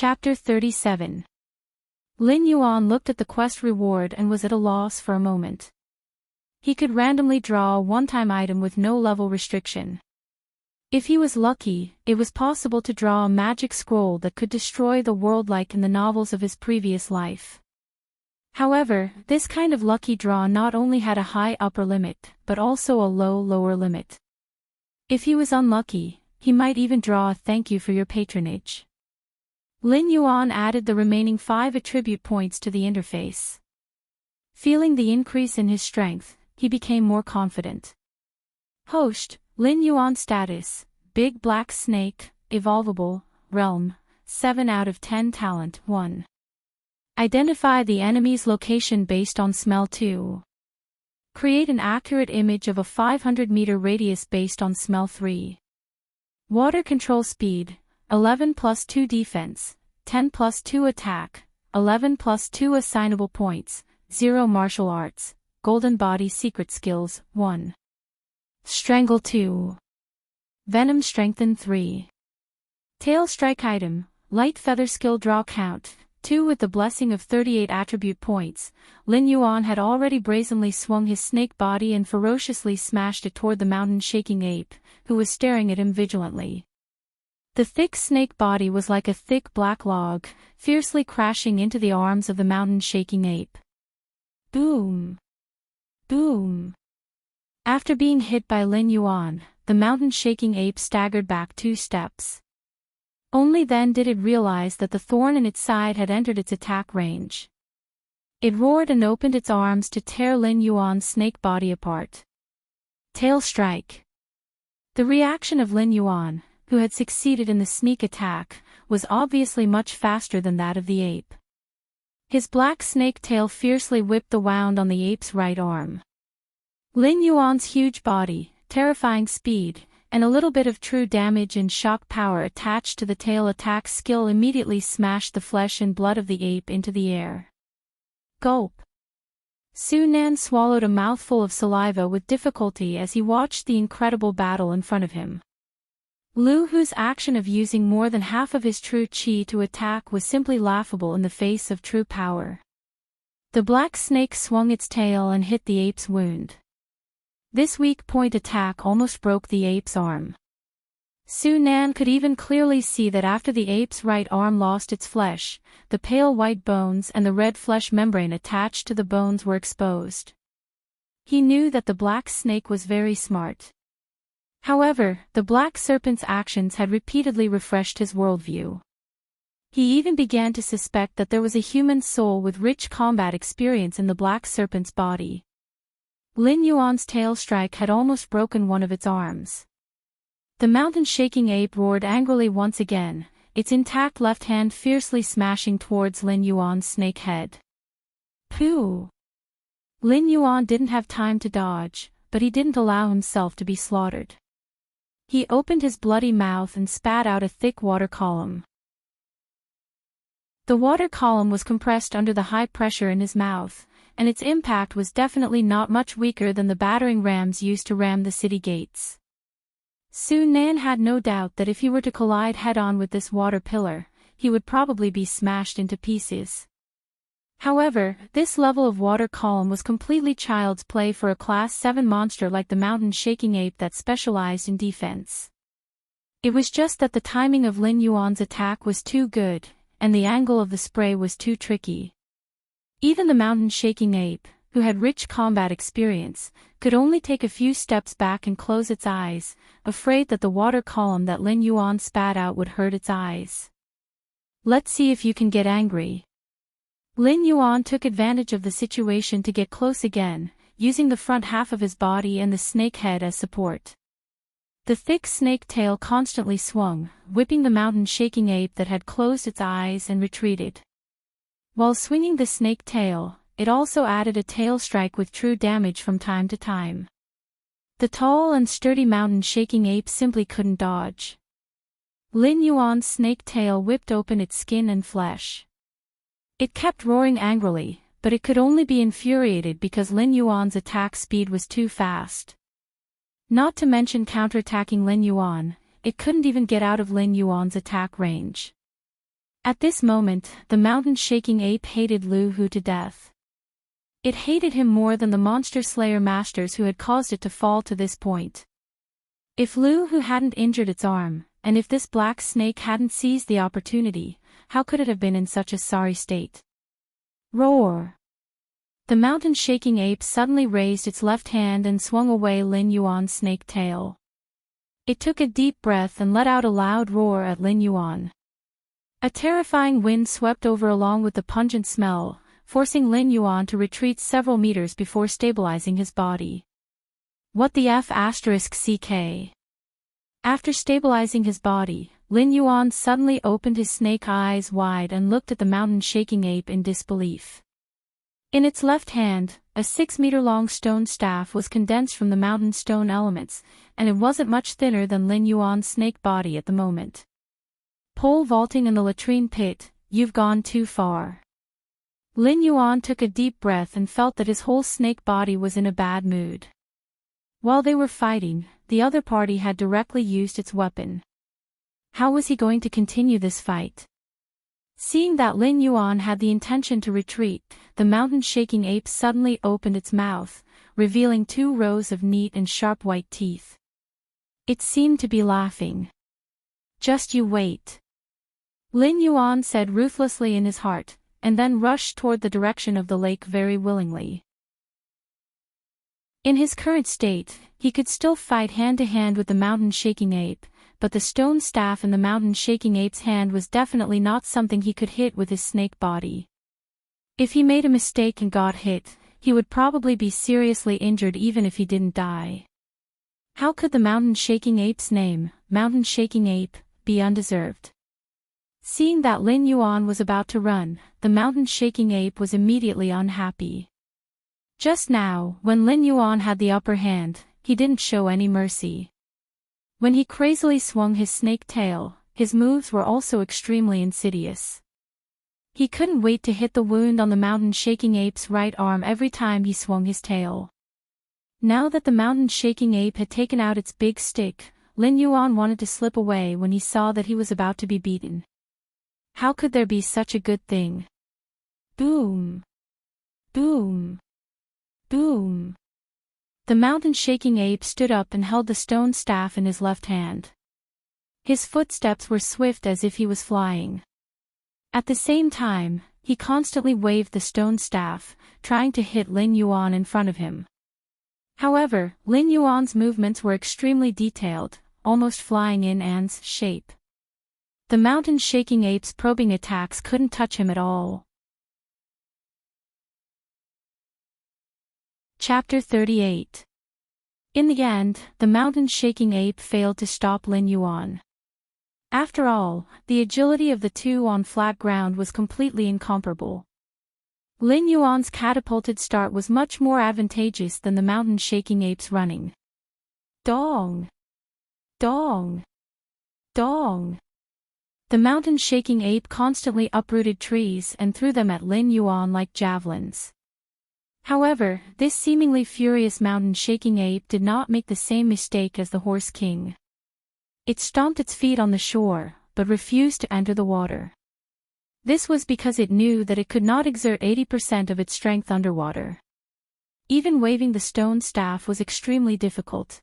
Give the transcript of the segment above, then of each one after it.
Chapter 37. Lin Yuan looked at the quest reward and was at a loss for a moment. He could randomly draw a one-time item with no level restriction. If he was lucky, it was possible to draw a magic scroll that could destroy the world like in the novels of his previous life. However, this kind of lucky draw not only had a high upper limit, but also a low lower limit. If he was unlucky, he might even draw a thank you for your patronage. Lin Yuan added the remaining 5 attribute points to the interface. Feeling the increase in his strength, he became more confident. Host, Lin Yuan status, Big Black Snake, Evolvable, Realm, 7 out of 10 Talent 1. Identify the enemy's location based on smell 2. Create an accurate image of a 500-meter radius based on smell 3. Water control speed, 11 plus 2 defense, 10 plus 2 attack, 11 plus 2 assignable points, 0 martial arts, golden body secret skills, 1. Strangle 2. Venom strengthen 3. Tail strike item, light feather skill draw count, 2 with the blessing of 38 attribute points. Lin Yuan had already brazenly swung his snake body and ferociously smashed it toward the mountain-shaking ape, who was staring at him vigilantly. The thick snake body was like a thick black log, fiercely crashing into the arms of the mountain-shaking ape. Boom! Boom! After being hit by Lin Yuan, the mountain-shaking ape staggered back 2 steps. Only then did it realize that the thorn in its side had entered its attack range. It roared and opened its arms to tear Lin Yuan's snake body apart. Tail strike! The reaction of Lin Yuan, who had succeeded in the sneak attack, was obviously much faster than that of the ape. His black snake tail fiercely whipped the wound on the ape's right arm. Lin Yuan's huge body, terrifying speed, and a little bit of true damage and shock power attached to the tail attack skill immediately smashed the flesh and blood of the ape into the air. Gulp! Su Nan swallowed a mouthful of saliva with difficulty as he watched the incredible battle in front of him. Lu Hu's action of using more than half of his true qi to attack was simply laughable in the face of true power. The black snake swung its tail and hit the ape's wound. This weak point attack almost broke the ape's arm. Su Nan could even clearly see that after the ape's right arm lost its flesh, the pale white bones and the red flesh membrane attached to the bones were exposed. He knew that the black snake was very smart. However, the black serpent's actions had repeatedly refreshed his worldview. He even began to suspect that there was a human soul with rich combat experience in the black serpent's body. Lin Yuan's tail strike had almost broken one of its arms. The mountain-shaking ape roared angrily once again, its intact left hand fiercely smashing towards Lin Yuan's snake head. Pooh! Lin Yuan didn't have time to dodge, but he didn't allow himself to be slaughtered. He opened his bloody mouth and spat out a thick water column. The water column was compressed under the high pressure in his mouth, and its impact was definitely not much weaker than the battering rams used to ram the city gates. Su Nan had no doubt that if he were to collide head-on with this water pillar, he would probably be smashed into pieces. However, this level of water column was completely child's play for a Class 7 monster like the mountain-shaking ape that specialized in defense. It was just that the timing of Lin Yuan's attack was too good, and the angle of the spray was too tricky. Even the mountain-shaking ape, who had rich combat experience, could only take a few steps back and close its eyes, afraid that the water column that Lin Yuan spat out would hurt its eyes. Let's see if you can get angry. Lin Yuan took advantage of the situation to get close again, using the front half of his body and the snake head as support. The thick snake tail constantly swung, whipping the mountain-shaking ape that had closed its eyes and retreated. While swinging the snake tail, it also added a tail strike with true damage from time to time. The tall and sturdy mountain-shaking ape simply couldn't dodge. Lin Yuan's snake tail whipped open its skin and flesh. It kept roaring angrily, but it could only be infuriated because Lin Yuan's attack speed was too fast. Not to mention counterattacking Lin Yuan, it couldn't even get out of Lin Yuan's attack range. At this moment, the mountain-shaking ape hated Lu Hu to death. It hated him more than the monster slayer masters who had caused it to fall to this point. If Lu Hu hadn't injured its arm, and if this black snake hadn't seized the opportunity, how could it have been in such a sorry state? Roar! The mountain-shaking ape suddenly raised its left hand and swung away Lin Yuan's snake tail. It took a deep breath and let out a loud roar at Lin Yuan. A terrifying wind swept over along with the pungent smell, forcing Lin Yuan to retreat several meters before stabilizing his body. What the F***ck? After stabilizing his body, Lin Yuan suddenly opened his snake eyes wide and looked at the mountain-shaking ape in disbelief. In its left hand, a 6-meter-long stone staff was condensed from the mountain stone elements, and it wasn't much thinner than Lin Yuan's snake body at the moment. Pole vaulting in the latrine pit, you've gone too far. Lin Yuan took a deep breath and felt that his whole snake body was in a bad mood. While they were fighting, the other party had directly used its weapon. How was he going to continue this fight? Seeing that Lin Yuan had the intention to retreat, the mountain-shaking ape suddenly opened its mouth, revealing 2 rows of neat and sharp white teeth. It seemed to be laughing. Just you wait. Lin Yuan said ruthlessly in his heart, and then rushed toward the direction of the lake very willingly. In his current state, he could still fight hand-to-hand with the mountain-shaking ape, but the stone staff in the mountain-shaking ape's hand was definitely not something he could hit with his snake body. If he made a mistake and got hit, he would probably be seriously injured even if he didn't die. How could the mountain-shaking ape's name, mountain-shaking ape, be undeserved? Seeing that Lin Yuan was about to run, the mountain-shaking ape was immediately unhappy. Just now, when Lin Yuan had the upper hand, he didn't show any mercy. When he crazily swung his snake tail, his moves were also extremely insidious. He couldn't wait to hit the wound on the mountain-shaking ape's right arm every time he swung his tail. Now that the mountain-shaking ape had taken out its big stick, Lin Yuan wanted to slip away when he saw that he was about to be beaten. How could there be such a good thing? Boom! Boom! Boom! The mountain-shaking ape stood up and held the stone staff in his left hand. His footsteps were swift as if he was flying. At the same time, he constantly waved the stone staff, trying to hit Lin Yuan in front of him. However, Lin Yuan's movements were extremely detailed, almost flying in ants' shape. The mountain-shaking ape's probing attacks couldn't touch him at all. Chapter 38. In the end, the mountain-shaking ape failed to stop Lin Yuan. After all, the agility of the two on flat ground was completely incomparable. Lin Yuan's catapulted start was much more advantageous than the mountain-shaking ape's running. Dong! Dong! Dong! The mountain-shaking ape constantly uprooted trees and threw them at Lin Yuan like javelins. However, this seemingly furious mountain-shaking ape did not make the same mistake as the horse king. It stomped its feet on the shore, but refused to enter the water. This was because it knew that it could not exert 80% of its strength underwater. Even waving the stone staff was extremely difficult.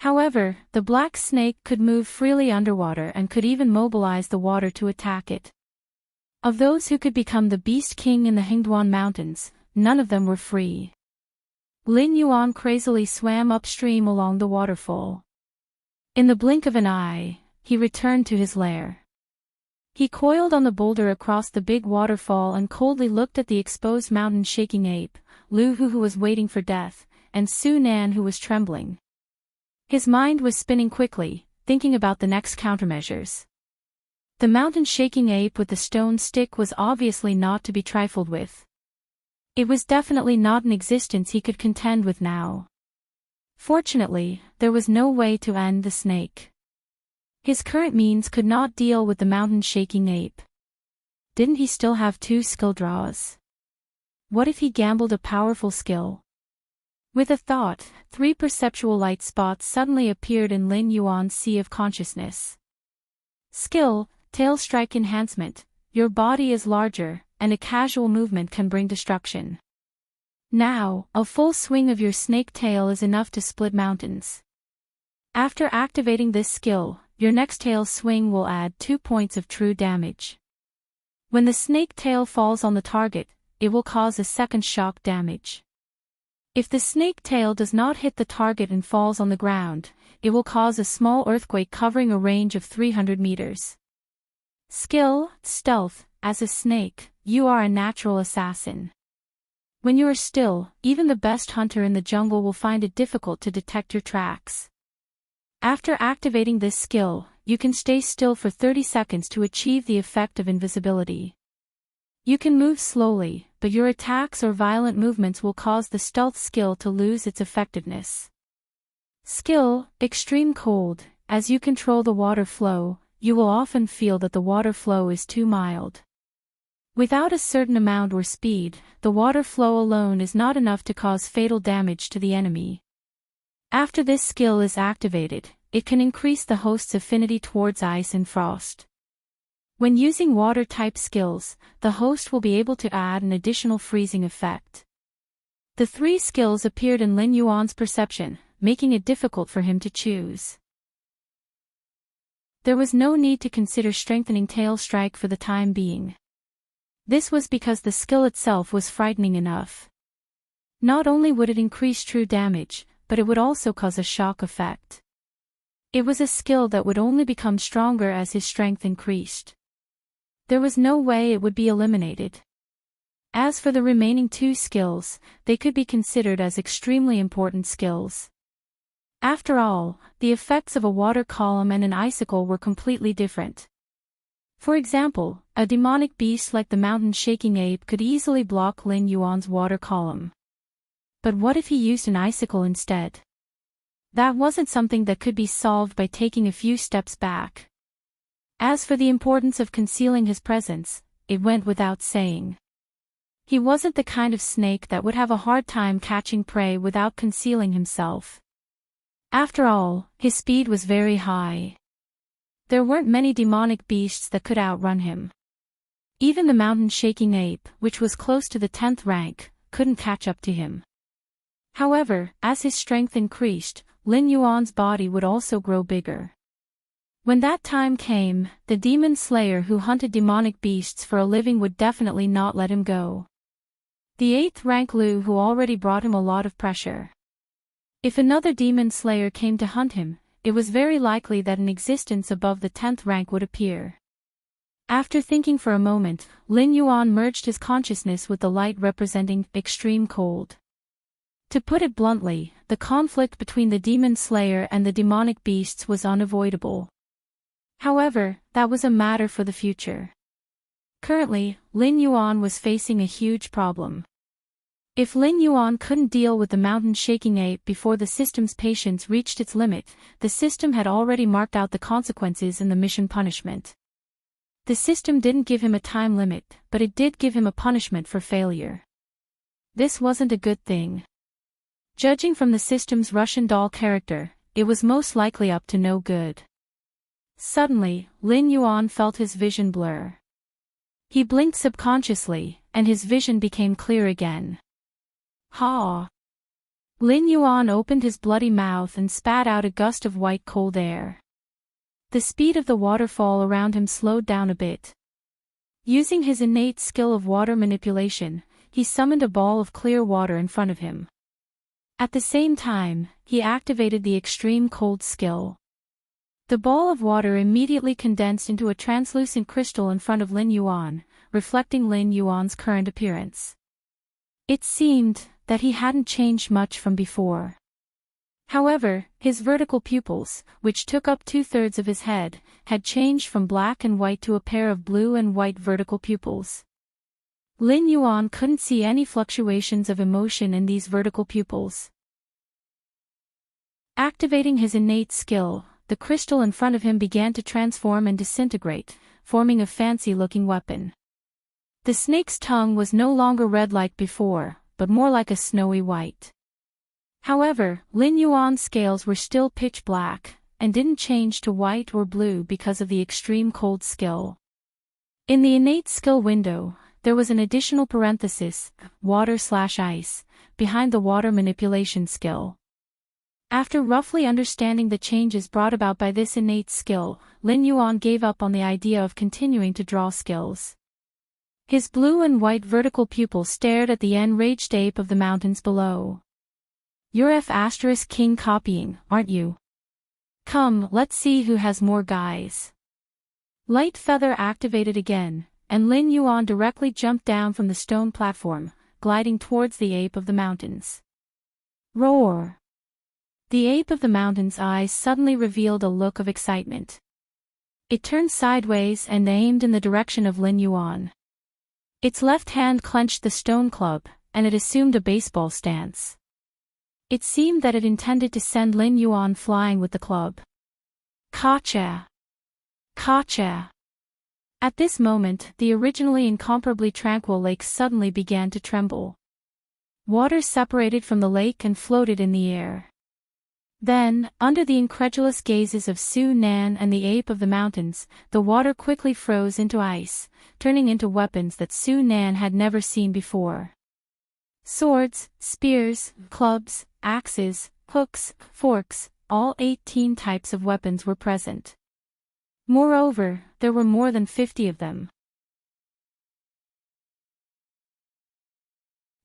However, the black snake could move freely underwater and could even mobilize the water to attack it. Of those who could become the Beast King in the Hingduan Mountains, none of them were free. Lin Yuan crazily swam upstream along the waterfall. In the blink of an eye, he returned to his lair. He coiled on the boulder across the big waterfall and coldly looked at the exposed mountain-shaking ape, Lu Hu who was waiting for death, and Su Nan who was trembling. His mind was spinning quickly, thinking about the next countermeasures. The mountain-shaking ape with the stone stick was obviously not to be trifled with. It was definitely not an existence he could contend with now. Fortunately, there was no way to end the snake. His current means could not deal with the mountain-shaking ape. Didn't he still have 2 skill draws? What if he gambled a powerful skill? With a thought, 3 perceptual light spots suddenly appeared in Lin Yuan's sea of consciousness. Skill, Tail strike enhancement. Your body is larger, and a casual movement can bring destruction. Now, a full swing of your snake tail is enough to split mountains. After activating this skill, your next tail swing will add 2 points of true damage. When the snake tail falls on the target, it will cause a second shock damage. If the snake tail does not hit the target and falls on the ground, it will cause a small earthquake covering a range of 300 meters. Skill, stealth. As a snake, you are a natural assassin. When you are still, even the best hunter in the jungle will find it difficult to detect your tracks. After activating this skill, you can stay still for 30 seconds to achieve the effect of invisibility. You can move slowly, but your attacks or violent movements will cause the stealth skill to lose its effectiveness. Skill, extreme cold. As you control the water flow, you will often feel that the water flow is too mild. Without a certain amount or speed, the water flow alone is not enough to cause fatal damage to the enemy. After this skill is activated, it can increase the host's affinity towards ice and frost. When using water-type skills, the host will be able to add an additional freezing effect. The 3 skills appeared in Lin Yuan's perception, making it difficult for him to choose. There was no need to consider strengthening tail strike for the time being. This was because the skill itself was frightening enough. Not only would it increase true damage, but it would also cause a shock effect. It was a skill that would only become stronger as his strength increased. There was no way it would be eliminated. As for the remaining 2 skills, they could be considered as extremely important skills. After all, the effects of a water column and an icicle were completely different. For example, a demonic beast like the mountain-shaking ape could easily block Lin Yuan's water column. But what if he used an icicle instead? That wasn't something that could be solved by taking a few steps back. As for the importance of concealing his presence, it went without saying. He wasn't the kind of snake that would have a hard time catching prey without concealing himself. After all, his speed was very high. There weren't many demonic beasts that could outrun him. Even the mountain-shaking ape, which was close to the 10th rank, couldn't catch up to him. However, as his strength increased, Lin Yuan's body would also grow bigger. When that time came, the demon slayer who hunted demonic beasts for a living would definitely not let him go. The 8th rank Lu who already brought him a lot of pressure. If another demon slayer came to hunt him, it was very likely that an existence above the 10th rank would appear. After thinking for a moment, Lin Yuan merged his consciousness with the light representing extreme cold. To put it bluntly, the conflict between the demon slayer and the demonic beasts was unavoidable. However, that was a matter for the future. Currently, Lin Yuan was facing a huge problem. If Lin Yuan couldn't deal with the mountain-shaking ape before the system's patience reached its limit, the system had already marked out the consequences in the mission punishment. The system didn't give him a time limit, but it did give him a punishment for failure. This wasn't a good thing. Judging from the system's Russian doll character, it was most likely up to no good. Suddenly, Lin Yuan felt his vision blur. He blinked subconsciously, and his vision became clear again. Ha! Lin Yuan opened his bloody mouth and spat out a gust of white cold air. The speed of the waterfall around him slowed down a bit. Using his innate skill of water manipulation, he summoned a ball of clear water in front of him. At the same time, he activated the extreme cold skill. The ball of water immediately condensed into a translucent crystal in front of Lin Yuan, reflecting Lin Yuan's current appearance. It seemed that he hadn't changed much from before. However, his vertical pupils, which took up 2/3 of his head, had changed from black and white to a pair of blue and white vertical pupils. Lin Yuan couldn't see any fluctuations of emotion in these vertical pupils. Activating his innate skill, the crystal in front of him began to transform and disintegrate, forming a fancy-looking weapon. The snake's tongue was no longer red like before, but more like a snowy white. However, Lin Yuan's scales were still pitch black, and didn't change to white or blue because of the extreme cold skill. In the innate skill window, there was an additional parenthesis, water/ice, behind the water manipulation skill. After roughly understanding the changes brought about by this innate skill, Lin Yuan gave up on the idea of continuing to draw skills. His blue and white vertical pupils stared at the enraged ape of the mountains below. "You're F***king copying, aren't you? Come, let's see who has more guys." Light feather activated again, and Lin Yuan directly jumped down from the stone platform, gliding towards the ape of the mountains. Roar! The ape of the mountain's eyes suddenly revealed a look of excitement. It turned sideways and aimed in the direction of Lin Yuan. Its left hand clenched the stone club, and it assumed a baseball stance. It seemed that it intended to send Lin Yuan flying with the club. Gotcha! Gotcha! At this moment, the originally incomparably tranquil lake suddenly began to tremble. Water separated from the lake and floated in the air. Then, under the incredulous gazes of Su Nan and the ape of the mountains, the water quickly froze into ice, turning into weapons that Su Nan had never seen before. Swords, spears, clubs, axes, hooks, forks, all 18 types of weapons were present. Moreover, there were more than 50 of them.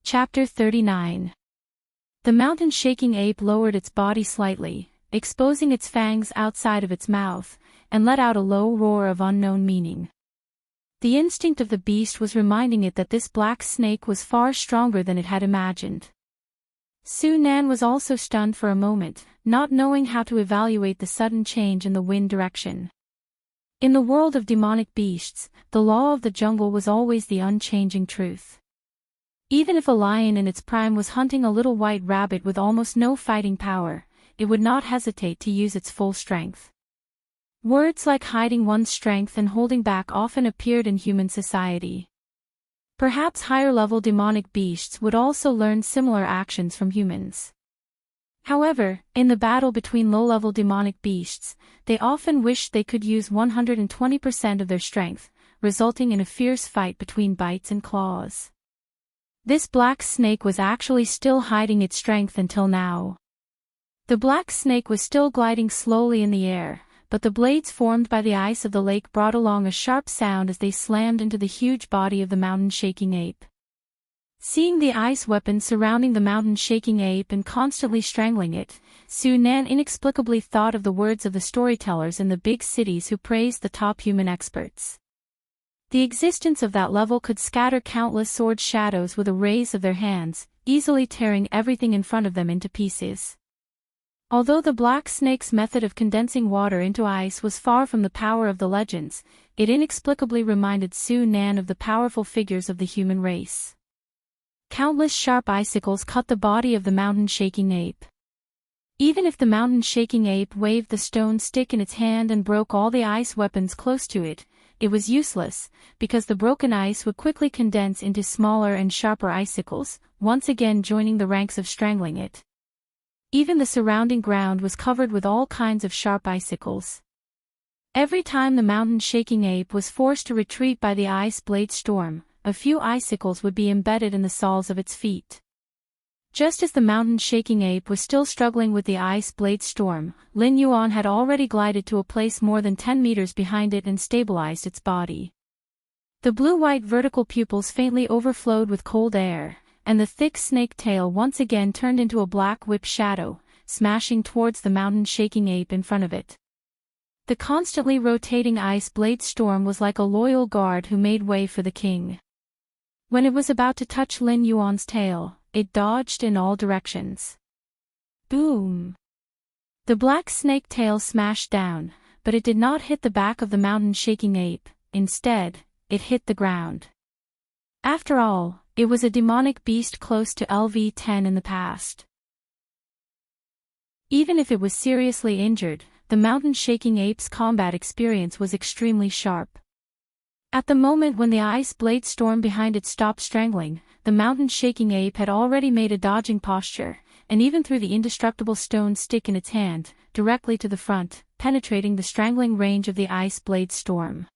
Chapter 39. The mountain-shaking ape lowered its body slightly, exposing its fangs outside of its mouth, and let out a low roar of unknown meaning. The instinct of the beast was reminding it that this black snake was far stronger than it had imagined. Su Nan was also stunned for a moment, not knowing how to evaluate the sudden change in the wind direction. In the world of demonic beasts, the law of the jungle was always the unchanging truth. Even if a lion in its prime was hunting a little white rabbit with almost no fighting power, it would not hesitate to use its full strength. Words like hiding one's strength and holding back often appeared in human society. Perhaps higher-level demonic beasts would also learn similar actions from humans. However, in the battle between low-level demonic beasts, they often wished they could use 120% of their strength, resulting in a fierce fight between bites and claws. This black snake was actually still hiding its strength until now. The black snake was still gliding slowly in the air, but the blades formed by the ice of the lake brought along a sharp sound as they slammed into the huge body of the mountain-shaking ape. Seeing the ice weapon surrounding the mountain-shaking ape and constantly strangling it, Su Nan inexplicably thought of the words of the storytellers in the big cities who praised the top human experts. The existence of that level could scatter countless sword shadows with a raise of their hands, easily tearing everything in front of them into pieces. Although the black snake's method of condensing water into ice was far from the power of the legends, it inexplicably reminded Su Nan of the powerful figures of the human race. Countless sharp icicles cut the body of the mountain-shaking ape. Even if the mountain-shaking ape waved the stone stick in its hand and broke all the ice weapons close to it, it was useless, because the broken ice would quickly condense into smaller and sharper icicles, once again joining the ranks of strangling it. Even the surrounding ground was covered with all kinds of sharp icicles. Every time the mountain-shaking ape was forced to retreat by the ice blade storm, a few icicles would be embedded in the soles of its feet. Just as the mountain-shaking ape was still struggling with the ice blade storm, Lin Yuan had already glided to a place more than 10 meters behind it and stabilized its body. The blue-white vertical pupils faintly overflowed with cold air, and the thick snake tail once again turned into a black whip shadow, smashing towards the mountain-shaking ape in front of it. The constantly rotating ice blade storm was like a loyal guard who made way for the king. When it was about to touch Lin Yuan's tail, it dodged in all directions. Boom! The black snake tail smashed down, but it did not hit the back of the mountain-shaking ape. Instead, it hit the ground. After all, it was a demonic beast close to LV-10 in the past. Even if it was seriously injured, the mountain-shaking ape's combat experience was extremely sharp. At the moment when the ice blade storm behind it stopped strangling, the mountain-shaking ape had already made a dodging posture, and even threw the indestructible stone stick in its hand, directly to the front, penetrating the strangling range of the ice blade storm.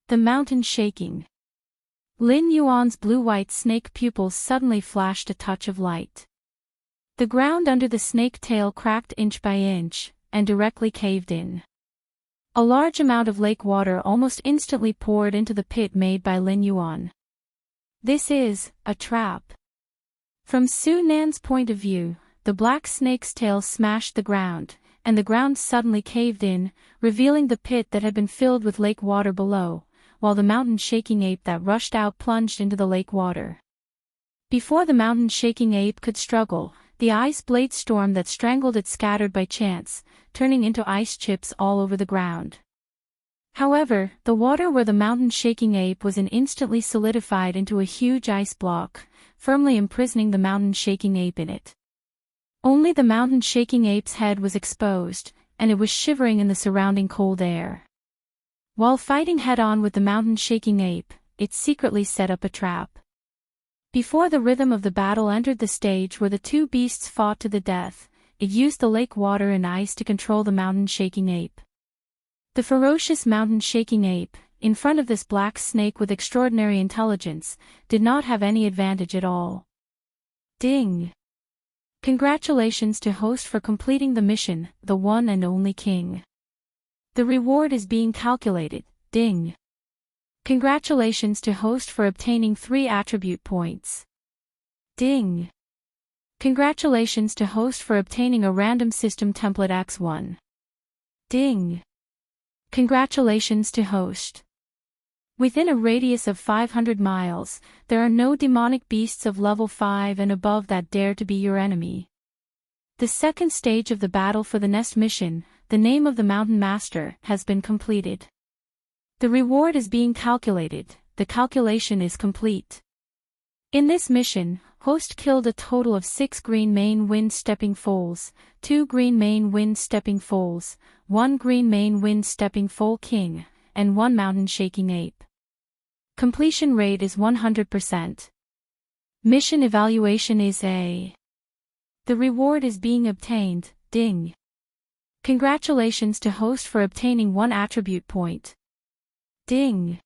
The mountain shaking. Lin Yuan's blue-white snake pupils suddenly flashed a touch of light. The ground under the snake tail cracked inch by inch, and directly caved in. A large amount of lake water almost instantly poured into the pit made by Lin Yuan. This is a trap. From Su Nan's point of view, the black snake's tail smashed the ground, and the ground suddenly caved in, revealing the pit that had been filled with lake water below, while the mountain-shaking ape that rushed out plunged into the lake water. Before the mountain-shaking ape could struggle, the ice blade storm that strangled it scattered by chance, turning into ice chips all over the ground. However, the water where the mountain-shaking ape was in instantly solidified into a huge ice block, firmly imprisoning the mountain-shaking ape in it. Only the mountain-shaking ape's head was exposed, and it was shivering in the surrounding cold air. While fighting head-on with the mountain-shaking ape, it secretly set up a trap. Before the rhythm of the battle entered the stage where the two beasts fought to the death, it used the lake water and ice to control the mountain-shaking ape. The ferocious mountain-shaking ape, in front of this black snake with extraordinary intelligence, did not have any advantage at all. Ding! Congratulations to host for completing the mission, the one and only king. The reward is being calculated, ding. Congratulations to host for obtaining 3 attribute points. Ding. Congratulations to host for obtaining a random system template X1. Ding. Congratulations to host. Within a radius of 500 miles, there are no demonic beasts of level 5 and above that dare to be your enemy. The second stage of the battle for the Nest mission, the name of the Mountain Master, has been completed. The reward is being calculated, the calculation is complete. In this mission, host killed a total of 6 green mane wind stepping foals, 2 green mane wind stepping foals, 1 green mane wind stepping foal king, and 1 mountain shaking ape. Completion rate is 100%. Mission evaluation is A. The reward is being obtained, ding. Congratulations to host for obtaining 1 attribute point. Ding.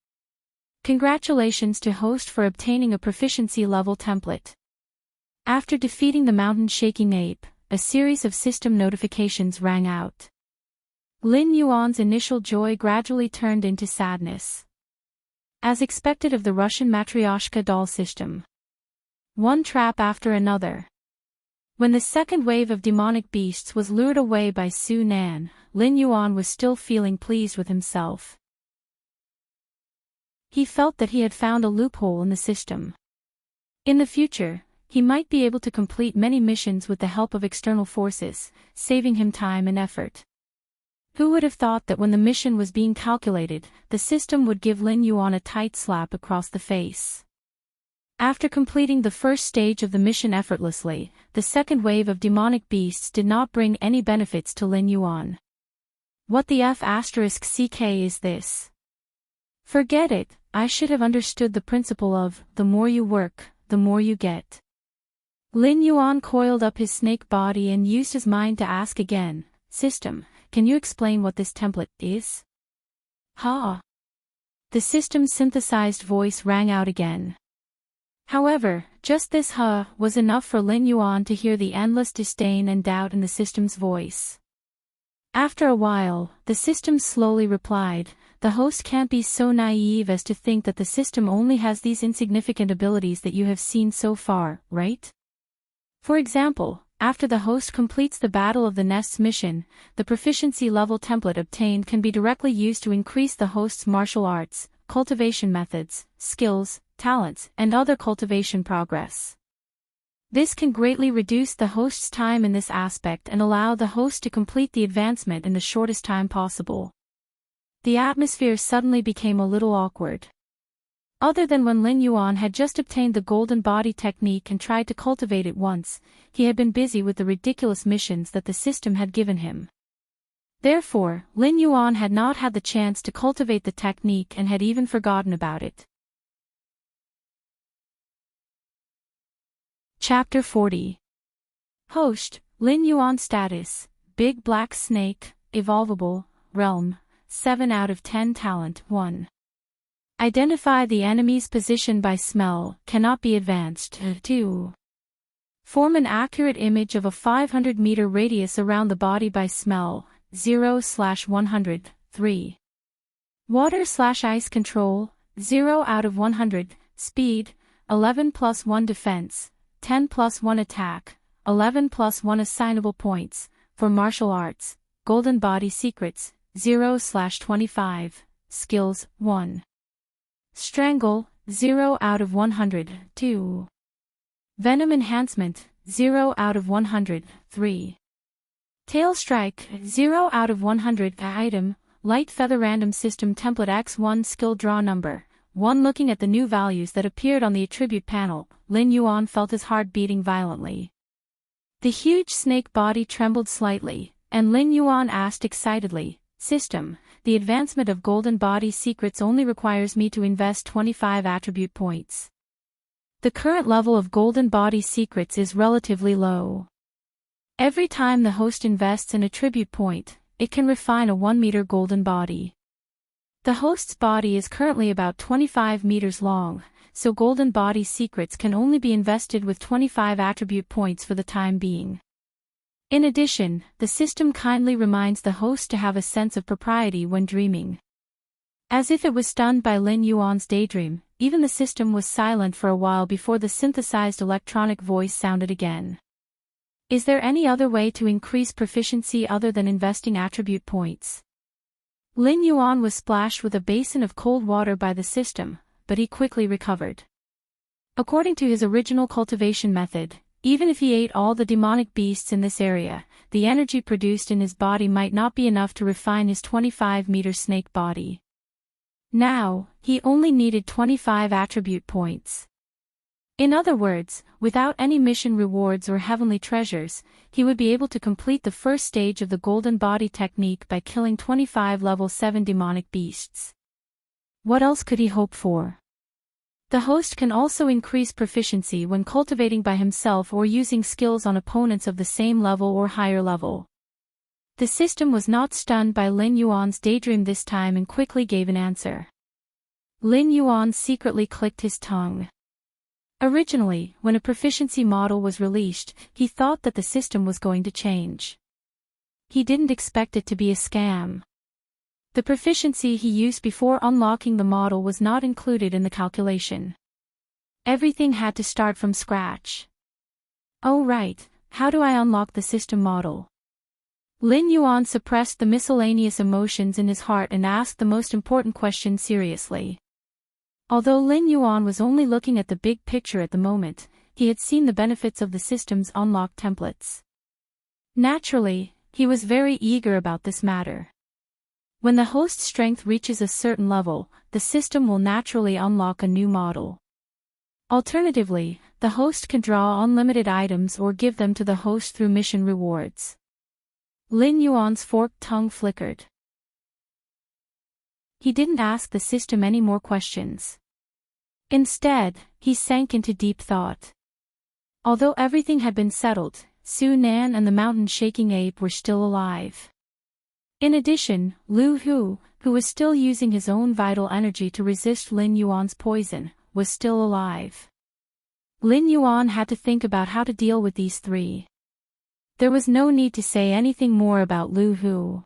Congratulations to host for obtaining a proficiency level template. After defeating the mountain shaking ape, a series of system notifications rang out. Lin Yuan's initial joy gradually turned into sadness. As expected of the Russian Matryoshka doll system. One trap after another. When the second wave of demonic beasts was lured away by Su Nan, Lin Yuan was still feeling pleased with himself. He felt that he had found a loophole in the system. In the future, he might be able to complete many missions with the help of external forces, saving him time and effort. Who would have thought that when the mission was being calculated, the system would give Lin Yuan a tight slap across the face? After completing the first stage of the mission effortlessly, the second wave of demonic beasts did not bring any benefits to Lin Yuan. What the F***ck is this? Forget it, I should have understood the principle of, the more you work, the more you get. Lin Yuan coiled up his snake body and used his mind to ask again, System, can you explain what this template is? Ha! The system's synthesized voice rang out again. However, just this "huh" was enough for Lin Yuan to hear the endless disdain and doubt in the system's voice. After a while, the system slowly replied, the host can't be so naive as to think that the system only has these insignificant abilities that you have seen so far, right? For example, after the host completes the Battle of the Nests mission, the proficiency level template obtained can be directly used to increase the host's martial arts, cultivation methods, skills, talents, and other cultivation progress. This can greatly reduce the host's time in this aspect and allow the host to complete the advancement in the shortest time possible. The atmosphere suddenly became a little awkward. Other than when Lin Yuan had just obtained the golden body technique and tried to cultivate it once, he had been busy with the ridiculous missions that the system had given him. Therefore, Lin Yuan had not had the chance to cultivate the technique and had even forgotten about it. Chapter 40. Host, Lin Yuan status, Big Black Snake, Evolvable, Realm, 7 out of 10 talent, 1. Identify the enemy's position by smell, cannot be advanced, 2. Form an accurate image of a 500-meter radius around the body by smell, 0/100, 3. Water/ice control, 0 out of 100, speed, 11+1 defense, 10+1 attack, 11+1 assignable points, for martial arts, golden body secrets, 0/25, skills, 1. Strangle, 0 out of 100, 2. Venom enhancement, 0 out of 100, 3. Tail strike, 0 out of 100, item, light feather random system template X1 skill draw number, 1. Looking at the new values that appeared on the attribute panel, Lin Yuan felt his heart beating violently. The huge snake body trembled slightly, and Lin Yuan asked excitedly, "System, the advancement of golden body secrets only requires me to invest 25 attribute points. The current level of golden body secrets is relatively low. Every time the host invests an attribute point, it can refine a 1-meter golden body. The host's body is currently about 25 meters long, so golden body secrets can only be invested with 25 attribute points for the time being. In addition, the system kindly reminds the host to have a sense of propriety when dreaming." As if it was stunned by Lin Yuan's daydream, even the system was silent for a while before the synthesized electronic voice sounded again. "Is there any other way to increase proficiency other than investing attribute points?" Lin Yuan was splashed with a basin of cold water by the system, but he quickly recovered. According to his original cultivation method, even if he ate all the demonic beasts in this area, the energy produced in his body might not be enough to refine his 25-meter snake body. Now, he only needed 25 attribute points. In other words, without any mission rewards or heavenly treasures, he would be able to complete the first stage of the golden body technique by killing 25 level 7 demonic beasts. What else could he hope for? The host can also increase proficiency when cultivating by himself or using skills on opponents of the same level or higher level. The system was not stunned by Lin Yuan's daydream this time and quickly gave an answer. Lin Yuan secretly clicked his tongue. Originally, when a proficiency model was released, he thought that the system was going to change. He didn't expect it to be a scam. The proficiency he used before unlocking the model was not included in the calculation. Everything had to start from scratch. Oh right, how do I unlock the system model? Lin Yuan suppressed the miscellaneous emotions in his heart and asked the most important question seriously. Although Lin Yuan was only looking at the big picture at the moment, he had seen the benefits of the system's unlock templates. Naturally, he was very eager about this matter. When the host's strength reaches a certain level, the system will naturally unlock a new model. Alternatively, the host can draw unlimited items or give them to the host through mission rewards. Lin Yuan's forked tongue flickered. He didn't ask the system any more questions. Instead, he sank into deep thought. Although everything had been settled, Su Nan and the mountain-shaking ape were still alive. In addition, Lu Hu, who was still using his own vital energy to resist Lin Yuan's poison, was still alive. Lin Yuan had to think about how to deal with these three. There was no need to say anything more about Lu Hu.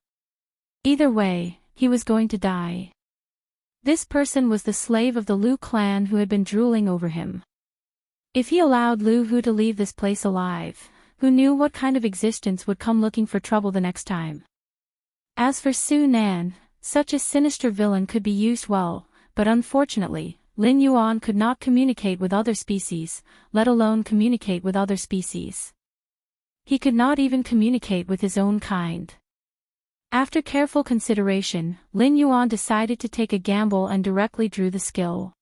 Either way, he was going to die. This person was the slave of the Lu clan who had been drooling over him. If he allowed Lu Hu to leave this place alive, who knew what kind of existence would come looking for trouble the next time? As for Su Nan, such a sinister villain could be used well, but unfortunately, Lin Yuan could not communicate with other species, let alone communicate with other species. He could not even communicate with his own kind. After careful consideration, Lin Yuan decided to take a gamble and directly drew the skill.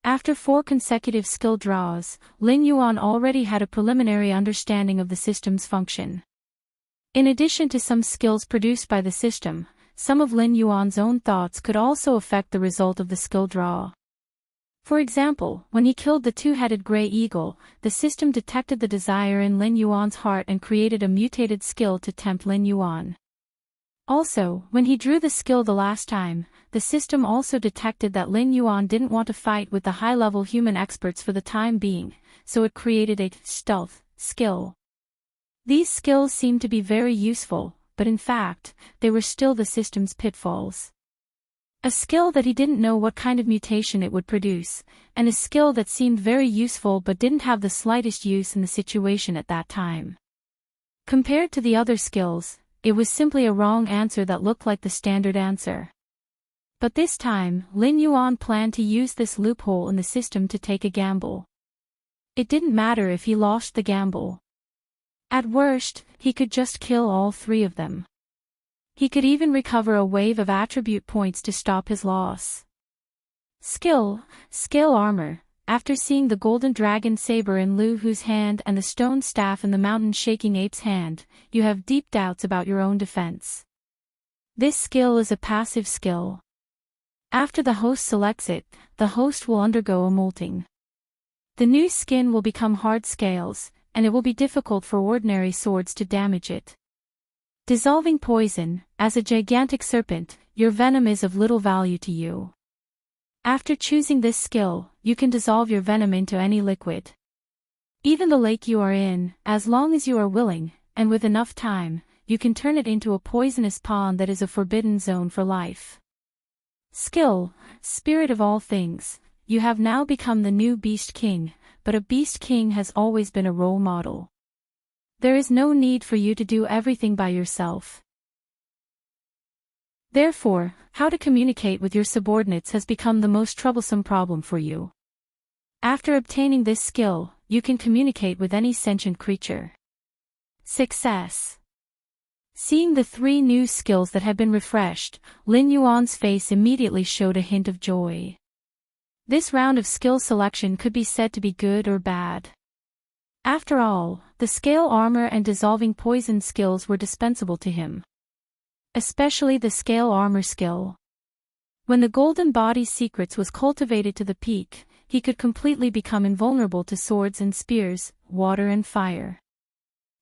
After 4 consecutive skill draws, Lin Yuan already had a preliminary understanding of the system's function. In addition to some skills produced by the system, some of Lin Yuan's own thoughts could also affect the result of the skill draw. For example, when he killed the two-headed gray eagle, the system detected the desire in Lin Yuan's heart and created a mutated skill to tempt Lin Yuan. Also, when he drew the skill the last time, the system also detected that Lin Yuan didn't want to fight with the high-level human experts for the time being, so it created a stealth skill. These skills seemed to be very useful, but in fact, they were still the system's pitfalls. A skill that he didn't know what kind of mutation it would produce, and a skill that seemed very useful but didn't have the slightest use in the situation at that time. Compared to the other skills, it was simply a wrong answer that looked like the standard answer. But this time, Lin Yuan planned to use this loophole in the system to take a gamble. It didn't matter if he lost the gamble. At worst, he could just kill all three of them. He could even recover a wave of attribute points to stop his loss. Skill armor. After seeing the golden dragon saber in Lu Hu's hand and the stone staff in the mountain shaking ape's hand, you have deep doubts about your own defense. This skill is a passive skill. After the host selects it, the host will undergo a molting. The new skin will become hard scales, and it will be difficult for ordinary swords to damage it. Dissolving poison. As a gigantic serpent, your venom is of little value to you. After choosing this skill, you can dissolve your venom into any liquid. Even the lake you are in, as long as you are willing, and with enough time, you can turn it into a poisonous pond that is a forbidden zone for life. Skill, spirit of all things. You have now become the new Beast King, but a Beast King has always been a role model. There is no need for you to do everything by yourself. Therefore, how to communicate with your subordinates has become the most troublesome problem for you. After obtaining this skill, you can communicate with any sentient creature. Success. Seeing the three new skills that had been refreshed, Lin Yuan's face immediately showed a hint of joy. This round of skill selection could be said to be good or bad. After all, the scale armor and dissolving poison skills were dispensable to him. Especially the scale armor skill. When the golden body's secrets was cultivated to the peak, he could completely become invulnerable to swords and spears, water and fire.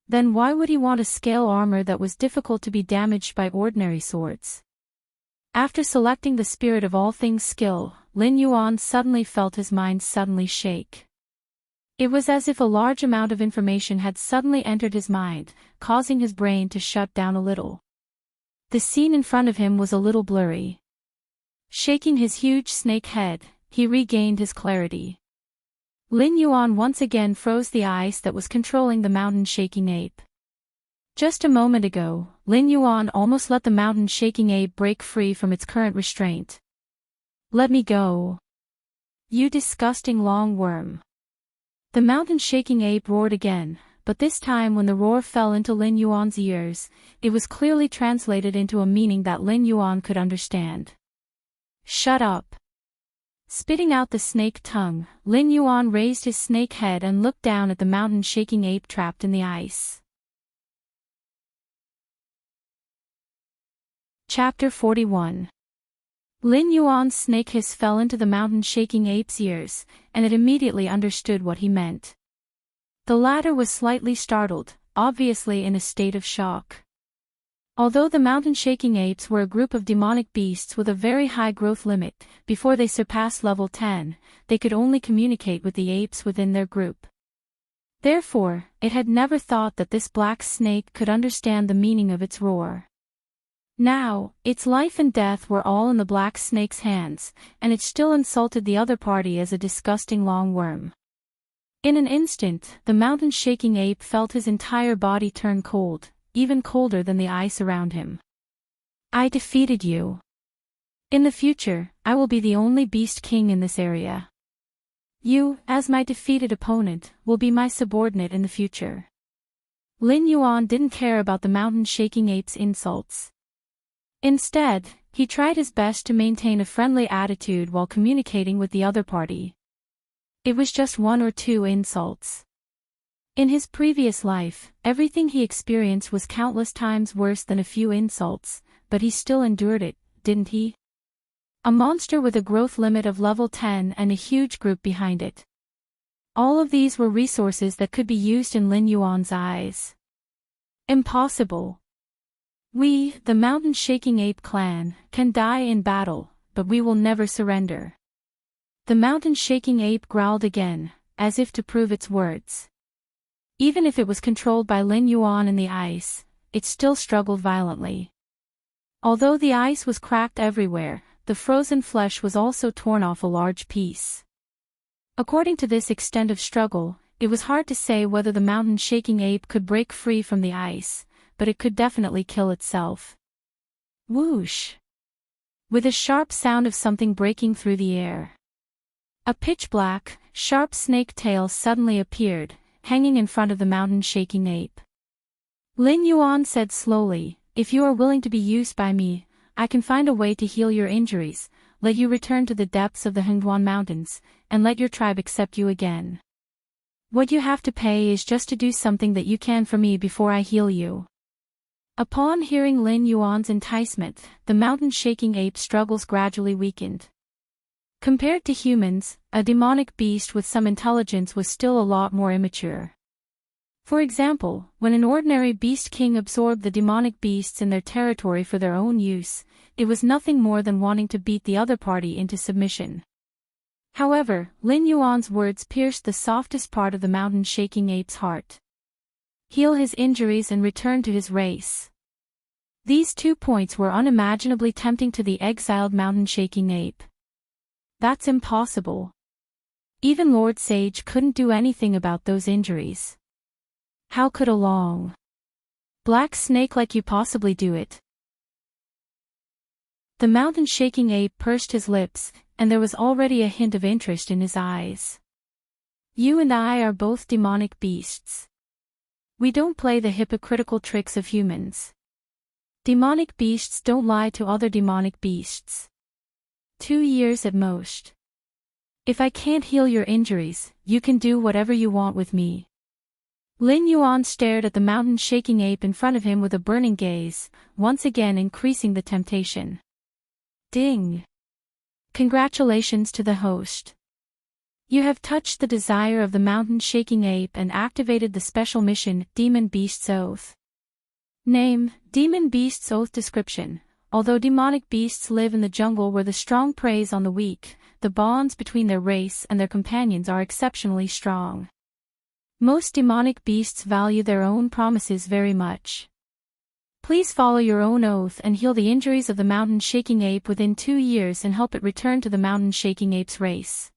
Then why would he want a scale armor that was difficult to be damaged by ordinary swords? After selecting the spirit of all things skill, Lin Yuan suddenly felt his mind suddenly shake. It was as if a large amount of information had suddenly entered his mind, causing his brain to shut down a little. The scene in front of him was a little blurry. Shaking his huge snake head, he regained his clarity. Lin Yuan once again froze the ice that was controlling the mountain-shaking ape. Just a moment ago, Lin Yuan almost let the mountain-shaking ape break free from its current restraint. "Let me go. You disgusting long worm." The mountain-shaking ape roared again, but this time when the roar fell into Lin Yuan's ears, it was clearly translated into a meaning that Lin Yuan could understand. "Shut up." Spitting out the snake tongue, Lin Yuan raised his snake head and looked down at the mountain-shaking ape trapped in the ice. Chapter 41. Lin Yuan's snake hiss fell into the mountain-shaking ape's ears, and it immediately understood what he meant. The latter was slightly startled, obviously in a state of shock. Although the mountain-shaking apes were a group of demonic beasts with a very high growth limit, before they surpassed level 10, they could only communicate with the apes within their group. Therefore, it had never thought that this black snake could understand the meaning of its roar. Now, its life and death were all in the black snake's hands, and it still insulted the other party as a disgusting long worm. In an instant, the mountain-shaking ape felt his entire body turn cold, even colder than the ice around him. "I defeated you. In the future, I will be the only beast king in this area. You, as my defeated opponent, will be my subordinate in the future." Lin Yuan didn't care about the mountain-shaking ape's insults. Instead, he tried his best to maintain a friendly attitude while communicating with the other party. It was just one or two insults. In his previous life, everything he experienced was countless times worse than a few insults, but he still endured it, didn't he? A monster with a growth limit of level 10 and a huge group behind it. All of these were resources that could be used in Lin Yuan's eyes. Impossible. We, the mountain-shaking ape clan, can die in battle, but we will never surrender. The mountain-shaking ape growled again, as if to prove its words. Even if it was controlled by Lin Yuan and the ice, it still struggled violently. Although the ice was cracked everywhere, the frozen flesh was also torn off a large piece. According to this extent of struggle, it was hard to say whether the mountain-shaking ape could break free from the ice, but it could definitely kill itself. Whoosh! With a sharp sound of something breaking through the air. A pitch-black, sharp snake tail suddenly appeared, hanging in front of the mountain-shaking ape. Lin Yuan said slowly, "If you are willing to be used by me, I can find a way to heal your injuries, let you return to the depths of the Hengduan Mountains, and let your tribe accept you again. What you have to pay is just to do something that you can for me before I heal you." Upon hearing Lin Yuan's enticement, the mountain-shaking ape struggles gradually weakened. Compared to humans, a demonic beast with some intelligence was still a lot more immature. For example, when an ordinary beast king absorbed the demonic beasts in their territory for their own use, it was nothing more than wanting to beat the other party into submission. However, Lin Yuan's words pierced the softest part of the mountain-shaking ape's heart. Heal his injuries and return to his race. These 2 points were unimaginably tempting to the exiled mountain-shaking ape. That's impossible. Even Lord Sage couldn't do anything about those injuries. How could a long, black snake like you possibly do it? The mountain-shaking ape pursed his lips, and there was already a hint of interest in his eyes. You and I are both demonic beasts. We don't play the hypocritical tricks of humans. Demonic beasts don't lie to other demonic beasts. 2 years at most. If I can't heal your injuries, you can do whatever you want with me. Lin Yuan stared at the mountain-shaking ape in front of him with a burning gaze, once again increasing the temptation. Ding! Congratulations to the host. You have touched the desire of the mountain-shaking ape and activated the special mission, Demon Beast's Oath. Name, Demon Beast's Oath. Description: although demonic beasts live in the jungle where the strong preys on the weak, the bonds between their race and their companions are exceptionally strong. Most demonic beasts value their own promises very much. Please follow your own oath and heal the injuries of the mountain-shaking ape within 2 years and help it return to the mountain-shaking ape's race.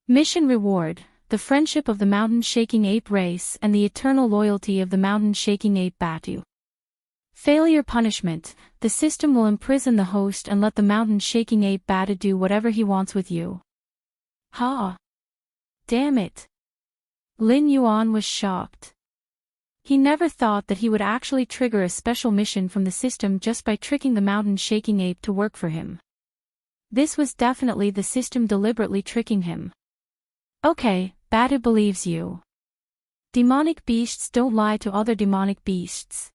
Mission reward: the friendship of the mountain-shaking ape race and the eternal loyalty of the mountain-shaking ape Batu. Failure punishment: the system will imprison the host and let the mountain-shaking ape Batu do whatever he wants with you. Ha! Damn it! Lin Yuan was shocked. He never thought that he would actually trigger a special mission from the system just by tricking the mountain-shaking ape to work for him. This was definitely the system deliberately tricking him. Okay, Batu believes you. Demonic beasts don't lie to other demonic beasts.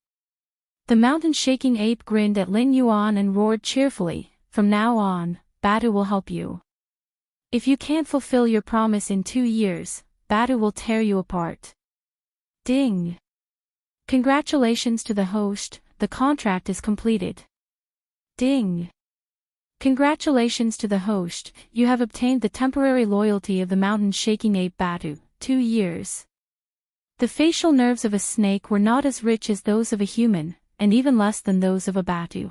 The mountain-shaking ape grinned at Lin Yuan and roared cheerfully, "From now on, Batu will help you. If you can't fulfill your promise in 2 years, Batu will tear you apart." Ding! Congratulations to the host, the contract is completed. Ding! Congratulations to the host, you have obtained the temporary loyalty of the mountain-shaking ape Batu, 2 years. The facial nerves of a snake were not as rich as those of a human, and even less than those of a Batu.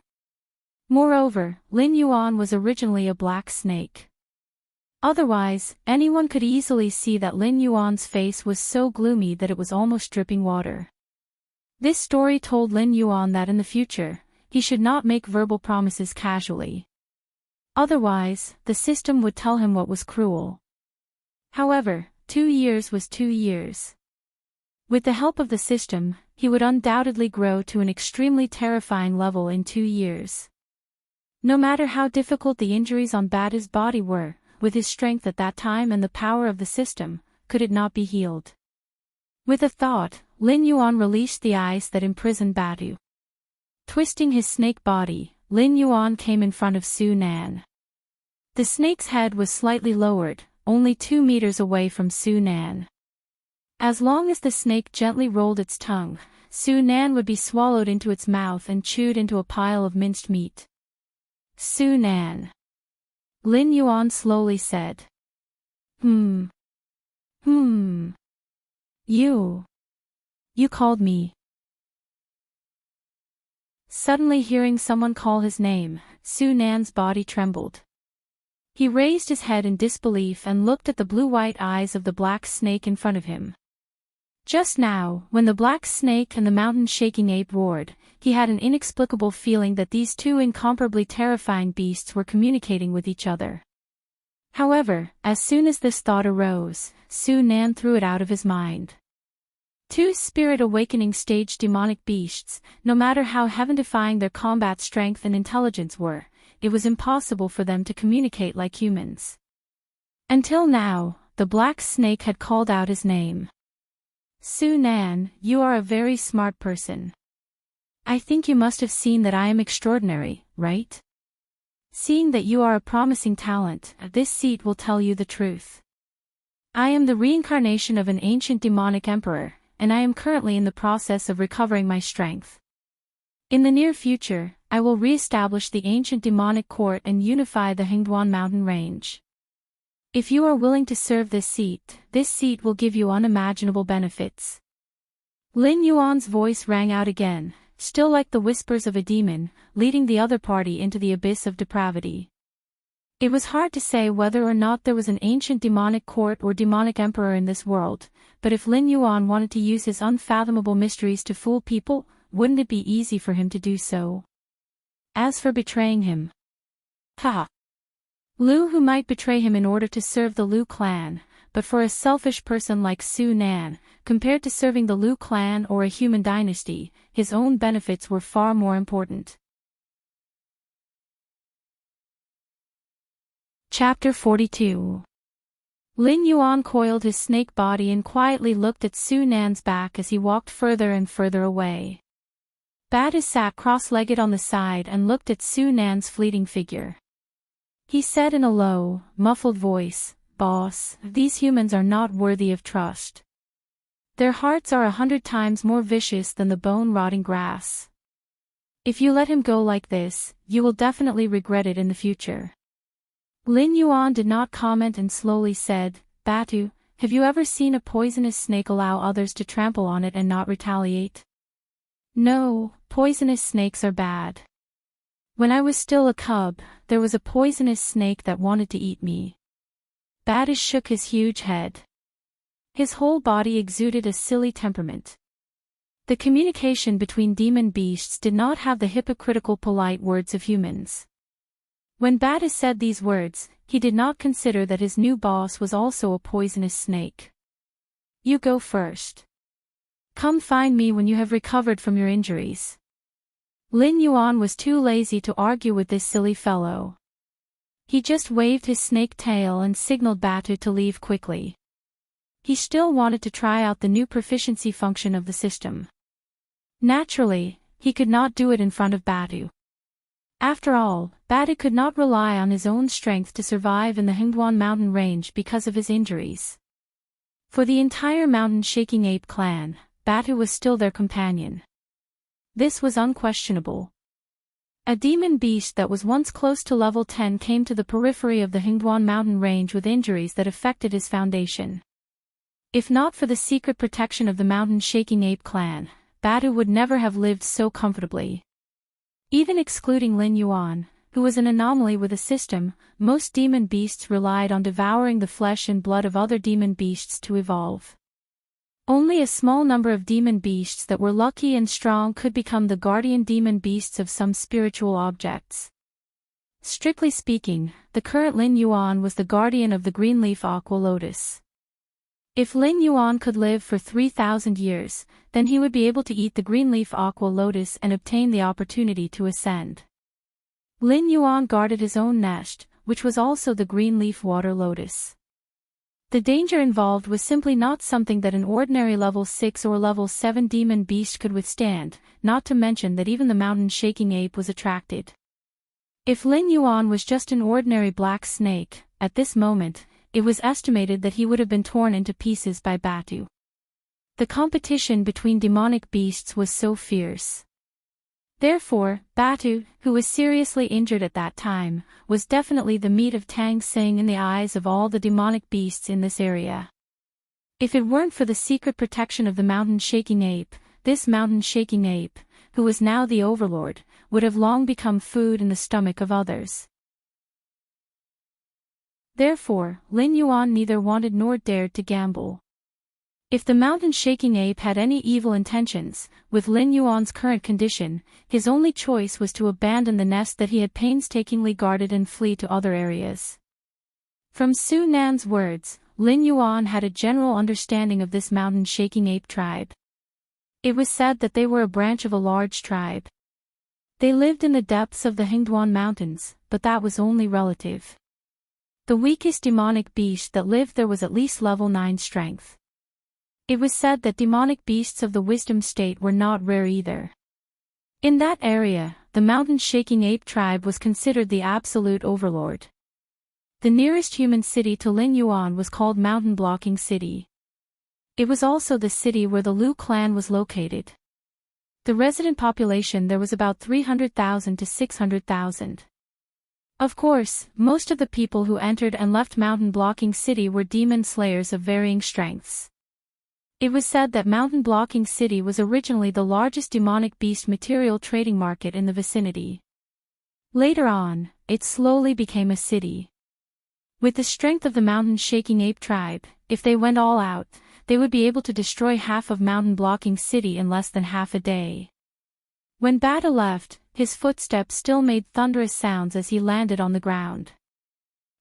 Moreover, Lin Yuan was originally a black snake. Otherwise, anyone could easily see that Lin Yuan's face was so gloomy that it was almost dripping water. This story told Lin Yuan that in the future, he should not make verbal promises casually. Otherwise, the system would tell him what was cruel. However, 2 years was 2 years. With the help of the system, he would undoubtedly grow to an extremely terrifying level in 2 years. No matter how difficult the injuries on Batu's body were, with his strength at that time and the power of the system, could it not be healed? With a thought, Lin Yuan released the ice that imprisoned Batu. Twisting his snake body, Lin Yuan came in front of Su Nan. The snake's head was slightly lowered, only 2 meters away from Su Nan. As long as the snake gently rolled its tongue, Su Nan would be swallowed into its mouth and chewed into a pile of minced meat. Su Nan. Lin Yuan slowly said. You called me. Suddenly hearing someone call his name, Su Nan's body trembled. He raised his head in disbelief and looked at the blue-white eyes of the black snake in front of him. Just now, when the black snake and the mountain-shaking ape roared, he had an inexplicable feeling that these two incomparably terrifying beasts were communicating with each other. However, as soon as this thought arose, Su Nan threw it out of his mind. Two spirit awakening stage demonic beasts, no matter how heaven-defying their combat strength and intelligence were, it was impossible for them to communicate like humans. Until now, the black snake had called out his name. Su Nan, you are a very smart person. I think you must have seen that I am extraordinary, right? Seeing that you are a promising talent, this seat will tell you the truth. I am the reincarnation of an ancient demonic emperor, and I am currently in the process of recovering my strength. In the near future, I will re-establish the ancient demonic court and unify the Hengduan mountain range. If you are willing to serve this seat will give you unimaginable benefits. Lin Yuan's voice rang out again, still like the whispers of a demon, leading the other party into the abyss of depravity. It was hard to say whether or not there was an ancient demonic court or demonic emperor in this world, but if Lin Yuan wanted to use his unfathomable mysteries to fool people, wouldn't it be easy for him to do so? As for betraying him, Lu who might betray him in order to serve the Lu clan, but for a selfish person like Su Nan, compared to serving the Lu clan or a human dynasty, his own benefits were far more important. Chapter 42. Lin Yuan coiled his snake body and quietly looked at Su Nan's back as he walked further and further away. Badu sat cross-legged on the side and looked at Su Nan's fleeting figure. He said in a low, muffled voice, "Boss, these humans are not worthy of trust. Their hearts are 100 times more vicious than the bone-rotting grass. If you let him go like this, you will definitely regret it in the future." Lin Yuan did not comment and slowly said, "Batu, have you ever seen a poisonous snake allow others to trample on it and not retaliate?" "No, poisonous snakes are bad. When I was still a cub, there was a poisonous snake that wanted to eat me." Badu shook his huge head. His whole body exuded a silly temperament. The communication between demon beasts did not have the hypocritical polite words of humans. When Badu said these words, he did not consider that his new boss was also a poisonous snake. "You go first. Come find me when you have recovered from your injuries." Lin Yuan was too lazy to argue with this silly fellow. He just waved his snake tail and signaled Batu to leave quickly. He still wanted to try out the new proficiency function of the system. Naturally, he could not do it in front of Batu. After all, Batu could not rely on his own strength to survive in the Hengduan mountain range because of his injuries. For the entire mountain-shaking ape clan, Batu was still their companion. This was unquestionable. A demon beast that was once close to level 10 came to the periphery of the Hengduan mountain range with injuries that affected his foundation. If not for the secret protection of the mountain-shaking ape clan, Batu would never have lived so comfortably. Even excluding Lin Yuan, who was an anomaly with a system, most demon beasts relied on devouring the flesh and blood of other demon beasts to evolve. Only a small number of demon beasts that were lucky and strong could become the guardian demon beasts of some spiritual objects. Strictly speaking, the current Lin Yuan was the guardian of the green-leaf aqua lotus. If Lin Yuan could live for 3,000 years, then he would be able to eat the green-leaf aqua lotus and obtain the opportunity to ascend. Lin Yuan guarded his own nest, which was also the green-leaf water lotus. The danger involved was simply not something that an ordinary level 6 or level 7 demon beast could withstand, not to mention that even the mountain-shaking ape was attracted. If Lin Yuan was just an ordinary black snake, at this moment, it was estimated that he would have been torn into pieces by Batu. The competition between demonic beasts was so fierce. Therefore, Batu, who was seriously injured at that time, was definitely the meat of Tang Sing in the eyes of all the demonic beasts in this area. If it weren't for the secret protection of the mountain-shaking ape, this mountain-shaking ape, who was now the overlord, would have long become food in the stomach of others. Therefore, Lin Yuan neither wanted nor dared to gamble. If the mountain-shaking ape had any evil intentions, with Lin Yuan's current condition, his only choice was to abandon the nest that he had painstakingly guarded and flee to other areas. From Su Nan's words, Lin Yuan had a general understanding of this mountain-shaking ape tribe. It was said that they were a branch of a large tribe. They lived in the depths of the Hingduan Mountains, but that was only relative. The weakest demonic beast that lived there was at least level 9 strength. It was said that demonic beasts of the wisdom state were not rare either. In that area, the mountain-shaking ape tribe was considered the absolute overlord. The nearest human city to Lin Yuan was called Mountain Blocking City. It was also the city where the Lu clan was located. The resident population there was about 300,000 to 600,000. Of course, most of the people who entered and left Mountain Blocking City were demon slayers of varying strengths. It was said that Mountain Blocking City was originally the largest demonic beast material trading market in the vicinity. Later on, it slowly became a city. With the strength of the mountain-shaking ape tribe, if they went all out, they would be able to destroy half of Mountain Blocking City in less than half a day. When Bata left, his footsteps still made thunderous sounds as he landed on the ground.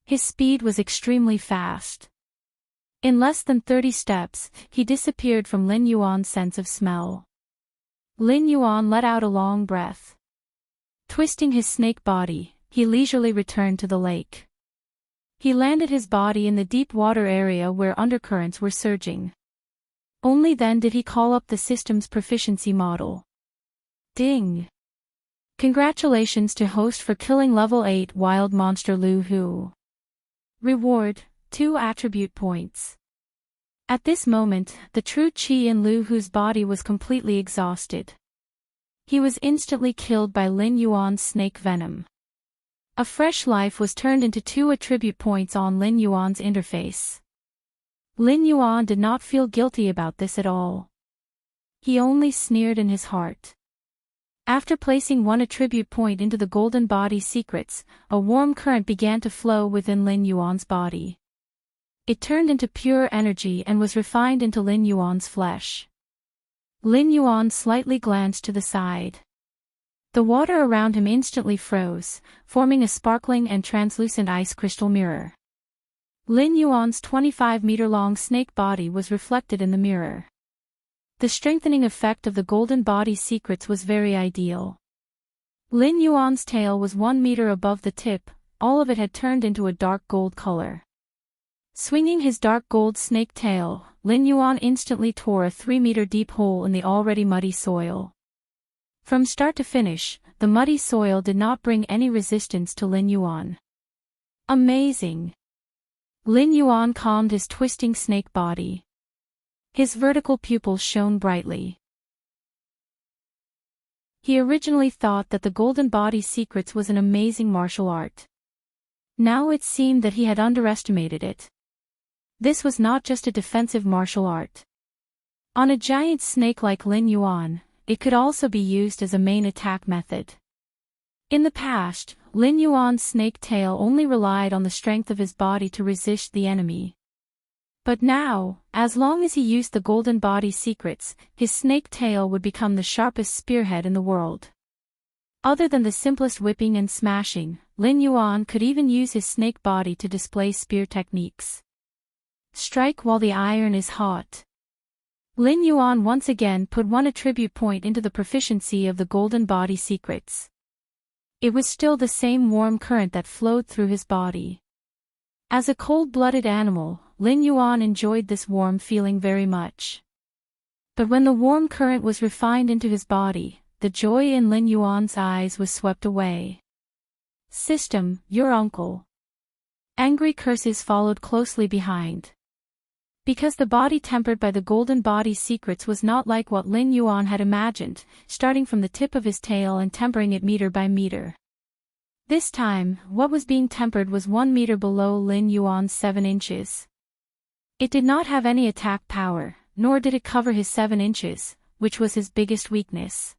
His speed was extremely fast. In less than 30 steps, he disappeared from Lin Yuan's sense of smell. Lin Yuan let out a long breath. Twisting his snake body, he leisurely returned to the lake. He landed his body in the deep water area where undercurrents were surging. Only then did he call up the system's proficiency model. Ding! Congratulations to host for killing level 8 wild monster Lu Hu. Reward: 2 attribute points. At this moment, the true chi in Lu Hu's body was completely exhausted. He was instantly killed by Lin Yuan's snake venom. A fresh life was turned into 2 attribute points on Lin Yuan's interface. Lin Yuan did not feel guilty about this at all. He only sneered in his heart. After placing 1 attribute point into the golden body secrets, a warm current began to flow within Lin Yuan's body. It turned into pure energy and was refined into Lin Yuan's flesh. Lin Yuan slightly glanced to the side. The water around him instantly froze, forming a sparkling and translucent ice crystal mirror. Lin Yuan's 25-meter-long snake body was reflected in the mirror. The strengthening effect of the golden body secrets was very ideal. Lin Yuan's tail was 1 meter above the tip, all of it had turned into a dark gold color. Swinging his dark gold snake tail, Lin Yuan instantly tore a 3-meter-deep hole in the already muddy soil. From start to finish, the muddy soil did not bring any resistance to Lin Yuan. Amazing! Lin Yuan calmed his twisting snake body. His vertical pupils shone brightly. He originally thought that the golden body secrets was an amazing martial art. Now it seemed that he had underestimated it. This was not just a defensive martial art. On a giant snake like Lin Yuan, it could also be used as a main attack method. In the past, Lin Yuan's snake tail only relied on the strength of his body to resist the enemy. But now, as long as he used the golden body secrets, his snake tail would become the sharpest spearhead in the world. Other than the simplest whipping and smashing, Lin Yuan could even use his snake body to display spear techniques. Strike while the iron is hot. Lin Yuan once again put 1 attribute point into the proficiency of the golden body secrets. It was still the same warm current that flowed through his body. As a cold-blooded animal, Lin Yuan enjoyed this warm feeling very much. But when the warm current was refined into his body, the joy in Lin Yuan's eyes was swept away. System, your uncle. Angry curses followed closely behind. Because the body tempered by the golden body secrets was not like what Lin Yuan had imagined, starting from the tip of his tail and tempering it meter by meter. This time, what was being tempered was 1 meter below Lin Yuan's 7 inches. It did not have any attack power, nor did it cover his 7 inches, which was his biggest weakness.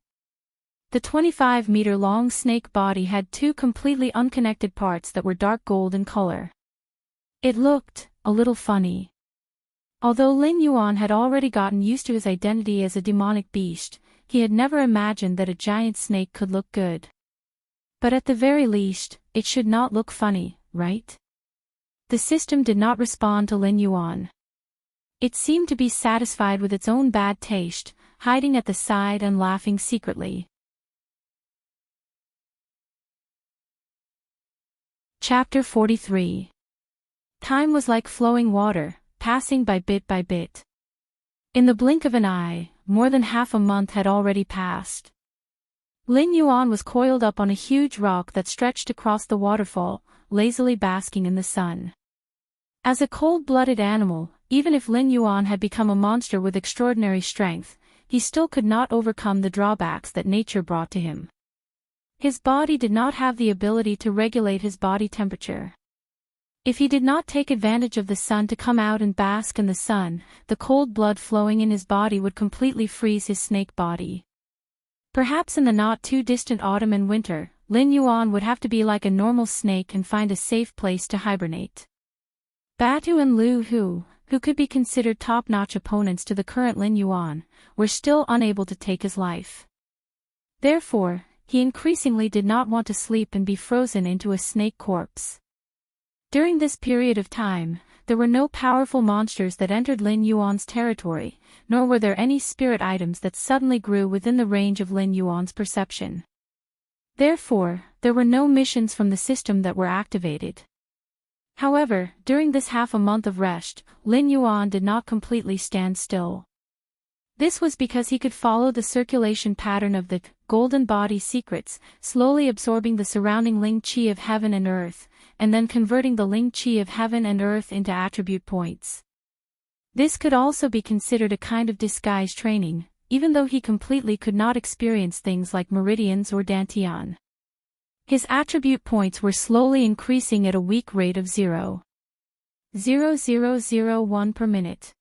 The 25-meter-long snake body had 2 completely unconnected parts that were dark gold in color. It looked a little funny. Although Lin Yuan had already gotten used to his identity as a demonic beast, he had never imagined that a giant snake could look good. But at the very least, it should not look funny, right? The system did not respond to Lin Yuan. It seemed to be satisfied with its own bad taste, hiding at the side and laughing secretly. Chapter 43. Time was like flowing water, passing by bit by bit. In the blink of an eye, more than half a month had already passed. Lin Yuan was coiled up on a huge rock that stretched across the waterfall, lazily basking in the sun. As a cold-blooded animal, even if Lin Yuan had become a monster with extraordinary strength, he still could not overcome the drawbacks that nature brought to him. His body did not have the ability to regulate his body temperature. If he did not take advantage of the sun to come out and bask in the sun, the cold blood flowing in his body would completely freeze his snake body. Perhaps in the not-too-distant autumn and winter, Lin Yuan would have to be like a normal snake and find a safe place to hibernate. Batu and Lu Hu, who could be considered top-notch opponents to the current Lin Yuan, were still unable to take his life. Therefore, he increasingly did not want to sleep and be frozen into a snake corpse. During this period of time, there were no powerful monsters that entered Lin Yuan's territory, nor were there any spirit items that suddenly grew within the range of Lin Yuan's perception. Therefore, there were no missions from the system that were activated. However, during this half a month of rest, Lin Yuan did not completely stand still. This was because he could follow the circulation pattern of the golden body secrets, slowly absorbing the surrounding Ling Qi of heaven and earth, and then converting the Ling Qi of heaven and earth into attribute points. This could also be considered a kind of disguise training, even though he completely could not experience things like meridians or dantian. His attribute points were slowly increasing at a weak rate of 0.0001 per minute.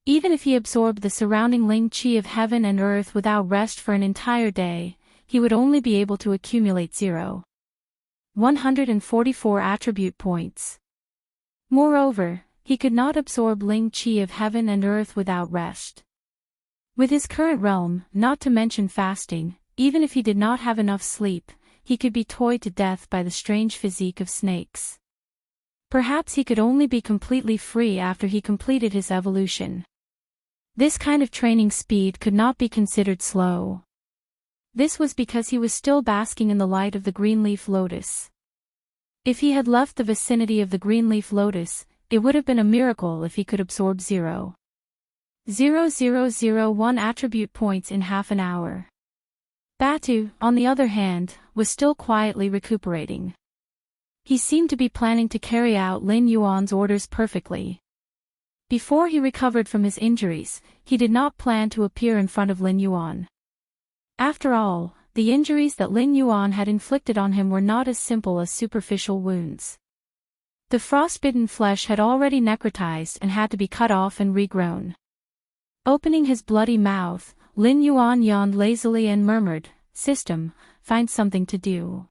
Even if he absorbed the surrounding Ling Qi of heaven and earth without rest for an entire day, he would only be able to accumulate 0.144 attribute points. Moreover, he could not absorb Ling Qi of heaven and earth without rest. With his current realm, not to mention fasting, even if he did not have enough sleep, he could be toyed to death by the strange physique of snakes. Perhaps he could only be completely free after he completed his evolution. This kind of training speed could not be considered slow. This was because he was still basking in the light of the green leaf lotus. If he had left the vicinity of the green leaf lotus, it would have been a miracle if he could absorb 0.0001 attribute points in half an hour. Batu, on the other hand, was still quietly recuperating. He seemed to be planning to carry out Lin Yuan's orders perfectly. Before he recovered from his injuries, he did not plan to appear in front of Lin Yuan. After all, the injuries that Lin Yuan had inflicted on him were not as simple as superficial wounds. The frostbitten flesh had already necrotized and had to be cut off and regrown. Opening his bloody mouth, Lin Yuan yawned lazily and murmured, "System, find something to do."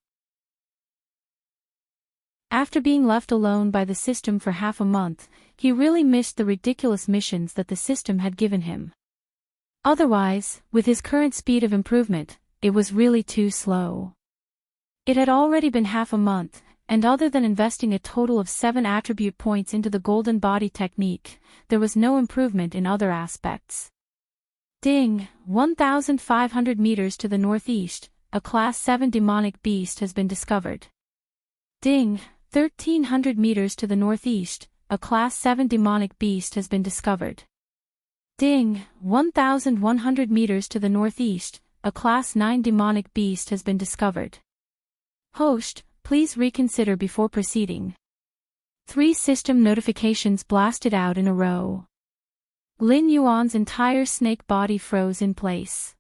After being left alone by the system for half a month, he really missed the ridiculous missions that the system had given him. Otherwise, with his current speed of improvement, it was really too slow. It had already been half a month, and other than investing a total of 7 attribute points into the golden body technique, there was no improvement in other aspects. Ding, 1,500 meters to the northeast, a Class 7 demonic beast has been discovered. Ding, 1,300 meters to the northeast, a Class 7 demonic beast has been discovered. Ding, 1,100 meters to the northeast, a Class 9 demonic beast has been discovered. Host, Please reconsider before proceeding. 3 system notifications blasted out in a row. Lin Yuan's entire snake body froze in place.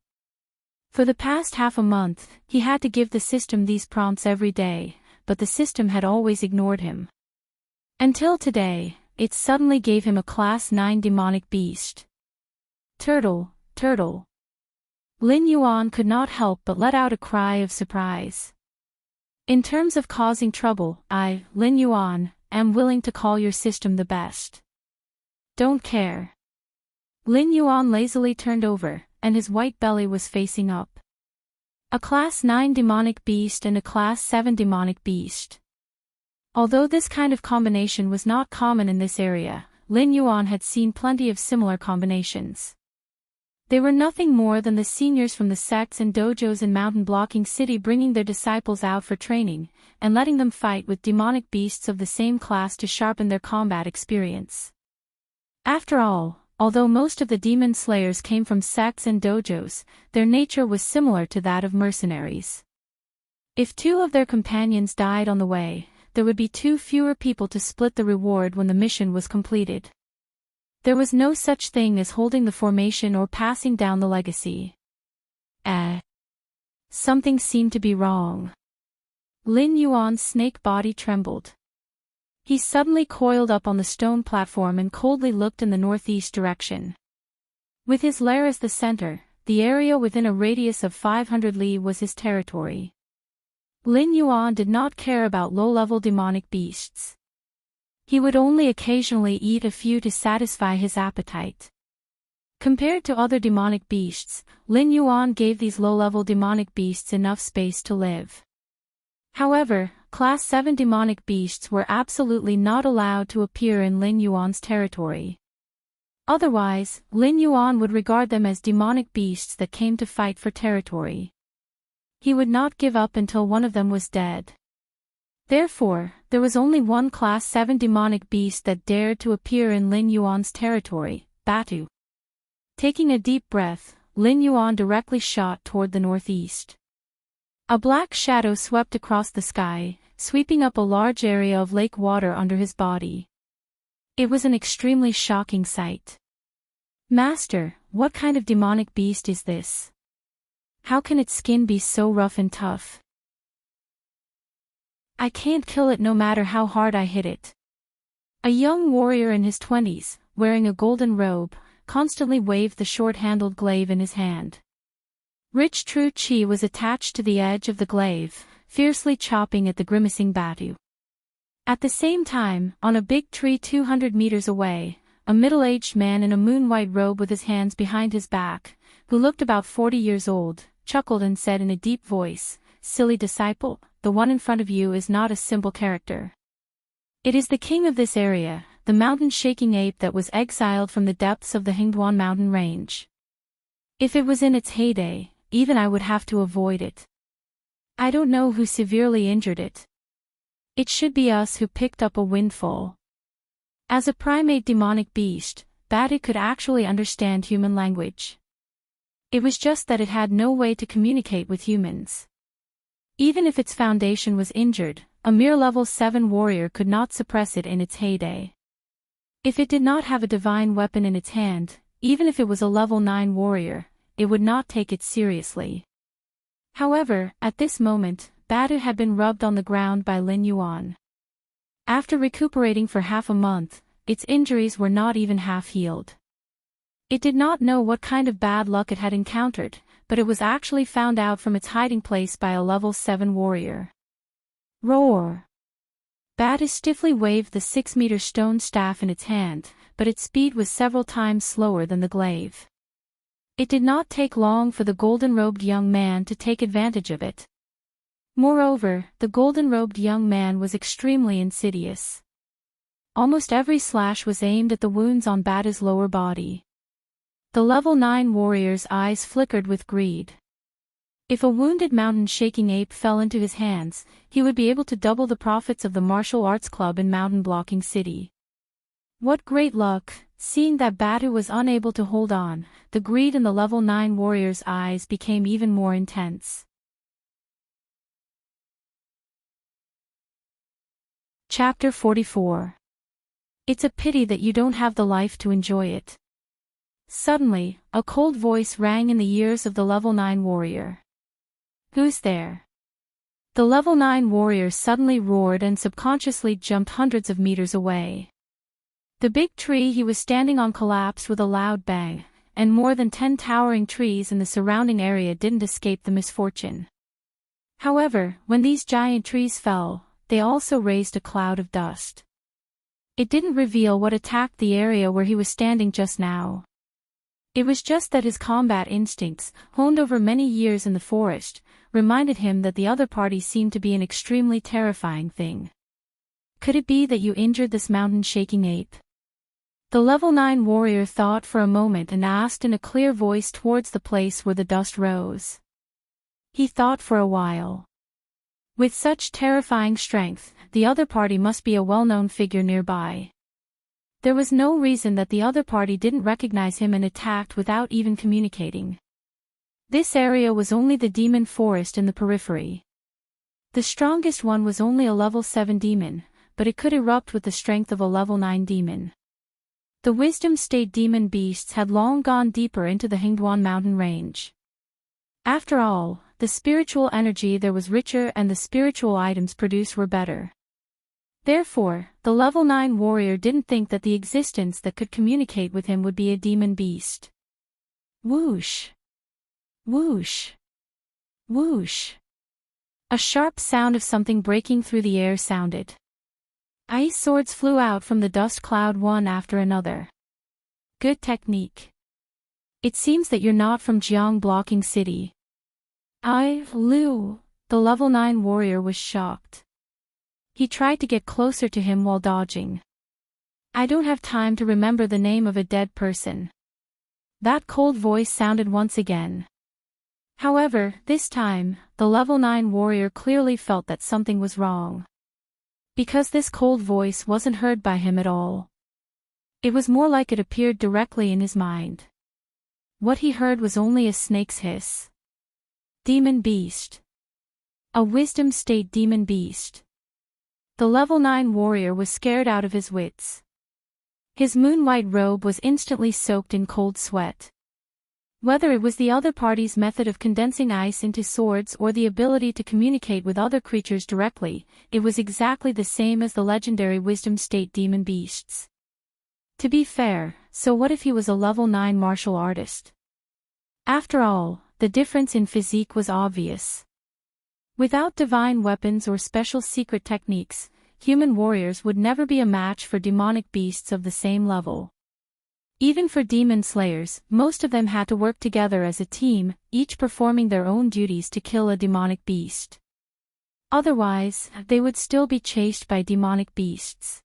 For the past half a month, he had to give the system these prompts every day, but the system had always ignored him. Until today, it suddenly gave him a Class 9 demonic beast. Turtle, turtle. Lin Yuan could not help but let out a cry of surprise. In terms of causing trouble, I, Lin Yuan, am willing to call your system the best. Don't care. Lin Yuan lazily turned over, and his white belly was facing up. A Class 9 demonic beast and a Class 7 demonic beast. Although this kind of combination was not common in this area, Lin Yuan had seen plenty of similar combinations. They were nothing more than the seniors from the sects and dojos in Mountain Blocking City bringing their disciples out for training, and letting them fight with demonic beasts of the same class to sharpen their combat experience. After all, although most of the demon slayers came from sects and dojos, their nature was similar to that of mercenaries. If 2 of their companions died on the way, there would be 2 fewer people to split the reward when the mission was completed. There was no such thing as holding the formation or passing down the legacy. Something seemed to be wrong. Lin Yuan's snake body trembled. He suddenly coiled up on the stone platform and coldly looked in the northeast direction. With his lair as the center, the area within a radius of 500 li was his territory. Lin Yuan did not care about low-level demonic beasts. He would only occasionally eat a few to satisfy his appetite. Compared to other demonic beasts, Lin Yuan gave these low-level demonic beasts enough space to live. However, Class 7 demonic beasts were absolutely not allowed to appear in Lin Yuan's territory. Otherwise, Lin Yuan would regard them as demonic beasts that came to fight for territory. He would not give up until one of them was dead. Therefore, there was only one Class 7 demonic beast that dared to appear in Lin Yuan's territory, Batu. Taking a deep breath, Lin Yuan directly shot toward the northeast. A black shadow swept across the sky, sweeping up a large area of lake water under his body. It was an extremely shocking sight. Master, what kind of demonic beast is this? How can its skin be so rough and tough? I can't kill it no matter how hard I hit it. A young warrior in his 20s, wearing a golden robe, constantly waved the short-handled glaive in his hand. Rich true chi was attached to the edge of the glaive, fiercely chopping at the grimacing Batu. At the same time, on a big tree 200 meters away, a middle-aged man in a moon-white robe with his hands behind his back, who looked about 40 years old, chuckled and said in a deep voice, "Silly disciple, the one in front of you is not a simple character. It is the king of this area, the mountain-shaking ape that was exiled from the depths of the Hingduan mountain range. If it was in its heyday, even I would have to avoid it. I don't know who severely injured it. It should be us who picked up a windfall." As a primate demonic beast, Batu could actually understand human language. It was just that it had no way to communicate with humans. Even if its foundation was injured, a mere level 7 warrior could not suppress it in its heyday. If it did not have a divine weapon in its hand, even if it was a level 9 warrior, it would not take it seriously. However, at this moment, Batu had been rubbed on the ground by Lin Yuan. After recuperating for half a month, its injuries were not even half healed. It did not know what kind of bad luck it had encountered, but it was actually found out from its hiding place by a level 7 warrior. Roar! Batu stiffly waved the 6-meter stone staff in its hand, but its speed was several times slower than the glaive. It did not take long for the golden-robed young man to take advantage of it. Moreover, the golden-robed young man was extremely insidious. Almost every slash was aimed at the wounds on Batu's lower body. The level 9 warrior's eyes flickered with greed. If a wounded mountain-shaking ape fell into his hands, he would be able to double the profits of the martial arts club in Mountain Blocking City. What great luck! Seeing that Batu was unable to hold on, the greed in the level 9 warrior's eyes became even more intense. Chapter 44. It's a pity that you don't have the life to enjoy it. Suddenly, a cold voice rang in the ears of the level 9 warrior. Who's there? The level 9 warrior suddenly roared and subconsciously jumped hundreds of meters away. The big tree he was standing on collapsed with a loud bang, and more than 10 towering trees in the surrounding area didn't escape the misfortune. However, when these giant trees fell, they also raised a cloud of dust. It didn't reveal what attacked the area where he was standing just now. It was just that his combat instincts, honed over many years in the forest, reminded him that the other party seemed to be an extremely terrifying thing. Could it be that you injured this mountain-shaking ape? The level 9 warrior thought for a moment and asked in a clear voice towards the place where the dust rose. He thought for a while. With such terrifying strength, the other party must be a well-known figure nearby. There was no reason that the other party didn't recognize him and attacked without even communicating. This area was only the demon forest in the periphery. The strongest one was only a level 7 demon, but it could erupt with the strength of a level 9 demon. The wisdom state demon beasts had long gone deeper into the Hingduan mountain range. After all, the spiritual energy there was richer and the spiritual items produced were better. Therefore, the level 9 warrior didn't think that the existence that could communicate with him would be a demon beast. Whoosh! Whoosh! Whoosh! A sharp sound of something breaking through the air sounded. Ice swords flew out from the dust cloud one after another. Good technique. It seems that you're not from Jiang Blocking City. Lu, the level 9 warrior was shocked. He tried to get closer to him while dodging. I don't have time to remember the name of a dead person. That cold voice sounded once again. However, this time, the level 9 warrior clearly felt that something was wrong. Because this cold voice wasn't heard by him at all. It was more like it appeared directly in his mind. What he heard was only a snake's hiss. Demon beast. A wisdom state demon beast. The level 9 warrior was scared out of his wits. His moon-white robe was instantly soaked in cold sweat. Whether it was the other party's method of condensing ice into swords or the ability to communicate with other creatures directly, it was exactly the same as the legendary wisdom state demon beasts. To be fair, so what if he was a level 9 martial artist? After all, the difference in physique was obvious. Without divine weapons or special secret techniques, human warriors would never be a match for demonic beasts of the same level. Even for demon slayers, most of them had to work together as a team, each performing their own duties to kill a demonic beast. Otherwise, they would still be chased by demonic beasts.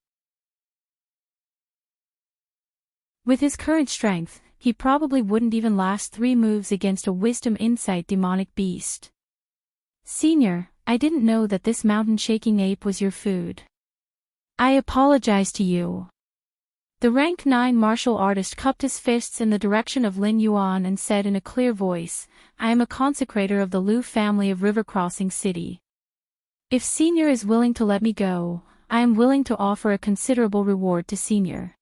With his current strength, he probably wouldn't even last 3 moves against a wisdom insight demonic beast. Senior, I didn't know that this mountain-shaking ape was your food. I apologize to you. The rank 9 martial artist cupped his fists in the direction of Lin Yuan and said in a clear voice, I am a consecrator of the Lu family of River Crossing City. If Senior is willing to let me go, I am willing to offer a considerable reward to Senior.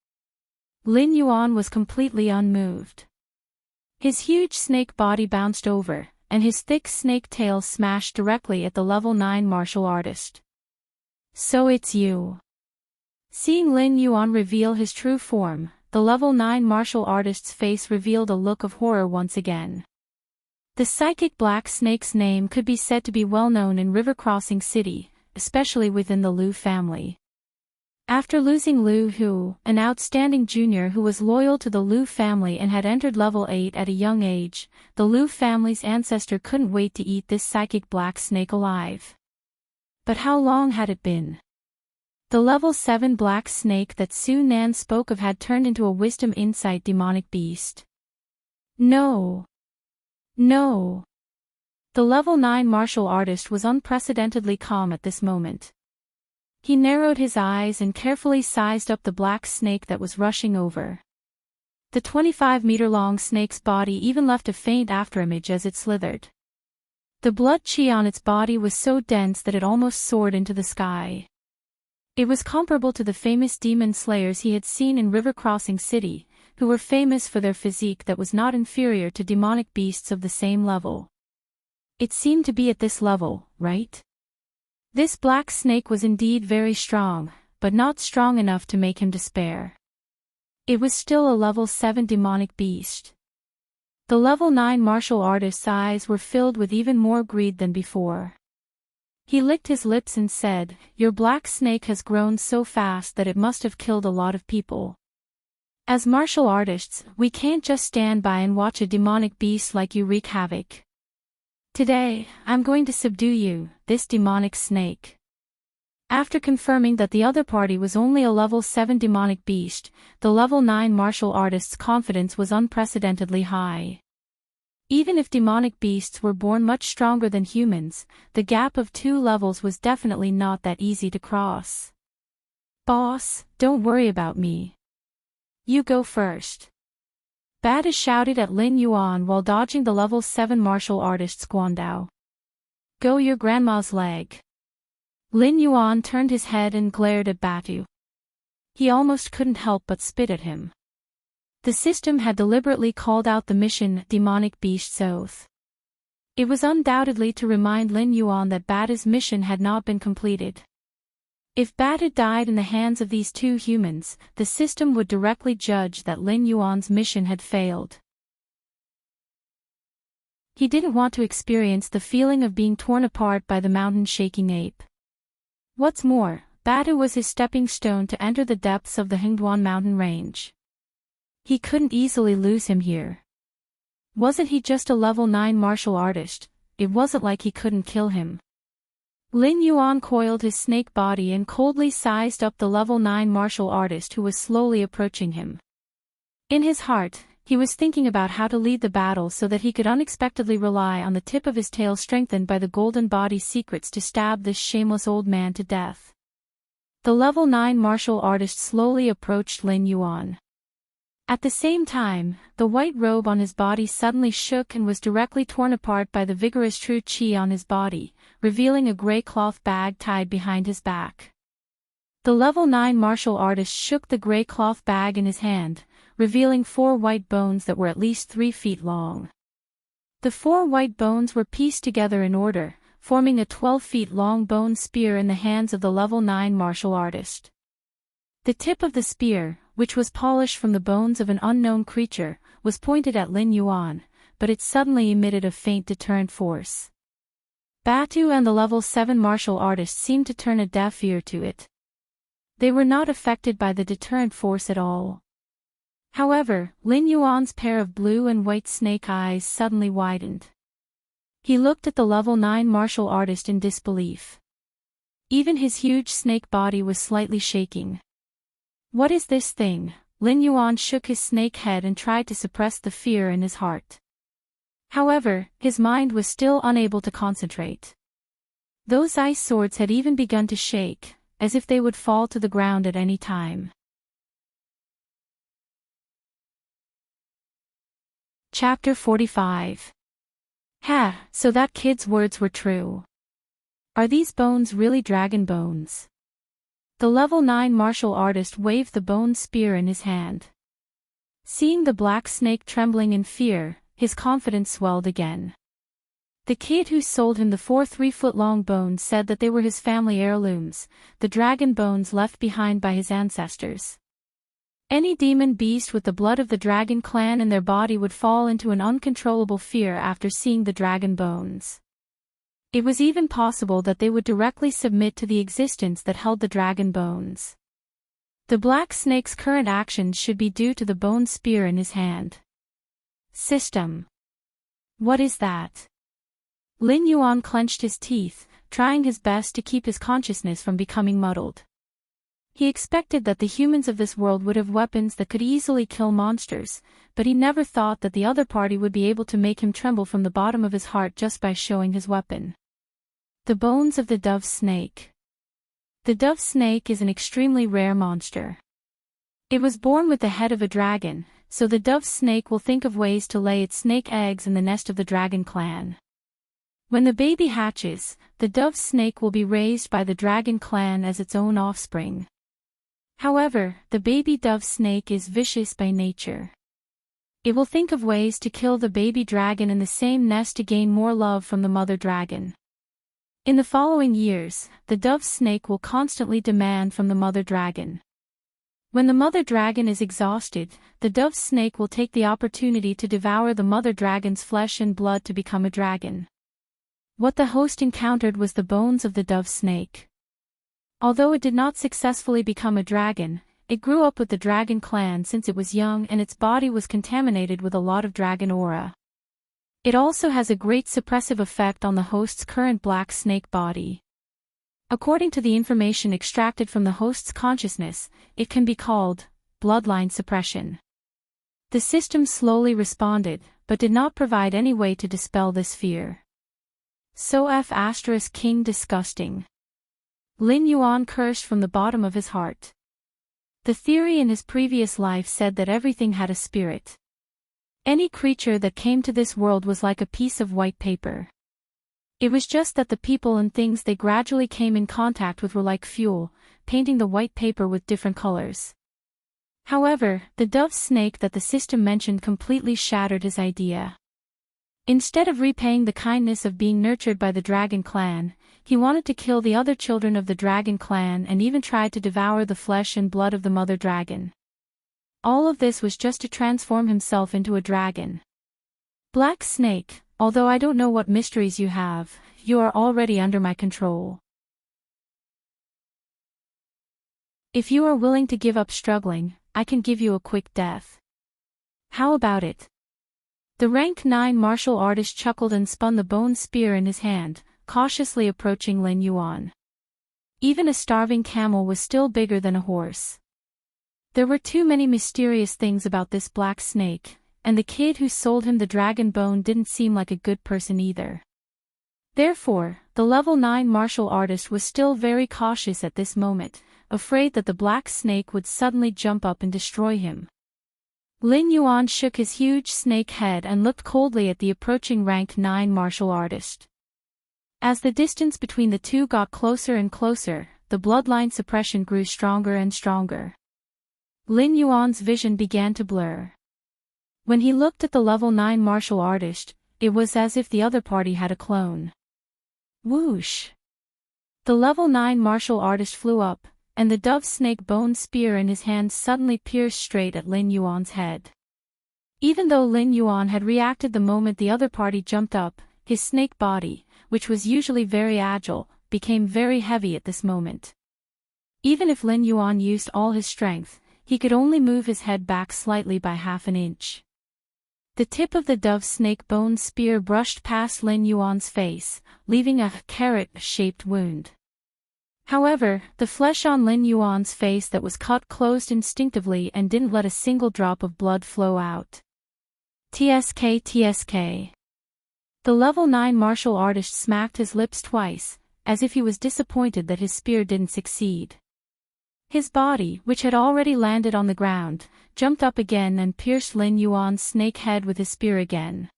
Lin Yuan was completely unmoved. His huge snake body bounced over, and his thick snake tail smashed directly at the level 9 martial artist. So it's you. Seeing Lin Yuan reveal his true form, the level 9 martial artist's face revealed a look of horror once again. The psychic black snake's name could be said to be well known in River Crossing City, especially within the Lu family. After losing Lu Hu, an outstanding junior who was loyal to the Lu family and had entered level 8 at a young age, the Lu family's ancestor couldn't wait to eat this psychic black snake alive. But how long had it been? The level 7 black snake that Su Nan spoke of had turned into a wisdom insight demonic beast. No. No. The level 9 martial artist was unprecedentedly calm at this moment. He narrowed his eyes and carefully sized up the black snake that was rushing over. The 25-meter-long snake's body even left a faint afterimage as it slithered. The blood chi on its body was so dense that it almost soared into the sky. It was comparable to the famous demon slayers he had seen in River Crossing City, who were famous for their physique that was not inferior to demonic beasts of the same level. It seemed to be at this level, right? This black snake was indeed very strong, but not strong enough to make him despair. It was still a level 7 demonic beast. The level 9 martial artist's eyes were filled with even more greed than before. He licked his lips and said, "Your black snake has grown so fast that it must have killed a lot of people. As martial artists, we can't just stand by and watch a demonic beast like you wreak havoc. Today, I'm going to subdue you, this demonic snake." After confirming that the other party was only a level 7 demonic beast, the level 9 martial artist's confidence was unprecedentedly high. Even if demonic beasts were born much stronger than humans, the gap of 2 levels was definitely not that easy to cross. "Boss, don't worry about me. You go first." Bada shouted at Lin Yuan while dodging the level 7 martial artist's guandao. "Go your grandma's leg." Lin Yuan turned his head and glared at Batu. He almost couldn't help but spit at him. The system had deliberately called out the mission Demonic Beast's Oath. It was undoubtedly to remind Lin Yuan that Bata's mission had not been completed. If Bata died in the hands of these 2 humans, the system would directly judge that Lin Yuan's mission had failed. He didn't want to experience the feeling of being torn apart by the mountain-shaking ape. What's more, Bata was his stepping stone to enter the depths of the Hengduan mountain range. He couldn't easily lose him here. Wasn't he just a level 9 martial artist? It wasn't like he couldn't kill him. Lin Yuan coiled his snake body and coldly sized up the level 9 martial artist who was slowly approaching him. In his heart, he was thinking about how to lead the battle so that he could unexpectedly rely on the tip of his tail strengthened by the golden body's secrets to stab this shameless old man to death. The level 9 martial artist slowly approached Lin Yuan. At the same time, the white robe on his body suddenly shook and was directly torn apart by the vigorous true qi on his body, revealing a gray cloth bag tied behind his back. The level 9 martial artist shook the gray cloth bag in his hand, revealing 4 white bones that were at least 3 feet long. The 4 white bones were pieced together in order, forming a 12 feet long bone spear in the hands of the level 9 martial artist. The tip of the spear, which was polished from the bones of an unknown creature, was pointed at Lin Yuan, but it suddenly emitted a faint deterrent force. Batu and the level 7 martial artist seemed to turn a deaf ear to it. They were not affected by the deterrent force at all. However, Lin Yuan's pair of blue and white snake eyes suddenly widened. He looked at the level 9 martial artist in disbelief. Even his huge snake body was slightly shaking. "What is this thing?" Lin Yuan shook his snake head and tried to suppress the fear in his heart. However, his mind was still unable to concentrate. Those ice swords had even begun to shake, as if they would fall to the ground at any time. Chapter 45. Ha, so that kid's words were true. Are these bones really dragon bones? The level 9 martial artist waved the bone spear in his hand. Seeing the black snake trembling in fear, his confidence swelled again. The kid who sold him the 4 3-foot-long bones said that they were his family heirlooms, the dragon bones left behind by his ancestors. Any demon beast with the blood of the dragon clan in their body would fall into an uncontrollable fear after seeing the dragon bones. It was even possible that they would directly submit to the existence that held the dragon bones. The black snake's current actions should be due to the bone spear in his hand. System. What is that? Lin Yuan clenched his teeth, trying his best to keep his consciousness from becoming muddled. He expected that the humans of this world would have weapons that could easily kill monsters, but he never thought that the other party would be able to make him tremble from the bottom of his heart just by showing his weapon. The bones of the dove snake. The dove snake is an extremely rare monster. It was born with the head of a dragon, so the dove snake will think of ways to lay its snake eggs in the nest of the dragon clan. When the baby hatches, the dove snake will be raised by the dragon clan as its own offspring. However, the baby dove snake is vicious by nature. It will think of ways to kill the baby dragon in the same nest to gain more love from the mother dragon. In the following years, the dove snake will constantly demand from the mother dragon. When the mother dragon is exhausted, the dove snake will take the opportunity to devour the mother dragon's flesh and blood to become a dragon. What the host encountered was the bones of the dove snake. Although it did not successfully become a dragon, it grew up with the dragon clan since it was young and its body was contaminated with a lot of dragon aura. It also has a great suppressive effect on the host's current black snake body. According to the information extracted from the host's consciousness, it can be called bloodline suppression. The system slowly responded, but did not provide any way to dispel this fear. So King disgusting. Lin Yuan cursed from the bottom of his heart. The theory in his previous life said that everything had a spirit. Any creature that came to this world was like a piece of white paper. It was just that the people and things they gradually came in contact with were like fuel, painting the white paper with different colors. However, the dove snake that the system mentioned completely shattered his idea. Instead of repaying the kindness of being nurtured by the dragon clan, he wanted to kill the other children of the dragon clan and even tried to devour the flesh and blood of the mother dragon. All of this was just to transform himself into a dragon. Black Snake, although I don't know what mysteries you have, you are already under my control. If you are willing to give up struggling, I can give you a quick death. How about it? The rank 9 martial artist chuckled and spun the bone spear in his hand, cautiously approaching Lin Yuan. Even a starving camel was still bigger than a horse. There were too many mysterious things about this black snake, and the kid who sold him the dragon bone didn't seem like a good person either. Therefore, the level 9 martial artist was still very cautious at this moment, afraid that the black snake would suddenly jump up and destroy him. Lin Yuan shook his huge snake head and looked coldly at the approaching rank 9 martial artist. As the distance between the two got closer and closer, the bloodline suppression grew stronger and stronger. Lin Yuan's vision began to blur. When he looked at the level 9 martial artist, it was as if the other party had a clone. Whoosh! The level 9 martial artist flew up, and the dove snake bone spear in his hand suddenly pierced straight at Lin Yuan's head. Even though Lin Yuan had reacted the moment the other party jumped up, his snake body, which was usually very agile, became very heavy at this moment. Even if Lin Yuan used all his strength, he could only move his head back slightly by half an inch. The tip of the dove snake bone spear brushed past Lin Yuan's face, leaving a carrot-shaped wound. However, the flesh on Lin Yuan's face that was cut closed instinctively and didn't let a single drop of blood flow out. TSK. The level 9 martial artist smacked his lips twice, as if he was disappointed that his spear didn't succeed. His body, which had already landed on the ground, jumped up again and pierced Lin Yuan's snake head with his spear again.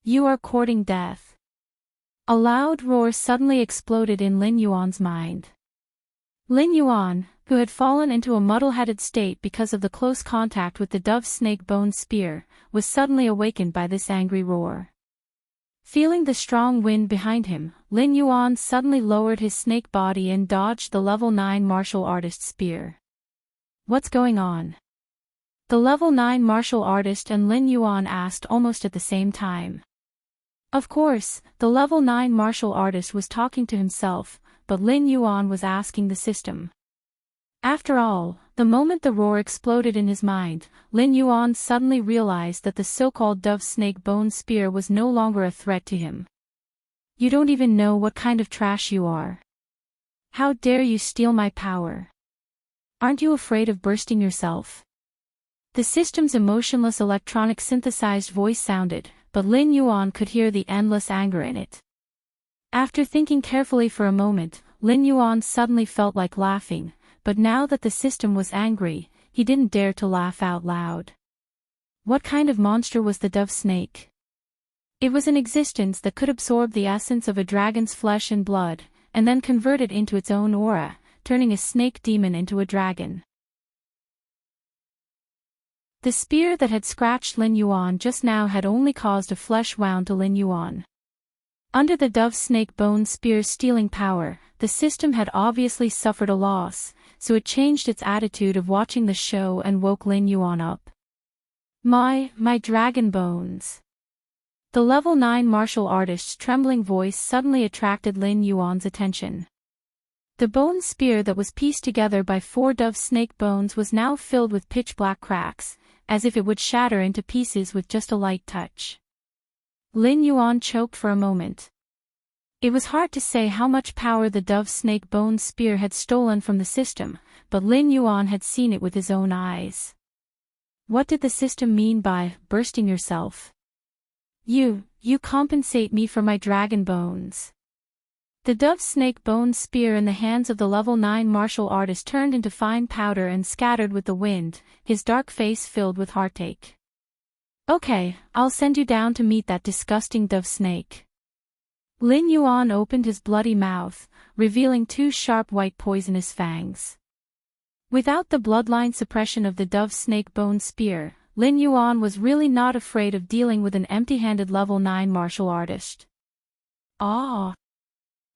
You are courting death. A loud roar suddenly exploded in Lin Yuan's mind. Lin Yuan, who had fallen into a muddle-headed state because of the close contact with the dove snake bone spear, was suddenly awakened by this angry roar. Feeling the strong wind behind him, Lin Yuan suddenly lowered his snake body and dodged the level 9 martial artist's spear. What's going on? The level 9 martial artist and Lin Yuan asked almost at the same time. Of course, the level 9 martial artist was talking to himself, but Lin Yuan was asking the system. After all, the moment the roar exploded in his mind, Lin Yuan suddenly realized that the so-called dove snake bone spear was no longer a threat to him. You don't even know what kind of trash you are. How dare you steal my power? Aren't you afraid of bursting yourself? The system's emotionless electronic synthesized voice sounded, but Lin Yuan could hear the endless anger in it. After thinking carefully for a moment, Lin Yuan suddenly felt like laughing, but now that the system was angry, he didn't dare to laugh out loud. What kind of monster was the dove snake? It was an existence that could absorb the essence of a dragon's flesh and blood, and then convert it into its own aura, turning a snake demon into a dragon. The spear that had scratched Lin Yuan just now had only caused a flesh wound to Lin Yuan. Under the dove snake bone spear's stealing power, the system had obviously suffered a loss, so it changed its attitude of watching the show and woke Lin Yuan up. My dragon bones. The level 9 martial artist's trembling voice suddenly attracted Lin Yuan's attention. The bone spear that was pieced together by 4 dove snake bones was now filled with pitch-black cracks, as if it would shatter into pieces with just a light touch. Lin Yuan choked for a moment. It was hard to say how much power the dove snake bone spear had stolen from the system, but Lin Yuan had seen it with his own eyes. What did the system mean by bursting yourself? You compensate me for my dragon bones. The dove snake bone spear in the hands of the level 9 martial artist turned into fine powder and scattered with the wind, his dark face filled with heartache. Okay, I'll send you down to meet that disgusting dove snake. Lin Yuan opened his bloody mouth, revealing 2 sharp white poisonous fangs. Without the bloodline suppression of the dove snake bone spear, Lin Yuan was really not afraid of dealing with an empty-handed level 9 martial artist. Ah!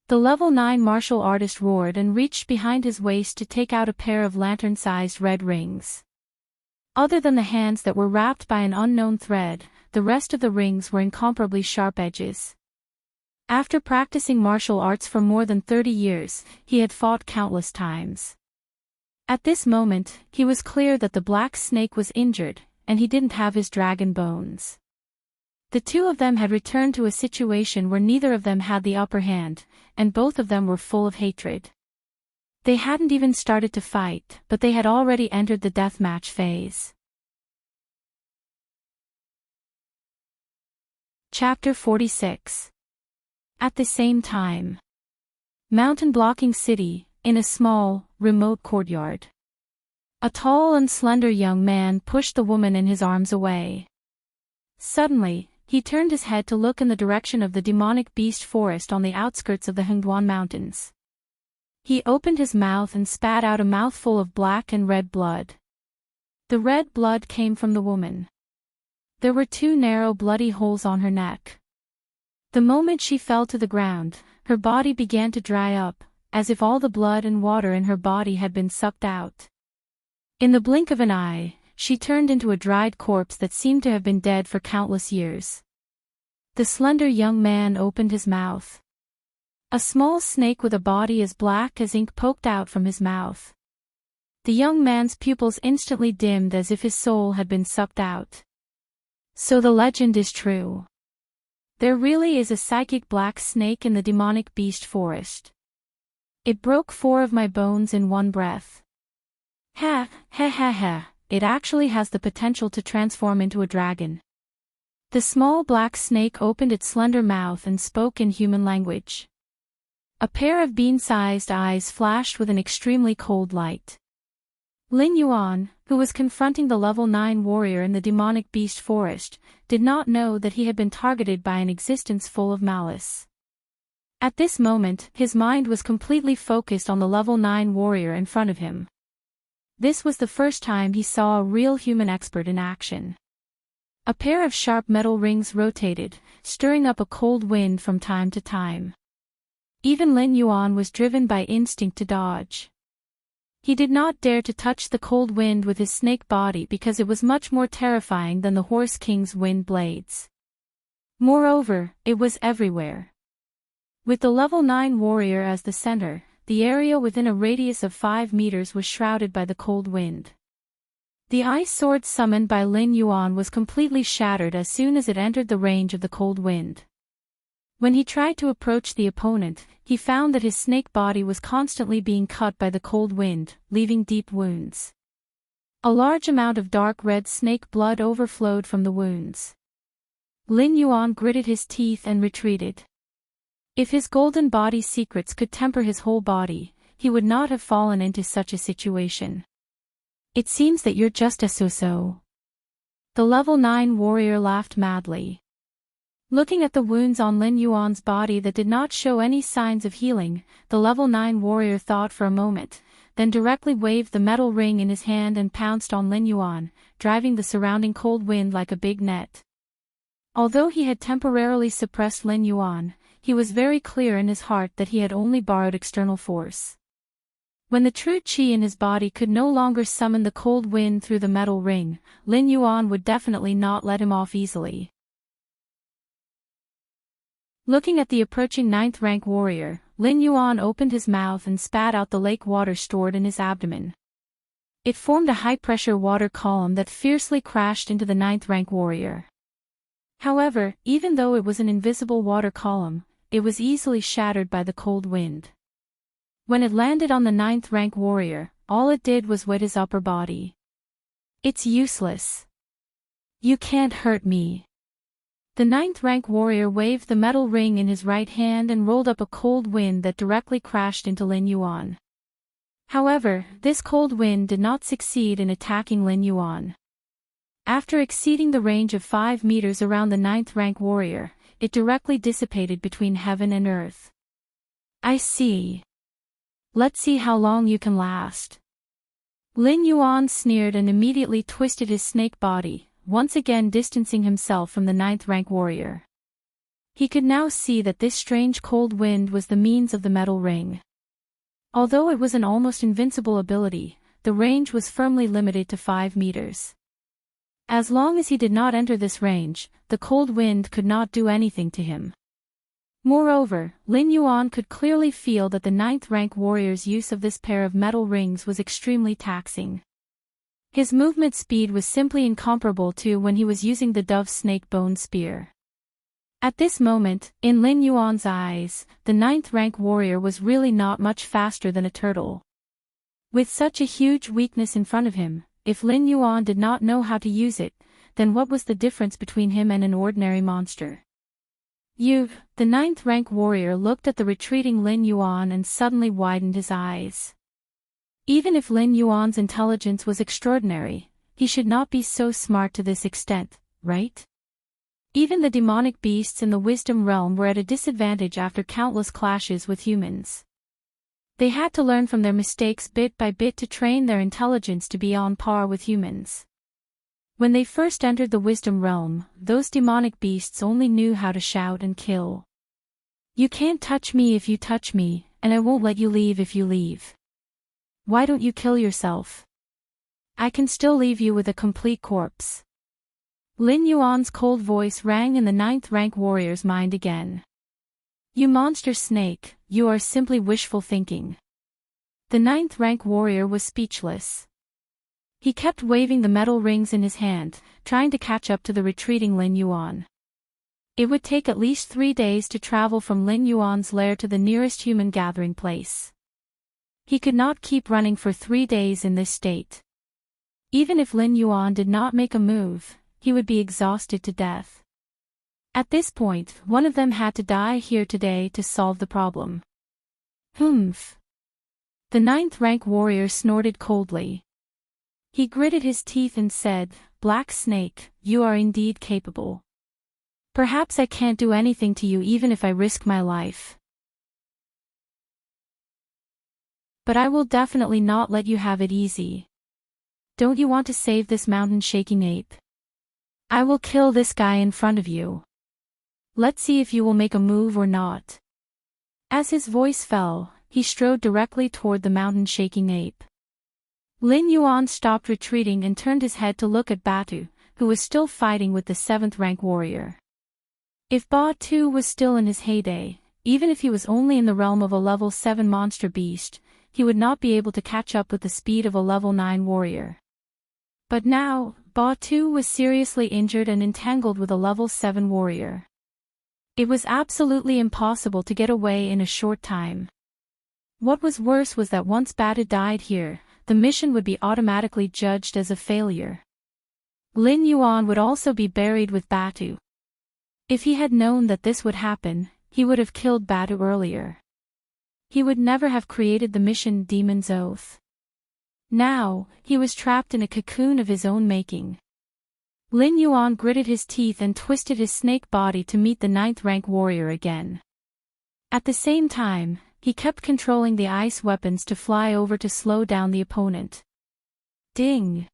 The level 9 martial artist roared and reached behind his waist to take out a pair of lantern-sized red rings. Other than the hands that were wrapped by an unknown thread, the rest of the rings were incomparably sharp edges. After practicing martial arts for more than 30 years, he had fought countless times. At this moment, he was clear that the black snake was injured, and he didn't have his dragon bones. The 2 of them had returned to a situation where neither of them had the upper hand, and both of them were full of hatred. They hadn't even started to fight, but they had already entered the deathmatch phase. Chapter 46. At the same time. Mountain-blocking city, in a small, remote courtyard. A tall and slender young man pushed the woman in his arms away. Suddenly, he turned his head to look in the direction of the demonic beast forest on the outskirts of the Hengduan Mountains. He opened his mouth and spat out a mouthful of black and red blood. The red blood came from the woman. There were 2 narrow bloody holes on her neck. The moment she fell to the ground, her body began to dry up, as if all the blood and water in her body had been sucked out. In the blink of an eye, she turned into a dried corpse that seemed to have been dead for countless years. The slender young man opened his mouth. A small snake with a body as black as ink poked out from his mouth. The young man's pupils instantly dimmed as if his soul had been sucked out. So the legend is true. There really is a psychic black snake in the demonic beast forest. It broke 4 of my bones in one breath. Ha, ha ha ha, it actually has the potential to transform into a dragon. The small black snake opened its slender mouth and spoke in human language. A pair of bean-sized eyes flashed with an extremely cold light. Lin Yuan, who was confronting the level 9 warrior in the demonic beast forest, did not know that he had been targeted by an existence full of malice. At this moment, his mind was completely focused on the level 9 warrior in front of him. This was the first time he saw a real human expert in action. A pair of sharp metal rings rotated, stirring up a cold wind from time to time. Even Lin Yuan was driven by instinct to dodge. He did not dare to touch the cold wind with his snake body because it was much more terrifying than the Horse King's wind blades. Moreover, it was everywhere. With the level 9 warrior as the center, the area within a radius of 5 meters was shrouded by the cold wind. The ice sword summoned by Lin Yuan was completely shattered as soon as it entered the range of the cold wind. When he tried to approach the opponent, he found that his snake body was constantly being cut by the cold wind, leaving deep wounds. A large amount of dark red snake blood overflowed from the wounds. Lin Yuan gritted his teeth and retreated. If his golden body secrets could temper his whole body, he would not have fallen into such a situation. It seems that you're just a so-so. The level 9 warrior laughed madly. Looking at the wounds on Lin Yuan's body that did not show any signs of healing, the level 9 warrior thought for a moment, then directly waved the metal ring in his hand and pounced on Lin Yuan, driving the surrounding cold wind like a big net. Although he had temporarily suppressed Lin Yuan, he was very clear in his heart that he had only borrowed external force. When the true qi in his body could no longer summon the cold wind through the metal ring, Lin Yuan would definitely not let him off easily. Looking at the approaching 9th rank warrior, Lin Yuan opened his mouth and spat out the lake water stored in his abdomen. It formed a high-pressure water column that fiercely crashed into the 9th rank warrior. However, even though it was an invisible water column, it was easily shattered by the cold wind. When it landed on the 9th rank warrior, all it did was wet his upper body. "It's useless. You can't hurt me." The 9th rank warrior waved the metal ring in his right hand and rolled up a cold wind that directly crashed into Lin Yuan. However, this cold wind did not succeed in attacking Lin Yuan. After exceeding the range of 5 meters around the 9th rank warrior, it directly dissipated between heaven and earth. "I see. Let's see how long you can last." Lin Yuan sneered and immediately twisted his snake body, once again distancing himself from the 9th rank warrior. He could now see that this strange cold wind was the means of the metal ring. Although it was an almost invincible ability, the range was firmly limited to 5 meters. As long as he did not enter this range, the cold wind could not do anything to him. Moreover, Lin Yuan could clearly feel that the 9th rank warrior's use of this pair of metal rings was extremely taxing. His movement speed was simply incomparable to when he was using the dove snake bone spear. At this moment, in Lin Yuan's eyes, the 9th rank warrior was really not much faster than a turtle. With such a huge weakness in front of him, if Lin Yuan did not know how to use it, then what was the difference between him and an ordinary monster? The 9th rank warrior looked at the retreating Lin Yuan and suddenly widened his eyes. Even if Lin Yuan's intelligence was extraordinary, he should not be so smart to this extent, right? Even the demonic beasts in the wisdom realm were at a disadvantage after countless clashes with humans. They had to learn from their mistakes bit by bit to train their intelligence to be on par with humans. When they first entered the wisdom realm, those demonic beasts only knew how to shout and kill. "You can't touch me if you touch me, and I won't let you leave if you leave. Why don't you kill yourself? I can still leave you with a complete corpse." Lin Yuan's cold voice rang in the 9th rank warrior's mind again. "You monster snake, you are simply wishful thinking." The 9th rank warrior was speechless. He kept waving the metal rings in his hand, trying to catch up to the retreating Lin Yuan. It would take at least 3 days to travel from Lin Yuan's lair to the nearest human gathering place. He could not keep running for 3 days in this state. Even if Lin Yuan did not make a move, he would be exhausted to death. At this point, one of them had to die here today to solve the problem. Humph. The 9th rank warrior snorted coldly. He gritted his teeth and said, "Black Snake, you are indeed capable. Perhaps I can't do anything to you even if I risk my life. But I will definitely not let you have it easy. Don't you want to save this mountain-shaking ape? I will kill this guy in front of you. Let's see if you will make a move or not." As his voice fell, he strode directly toward the mountain-shaking ape. Lin Yuan stopped retreating and turned his head to look at Batu, who was still fighting with the 7th rank warrior. If Batu was still in his heyday, even if he was only in the realm of a level 7 monster beast, he would not be able to catch up with the speed of a level 9 warrior. But now, Batu was seriously injured and entangled with a level 7 warrior. It was absolutely impossible to get away in a short time. What was worse was that once Batu died here, the mission would be automatically judged as a failure. Lin Yuan would also be buried with Batu. If he had known that this would happen, he would have killed Batu earlier. He would never have created the mission Demon's Oath. Now, he was trapped in a cocoon of his own making. Lin Yuan gritted his teeth and twisted his snake body to meet the 9th-rank warrior again. At the same time, he kept controlling the ice weapons to fly over to slow down the opponent. Ding!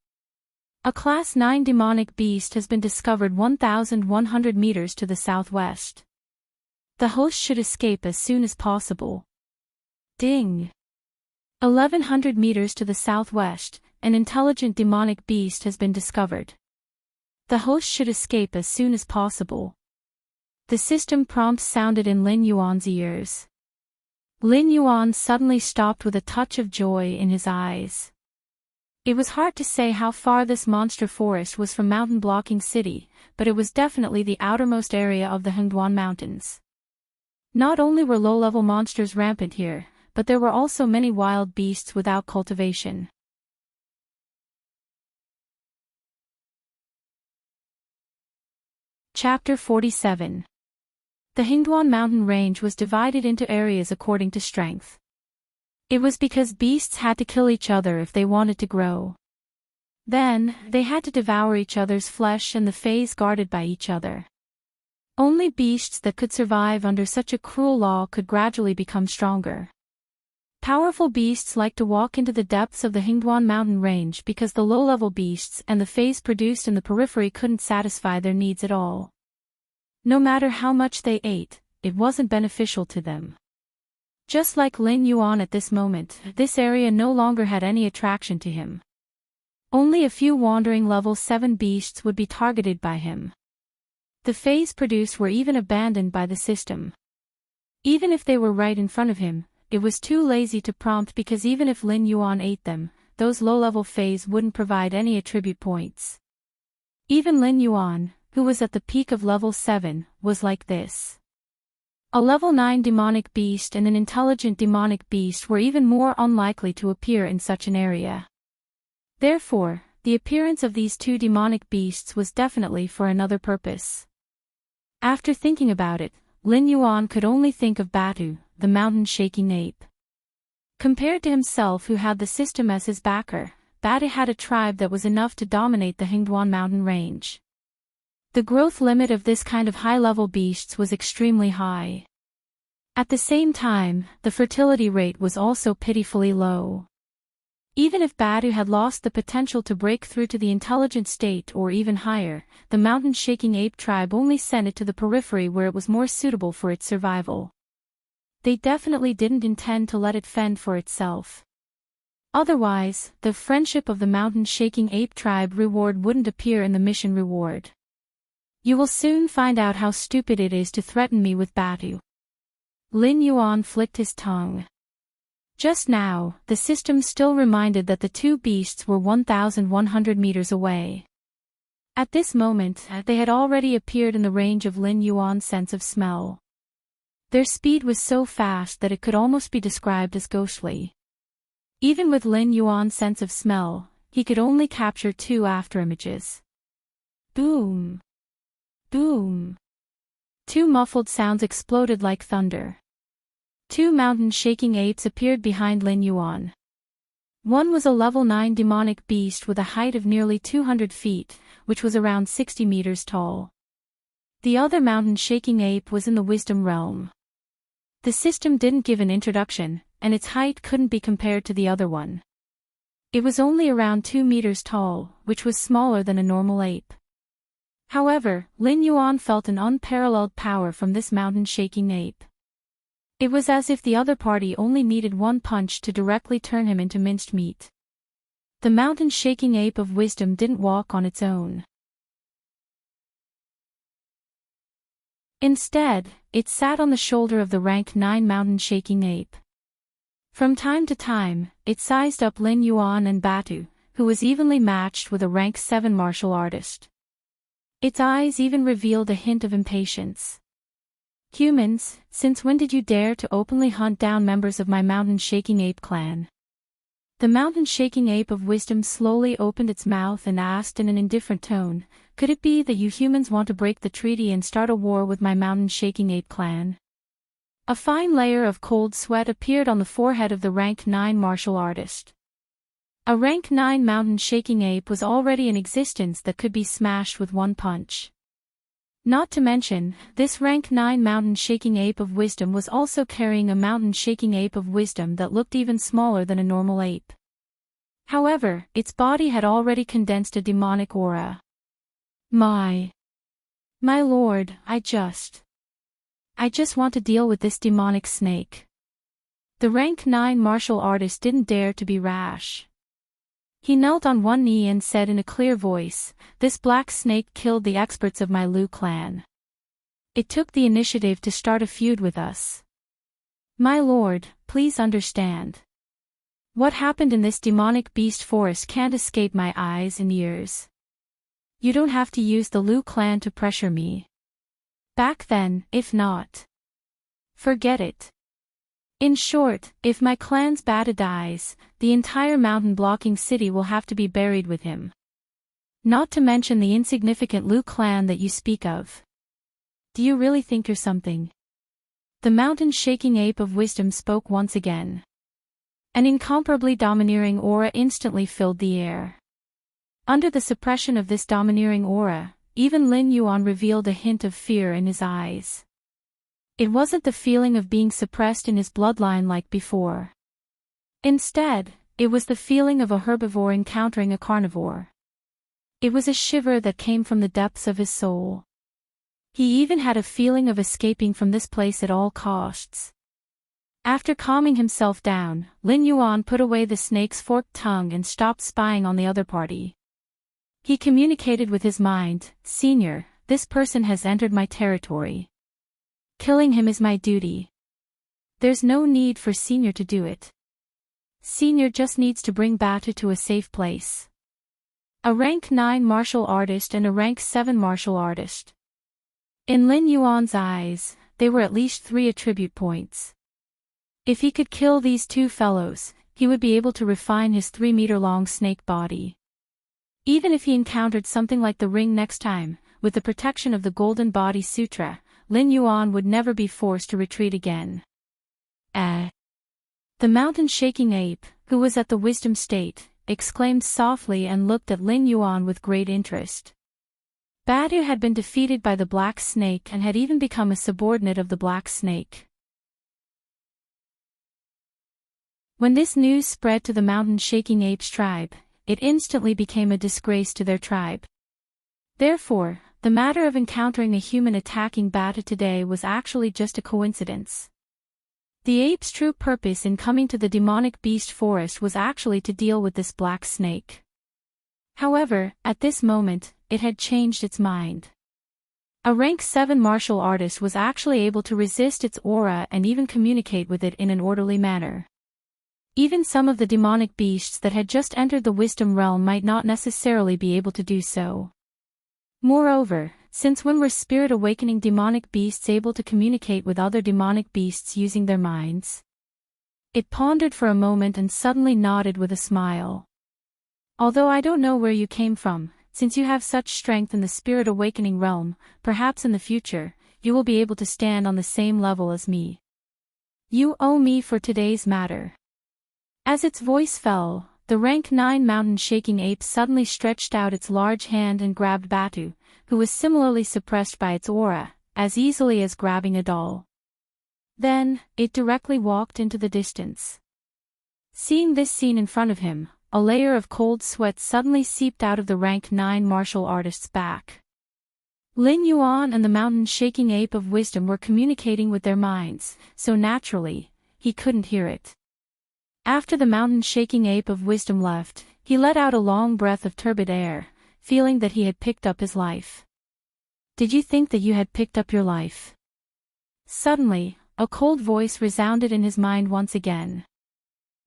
A Class 9 demonic beast has been discovered 1,100 meters to the southwest. The host should escape as soon as possible. Ding! 1,100 meters to the southwest, an intelligent demonic beast has been discovered. The host should escape as soon as possible. The system prompt sounded in Lin Yuan's ears. Lin Yuan suddenly stopped with a touch of joy in his eyes. It was hard to say how far this monster forest was from Mountain Blocking City, but it was definitely the outermost area of the Hengduan Mountains. Not only were low-level monsters rampant here, but there were also many wild beasts without cultivation. Chapter 47. The Hengduan mountain range was divided into areas according to strength. It was because beasts had to kill each other if they wanted to grow. Then, they had to devour each other's flesh and the phase guarded by each other. Only beasts that could survive under such a cruel law could gradually become stronger. Powerful beasts like to walk into the depths of the Hengduan mountain range because the low-level beasts and the phase produced in the periphery couldn't satisfy their needs at all. No matter how much they ate, it wasn't beneficial to them. Just like Lin Yuan at this moment, this area no longer had any attraction to him. Only a few wandering level 7 beasts would be targeted by him. The phase produced were even abandoned by the system. Even if they were right in front of him, it was too lazy to prompt because even if Lin Yuan ate them, those low-level phase wouldn't provide any attribute points. Even Lin Yuan, who was at the peak of level 7, was like this. A level 9 demonic beast and an intelligent demonic beast were even more unlikely to appear in such an area. Therefore, the appearance of these two demonic beasts was definitely for another purpose. After thinking about it, Lin Yuan could only think of Batu, the mountain-shaking ape. Compared to himself who had the system as his backer, Batu had a tribe that was enough to dominate the Hengduan mountain range. The growth limit of this kind of high-level beasts was extremely high. At the same time, the fertility rate was also pitifully low. Even if Batu had lost the potential to break through to the intelligent state or even higher, the mountain-shaking ape tribe only sent it to the periphery where it was more suitable for its survival. They definitely didn't intend to let it fend for itself. Otherwise, the friendship of the mountain-shaking ape tribe reward wouldn't appear in the mission reward. You will soon find out how stupid it is to threaten me with Batu. Lin Yuan flicked his tongue. Just now, the system still reminded that the two beasts were 1,100 meters away. At this moment, they had already appeared in the range of Lin Yuan's sense of smell. Their speed was so fast that it could almost be described as ghostly. Even with Lin Yuan's sense of smell, he could only capture 2 afterimages. Boom! Boom! 2 muffled sounds exploded like thunder. 2 mountain-shaking apes appeared behind Lin Yuan. One was a level 9 demonic beast with a height of nearly 200 feet, which was around 60 meters tall. The other mountain-shaking ape was in the wisdom realm. The system didn't give an introduction, and its height couldn't be compared to the other one. It was only around 2 meters tall, which was smaller than a normal ape. However, Lin Yuan felt an unparalleled power from this mountain-shaking ape. It was as if the other party only needed one punch to directly turn him into minced meat. The mountain-shaking ape of wisdom didn't walk on its own. Instead, it sat on the shoulder of the rank 9 mountain-shaking ape. From time to time, it sized up Lin Yuan and Batu, who was evenly matched with a rank 7 martial artist. Its eyes even revealed a hint of impatience. Humans, since when did you dare to openly hunt down members of my mountain-shaking ape clan? The mountain-shaking ape of wisdom slowly opened its mouth and asked in an indifferent tone, could it be that you humans want to break the treaty and start a war with my mountain-shaking ape clan? A fine layer of cold sweat appeared on the forehead of the rank 9 martial artist. A rank 9 mountain shaking ape was already in existence that could be smashed with one punch. Not to mention, this rank 9 mountain shaking ape of wisdom was also carrying a mountain shaking ape of wisdom that looked even smaller than a normal ape. However, its body had already condensed a demonic aura. My lord, I just want to deal with this demonic snake. The rank 9 martial artist didn't dare to be rash. He knelt on one knee and said in a clear voice, "This black snake killed the experts of my Lu clan. It took the initiative to start a feud with us. My lord, please understand. What happened in this demonic beast forest can't escape my eyes and ears. You don't have to use the Lu clan to pressure me. Back then, if not, forget it. In short, if my clan's Bata dies, the entire mountain-blocking city will have to be buried with him. Not to mention the insignificant Lu clan that you speak of. Do you really think you're something?" The mountain-shaking ape of wisdom spoke once again. An incomparably domineering aura instantly filled the air. Under the suppression of this domineering aura, even Lin Yuan revealed a hint of fear in his eyes. It wasn't the feeling of being suppressed in his bloodline like before. Instead, it was the feeling of a herbivore encountering a carnivore. It was a shiver that came from the depths of his soul. He even had a feeling of escaping from this place at all costs. After calming himself down, Lin Yuan put away the snake's forked tongue and stopped spying on the other party. He communicated with his mind, "Senior, this person has entered my territory. Killing him is my duty. There's no need for Senior to do it. Senior just needs to bring Batu to a safe place." A rank 9 martial artist and a rank 7 martial artist. In Lin Yuan's eyes, they were at least 3 attribute points. If he could kill these two fellows, he would be able to refine his 3-meter-long snake body. Even if he encountered something like the ring next time, with the protection of the Golden Body Sutra, Lin Yuan would never be forced to retreat again. The mountain-shaking ape, who was at the wisdom state, exclaimed softly and looked at Lin Yuan with great interest. Batu had been defeated by the black snake and had even become a subordinate of the black snake. When this news spread to the mountain-shaking ape's tribe, it instantly became a disgrace to their tribe. Therefore, the matter of encountering a human attacking Bata today was actually just a coincidence. The ape's true purpose in coming to the demonic beast forest was actually to deal with this black snake. However, at this moment, it had changed its mind. A rank 7 martial artist was actually able to resist its aura and even communicate with it in an orderly manner. Even some of the demonic beasts that had just entered the wisdom realm might not necessarily be able to do so. Moreover, since when were spirit awakening demonic beasts able to communicate with other demonic beasts using their minds? It pondered for a moment and suddenly nodded with a smile. "Although I don't know where you came from, since you have such strength in the spirit awakening realm, perhaps in the future, you will be able to stand on the same level as me. You owe me for today's matter." As its voice fell, the rank 9 mountain-shaking ape suddenly stretched out its large hand and grabbed Batu, who was similarly suppressed by its aura, as easily as grabbing a doll. Then, it directly walked into the distance. Seeing this scene in front of him, a layer of cold sweat suddenly seeped out of the rank 9 martial artist's back. Lin Yuan and the mountain-shaking ape of wisdom were communicating with their minds, so naturally, he couldn't hear it. After the mountain-shaking ape of wisdom left, he let out a long breath of turbid air, feeling that he had picked up his life. "Did you think that you had picked up your life?" Suddenly, a cold voice resounded in his mind once again.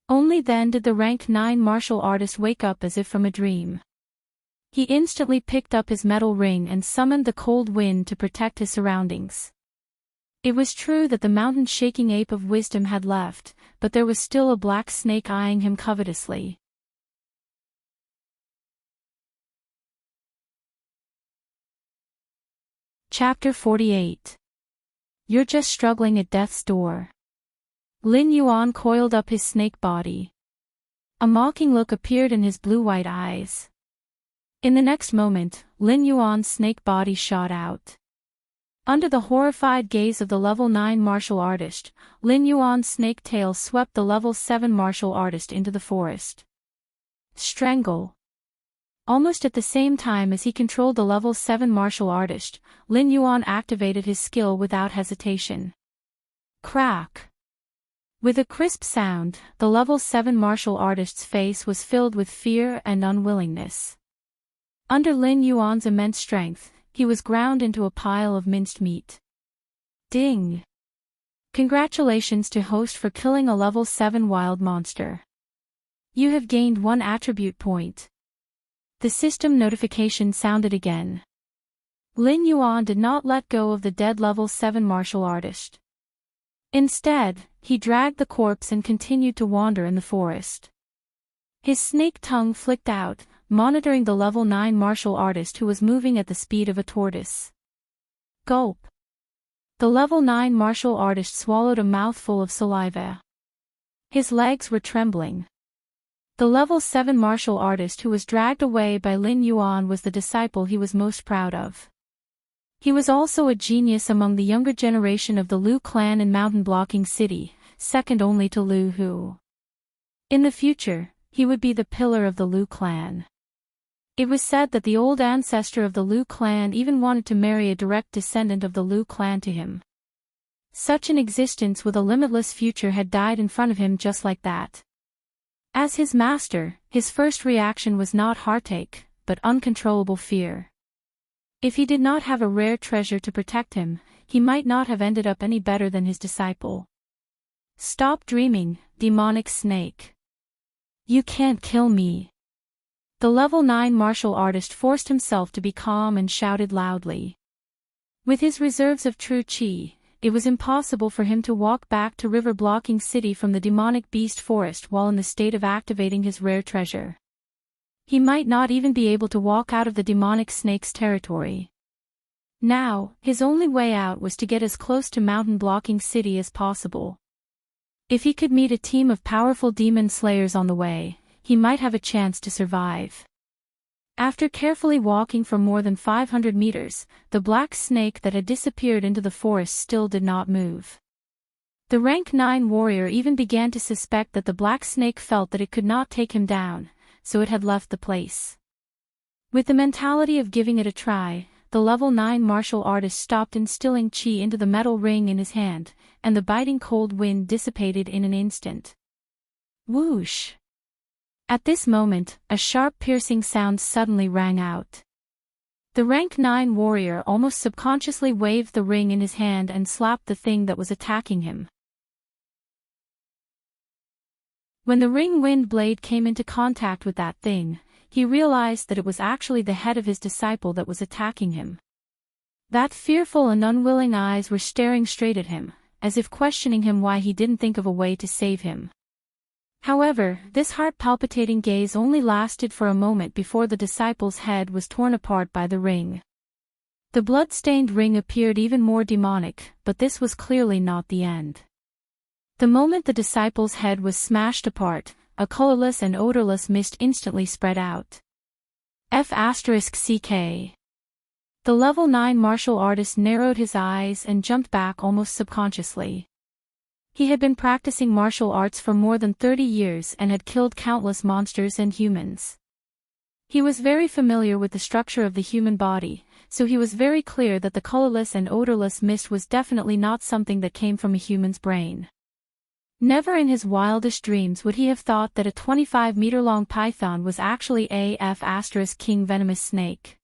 Only then did the rank 9 martial artist wake up as if from a dream. He instantly picked up his metal ring and summoned the cold wind to protect his surroundings. It was true that the mountain-shaking ape of wisdom had left, but there was still a black snake eyeing him covetously. Chapter 48. You're just struggling at death's door. Lin Yuan coiled up his snake body. A mocking look appeared in his blue-white eyes. In the next moment, Lin Yuan's snake body shot out. Under the horrified gaze of the level 9 martial artist, Lin Yuan's snake tail swept the level 7 martial artist into the forest. Strangle. Almost at the same time as he controlled the level 7 martial artist, Lin Yuan activated his skill without hesitation. Crack. With a crisp sound, the level 7 martial artist's face was filled with fear and unwillingness. Under Lin Yuan's immense strength, he was ground into a pile of minced meat. Ding! Congratulations to host for killing a level 7 wild monster. You have gained 1 attribute point. The system notification sounded again. Lin Yuan did not let go of the dead level 7 martial artist. Instead, he dragged the corpse and continued to wander in the forest. His snake tongue flicked out, monitoring the level 9 martial artist who was moving at the speed of a tortoise. Gulp. The level 9 martial artist swallowed a mouthful of saliva. His legs were trembling. The level 7 martial artist who was dragged away by Lin Yuan was the disciple he was most proud of. He was also a genius among the younger generation of the Lu clan in Mountain Blocking City, second only to Lu Hu. In the future, he would be the pillar of the Lu clan. It was said that the old ancestor of the Lu clan even wanted to marry a direct descendant of the Lu clan to him. Such an existence with a limitless future had died in front of him just like that. As his master, his first reaction was not heartache, but uncontrollable fear. If he did not have a rare treasure to protect him, he might not have ended up any better than his disciple. Stop dreaming, demonic snake. You can't kill me. The level 9 martial artist forced himself to be calm and shouted loudly. With his reserves of true qi, it was impossible for him to walk back to River Blocking City from the demonic beast forest while in the state of activating his rare treasure. He might not even be able to walk out of the demonic snake's territory. Now, his only way out was to get as close to Mountain Blocking City as possible. If he could meet a team of powerful demon slayers on the way, he might have a chance to survive. After carefully walking for more than 500 meters, the black snake that had disappeared into the forest still did not move. The rank 9 warrior even began to suspect that the black snake felt that it could not take him down, so it had left the place. With the mentality of giving it a try, the level 9 martial artist stopped instilling qi into the metal ring in his hand, and the biting cold wind dissipated in an instant. Whoosh! At this moment, a sharp piercing sound suddenly rang out. The rank 9 warrior almost subconsciously waved the ring in his hand and slapped the thing that was attacking him. When the ring wind blade came into contact with that thing, he realized that it was actually the head of his disciple that was attacking him. That fearful and unwilling eyes were staring straight at him, as if questioning him why he didn't think of a way to save him. However, this heart-palpitating gaze only lasted for a moment before the disciple's head was torn apart by the ring. The blood-stained ring appeared even more demonic, but this was clearly not the end. The moment the disciple's head was smashed apart, a colorless and odorless mist instantly spread out. F***CK. The level 9 martial artist narrowed his eyes and jumped back almost subconsciously. He had been practicing martial arts for more than 30 years and had killed countless monsters and humans. He was very familiar with the structure of the human body, so he was very clear that the colorless and odorless mist was definitely not something that came from a human's brain. Never in his wildest dreams would he have thought that a 25-meter-long python was actually a F***king venomous snake.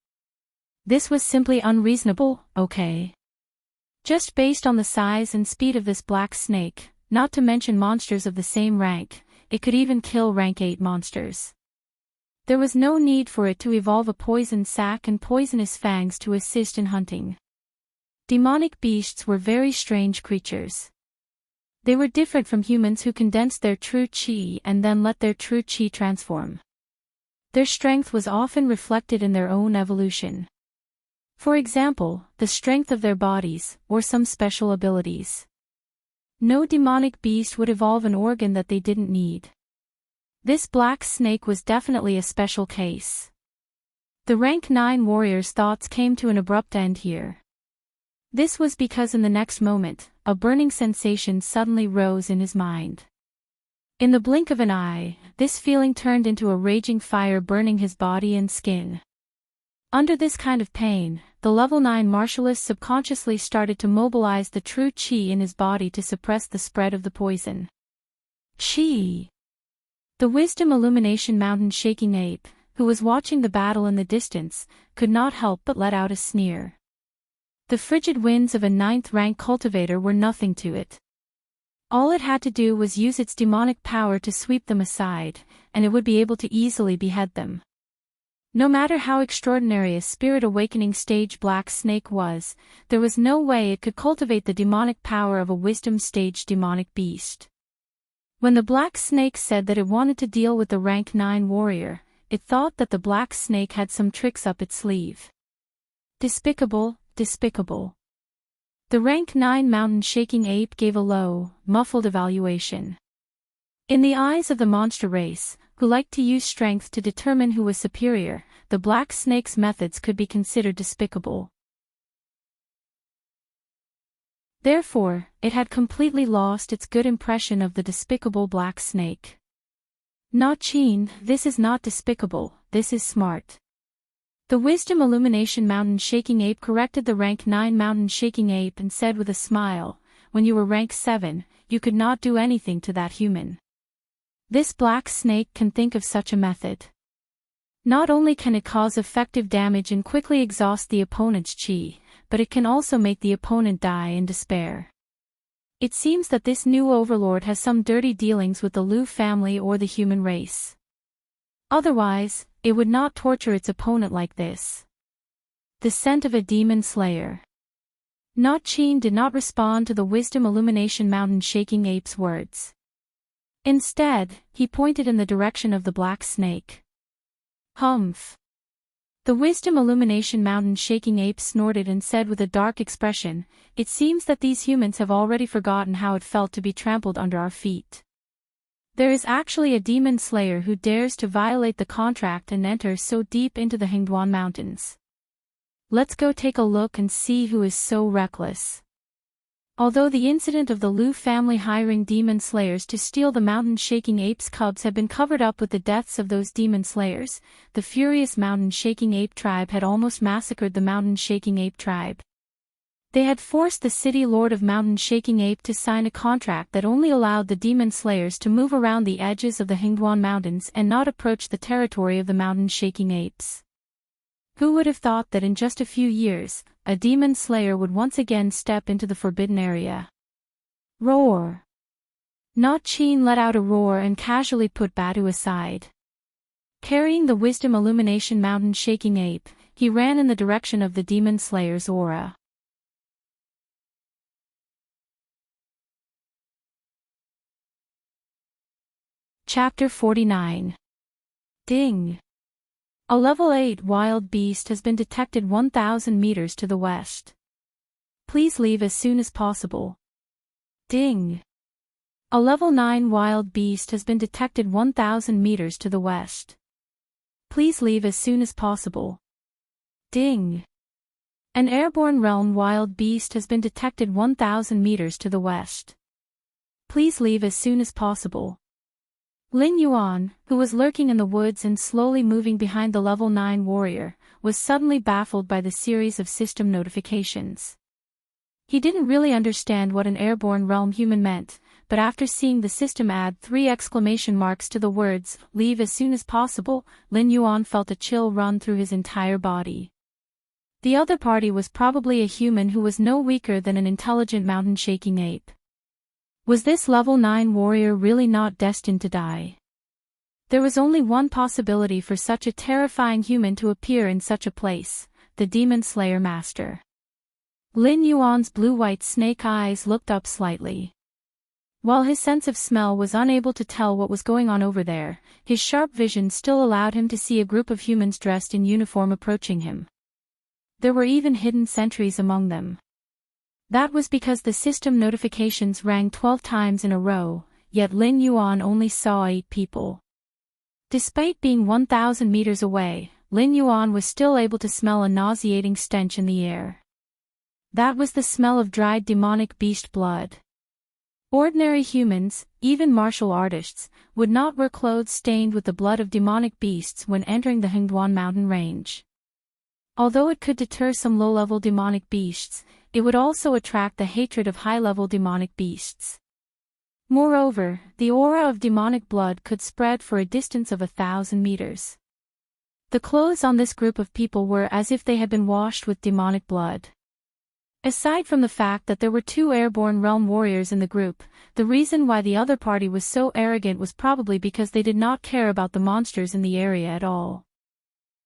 This was simply unreasonable, okay? Just based on the size and speed of this black snake, not to mention monsters of the same rank, it could even kill rank 8 monsters. There was no need for it to evolve a poison sac and poisonous fangs to assist in hunting. Demonic beasts were very strange creatures. They were different from humans who condensed their true qi and then let their true qi transform. Their strength was often reflected in their own evolution. For example, the strength of their bodies, or some special abilities. No demonic beast would evolve an organ that they didn't need. This black snake was definitely a special case. The rank 9 warrior's thoughts came to an abrupt end here. This was because in the next moment, a burning sensation suddenly rose in his mind. In the blink of an eye, this feeling turned into a raging fire burning his body and skin. Under this kind of pain, the level 9 martialist subconsciously started to mobilize the true qi in his body to suppress the spread of the poison. Qi. The wisdom illumination mountain shaking ape, who was watching the battle in the distance, could not help but let out a sneer. The frigid winds of a 9th rank cultivator were nothing to it. All it had to do was use its demonic power to sweep them aside, and it would be able to easily behead them. No matter how extraordinary a spirit awakening stage black snake was, there was no way it could cultivate the demonic power of a wisdom stage demonic beast. When the black snake said that it wanted to deal with the rank 9 warrior, it thought that the black snake had some tricks up its sleeve. Despicable, despicable. The rank 9 mountain shaking ape gave a low, muffled evaluation. In the eyes of the monster race, who liked to use strength to determine who was superior, the black snake's methods could be considered despicable. Therefore, it had completely lost its good impression of the despicable black snake. Not Chin, this is not despicable, this is smart. The wisdom illumination mountain shaking ape corrected the rank 9 mountain shaking ape and said with a smile, when you were rank 7, you could not do anything to that human. This black snake can think of such a method. Not only can it cause effective damage and quickly exhaust the opponent's qi, but it can also make the opponent die in despair. It seems that this new overlord has some dirty dealings with the Liu family or the human race. Otherwise, it would not torture its opponent like this. The scent of a demon slayer. Not Chin did not respond to the wisdom illumination mountain shaking ape's words. Instead, he pointed in the direction of the black snake. Humph. The wisdom illumination mountain shaking ape snorted and said with a dark expression, it seems that these humans have already forgotten how it felt to be trampled under our feet. There is actually a demon slayer who dares to violate the contract and enter so deep into the Hingduan mountains. Let's go take a look and see who is so reckless. Although the incident of the Liu family hiring demon slayers to steal the mountain shaking ape's cubs had been covered up with the deaths of those demon slayers, the furious mountain shaking ape tribe had almost massacred the mountain shaking ape tribe. They had forced the city lord of mountain shaking ape to sign a contract that only allowed the demon slayers to move around the edges of the Hingduan mountains and not approach the territory of the mountain shaking apes. Who would have thought that in just a few years, a demon slayer would once again step into the forbidden area? Roar! Not Chin let out a roar and casually put Batu aside. Carrying the wisdom illumination mountain shaking ape, he ran in the direction of the demon slayer's aura. Chapter 49. Ding! A level 8 wild beast has been detected 1,000 meters to the west. Please leave as soon as possible. Ding! A level 9 wild beast has been detected 1,000 meters to the west. Please leave as soon as possible. Ding! An airborne realm wild beast has been detected 1,000 meters to the west. Please leave as soon as possible. Lin Yuan, who was lurking in the woods and slowly moving behind the level 9 warrior, was suddenly baffled by the series of system notifications. He didn't really understand what an airborne realm human meant, but after seeing the system add 3 exclamation marks to the words, "Leave as soon as possible," Lin Yuan felt a chill run through his entire body. The other party was probably a human who was no weaker than an intelligent mountain shaking ape. Was this level 9 warrior really not destined to die? There was only one possibility for such a terrifying human to appear in such a place, the Demon Slayer Master. Lin Yuan's blue-white snake eyes looked up slightly. While his sense of smell was unable to tell what was going on over there, his sharp vision still allowed him to see a group of humans dressed in uniform approaching him. There were even hidden sentries among them. That was because the system notifications rang 12 times in a row, yet Lin Yuan only saw 8 people. Despite being 1,000 meters away, Lin Yuan was still able to smell a nauseating stench in the air. That was the smell of dried demonic beast blood. Ordinary humans, even martial artists, would not wear clothes stained with the blood of demonic beasts when entering the Hengduan mountain range. Although it could deter some low-level demonic beasts, it would also attract the hatred of high-level demonic beasts. Moreover, the aura of demonic blood could spread for a distance of 1,000 meters. The clothes on this group of people were as if they had been washed with demonic blood. Aside from the fact that there were 2 airborne realm warriors in the group, the reason why the other party was so arrogant was probably because they did not care about the monsters in the area at all.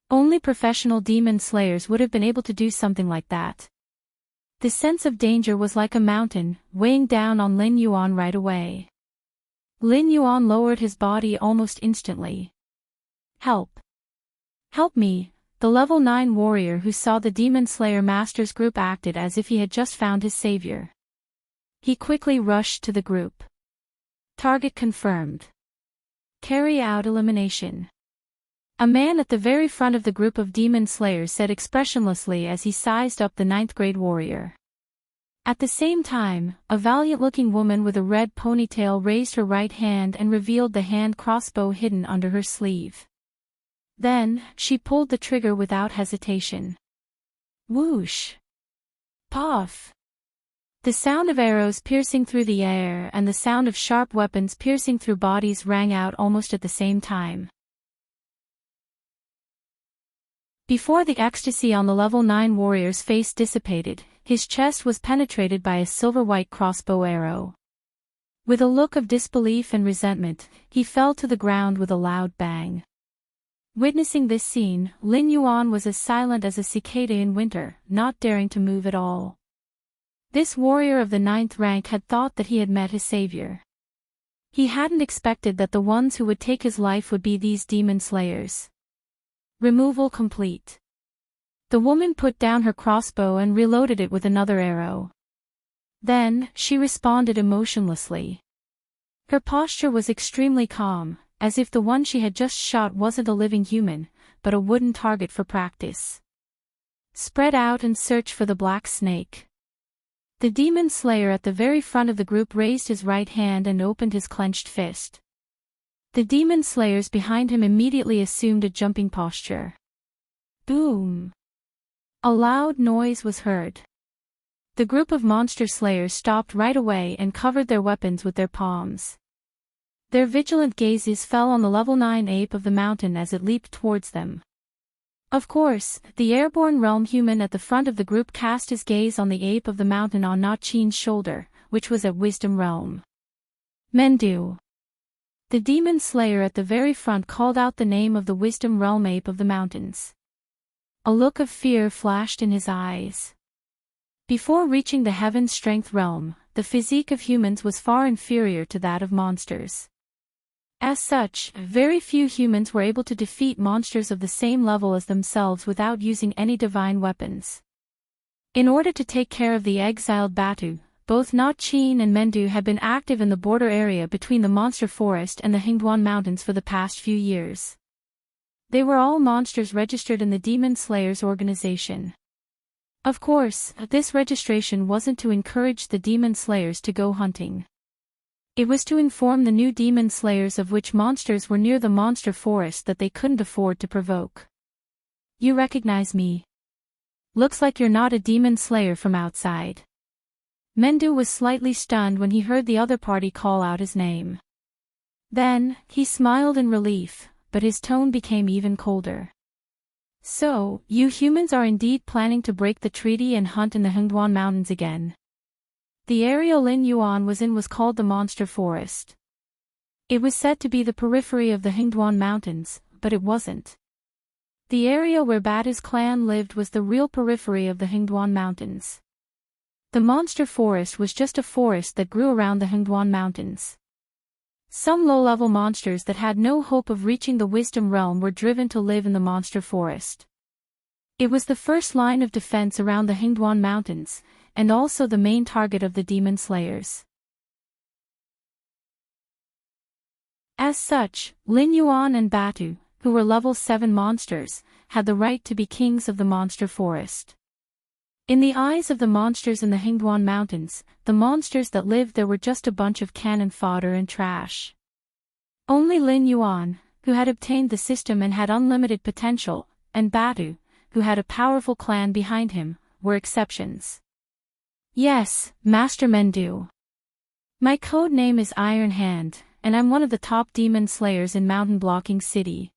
Only professional demon slayers would have been able to do something like that. The sense of danger was like a mountain, weighing down on Lin Yuan right away. Lin Yuan lowered his body almost instantly. "Help! Help me!" The level 9 warrior who saw the Demon Slayer Master's group acted as if he had just found his savior. He quickly rushed to the group. Target confirmed. Carry out elimination. A man at the very front of the group of demon slayers said expressionlessly as he sized up the 9th grade warrior. At the same time, a valiant-looking woman with a red ponytail raised her right hand and revealed the hand crossbow hidden under her sleeve. Then, she pulled the trigger without hesitation. Whoosh! Puff! The sound of arrows piercing through the air and the sound of sharp weapons piercing through bodies rang out almost at the same time. Before the ecstasy on the level 9 warrior's face dissipated, his chest was penetrated by a silver-white crossbow arrow. With a look of disbelief and resentment, he fell to the ground with a loud bang. Witnessing this scene, Lin Yuan was as silent as a cicada in winter, not daring to move at all. This warrior of the 9th rank had thought that he had met his savior. He hadn't expected that the ones who would take his life would be these demon slayers. Removal complete. The woman put down her crossbow and reloaded it with another arrow. Then, she responded emotionlessly. Her posture was extremely calm, as if the one she had just shot wasn't a living human, but a wooden target for practice. Spread out and search for the black snake. The demon slayer at the very front of the group raised his right hand and opened his clenched fist. The demon slayers behind him immediately assumed a jumping posture. Boom! A loud noise was heard. The group of monster slayers stopped right away and covered their weapons with their palms. Their vigilant gazes fell on the level 9 ape of the mountain as it leaped towards them. Of course, the airborne realm human at the front of the group cast his gaze on the ape of the mountain on Na Qin's shoulder, which was at wisdom realm. Mendu. The demon slayer at the very front called out the name of the wisdom realm ape of the mountains. A look of fear flashed in his eyes. Before reaching the heaven strength realm, the physique of humans was far inferior to that of monsters. As such, very few humans were able to defeat monsters of the same level as themselves without using any divine weapons. In order to take care of the exiled Batu, both Na Qin and Mendu had been active in the border area between the monster forest and the Hengduan mountains for the past few years. They were all monsters registered in the Demon Slayers organization. Of course, this registration wasn't to encourage the Demon Slayers to go hunting. It was to inform the new demon slayers of which monsters were near the monster forest that they couldn't afford to provoke. You recognize me? Looks like you're not a demon slayer from outside. Mendu was slightly stunned when he heard the other party call out his name. Then, he smiled in relief, but his tone became even colder. So, you humans are indeed planning to break the treaty and hunt in the Hengduan mountains again. The area Lin Yuan was in was called the Monster Forest. It was said to be the periphery of the Hengduan mountains, but it wasn't. The area where Batu's clan lived was the real periphery of the Hengduan mountains. The Monster Forest was just a forest that grew around the Hengduan mountains. Some low-level monsters that had no hope of reaching the Wisdom Realm were driven to live in the Monster Forest. It was the first line of defense around the Hengduan mountains, and also the main target of the Demon Slayers. As such, Lin Yuan and Batu, who were level 7 monsters, had the right to be kings of the monster forest. In the eyes of the monsters in the Hingduan Mountains, the monsters that lived there were just a bunch of cannon fodder and trash. Only Lin Yuan, who had obtained the system and had unlimited potential, and Batu, who had a powerful clan behind him, were exceptions. Yes, Master Mendu. My code name is Iron Hand, and I'm one of the top demon slayers in Mountain Blocking City.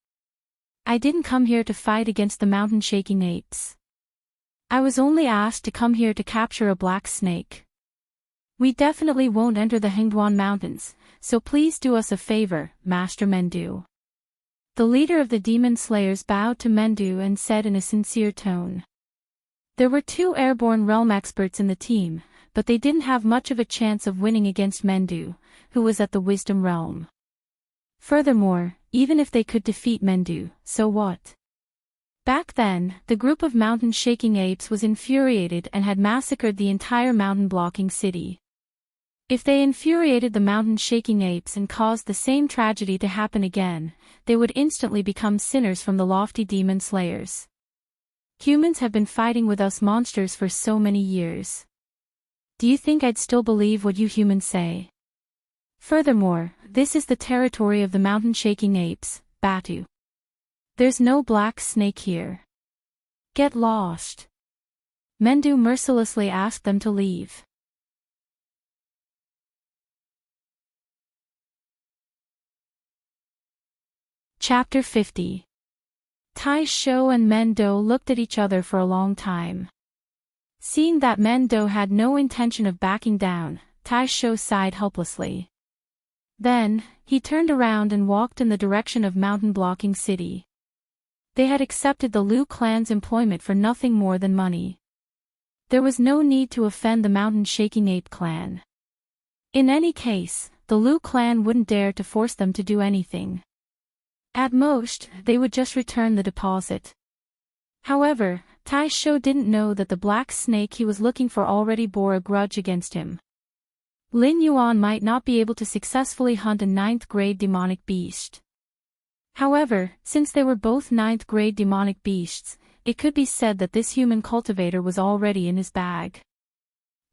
I didn't come here to fight against the mountain-shaking apes. I was only asked to come here to capture a black snake. We definitely won't enter the Hingduan Mountains, so please do us a favor, Master Mendu. The leader of the demon slayers bowed to Mendu and said in a sincere tone. There were 2 airborne realm experts in the team, but they didn't have much of a chance of winning against Mendu, who was at the wisdom realm. Furthermore, even if they could defeat Mendu, so what? Back then, the group of mountain-shaking apes was infuriated and had massacred the entire mountain-blocking city. If they infuriated the mountain-shaking apes and caused the same tragedy to happen again, they would instantly become sinners from the lofty demon slayers. Humans have been fighting with us monsters for so many years. Do you think I'd still believe what you humans say? Furthermore, this is the territory of the mountain-shaking apes, Batu. There's no black snake here. Get lost. Mendu mercilessly asked them to leave. Chapter 50. Tai Shou and Mendo looked at each other for a long time. Seeing that Mendo had no intention of backing down, Tai Shou sighed helplessly. Then, he turned around and walked in the direction of Mountain Blocking City. They had accepted the Lu clan's employment for nothing more than money. There was no need to offend the mountain-shaking ape clan. In any case, the Lu clan wouldn't dare to force them to do anything. At most, they would just return the deposit. However, Tai Shou didn't know that the black snake he was looking for already bore a grudge against him. Lin Yuan might not be able to successfully hunt a 9th-grade demonic beast. However, since they were both 9th-grade demonic beasts, it could be said that this human cultivator was already in his bag.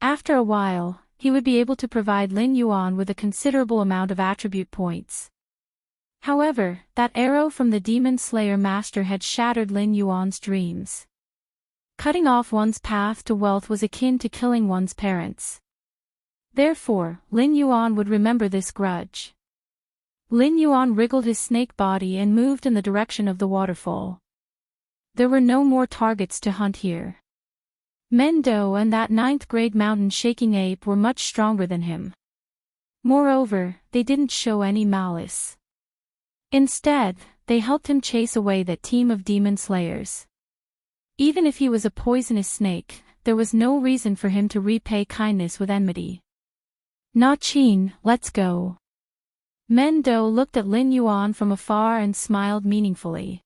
After a while, he would be able to provide Lin Yuan with a considerable amount of attribute points. However, that arrow from the Demon Slayer Master had shattered Lin Yuan's dreams. Cutting off one's path to wealth was akin to killing one's parents. Therefore, Lin Yuan would remember this grudge. Lin Yuan wriggled his snake body and moved in the direction of the waterfall. There were no more targets to hunt here. Mendo and that 9th-grade mountain-shaking ape were much stronger than him. Moreover, they didn't show any malice. Instead, they helped him chase away that team of demon slayers. Even if he was a poisonous snake, there was no reason for him to repay kindness with enmity. Na Qin, let's go. Mendo looked at Lin Yuan from afar and smiled meaningfully.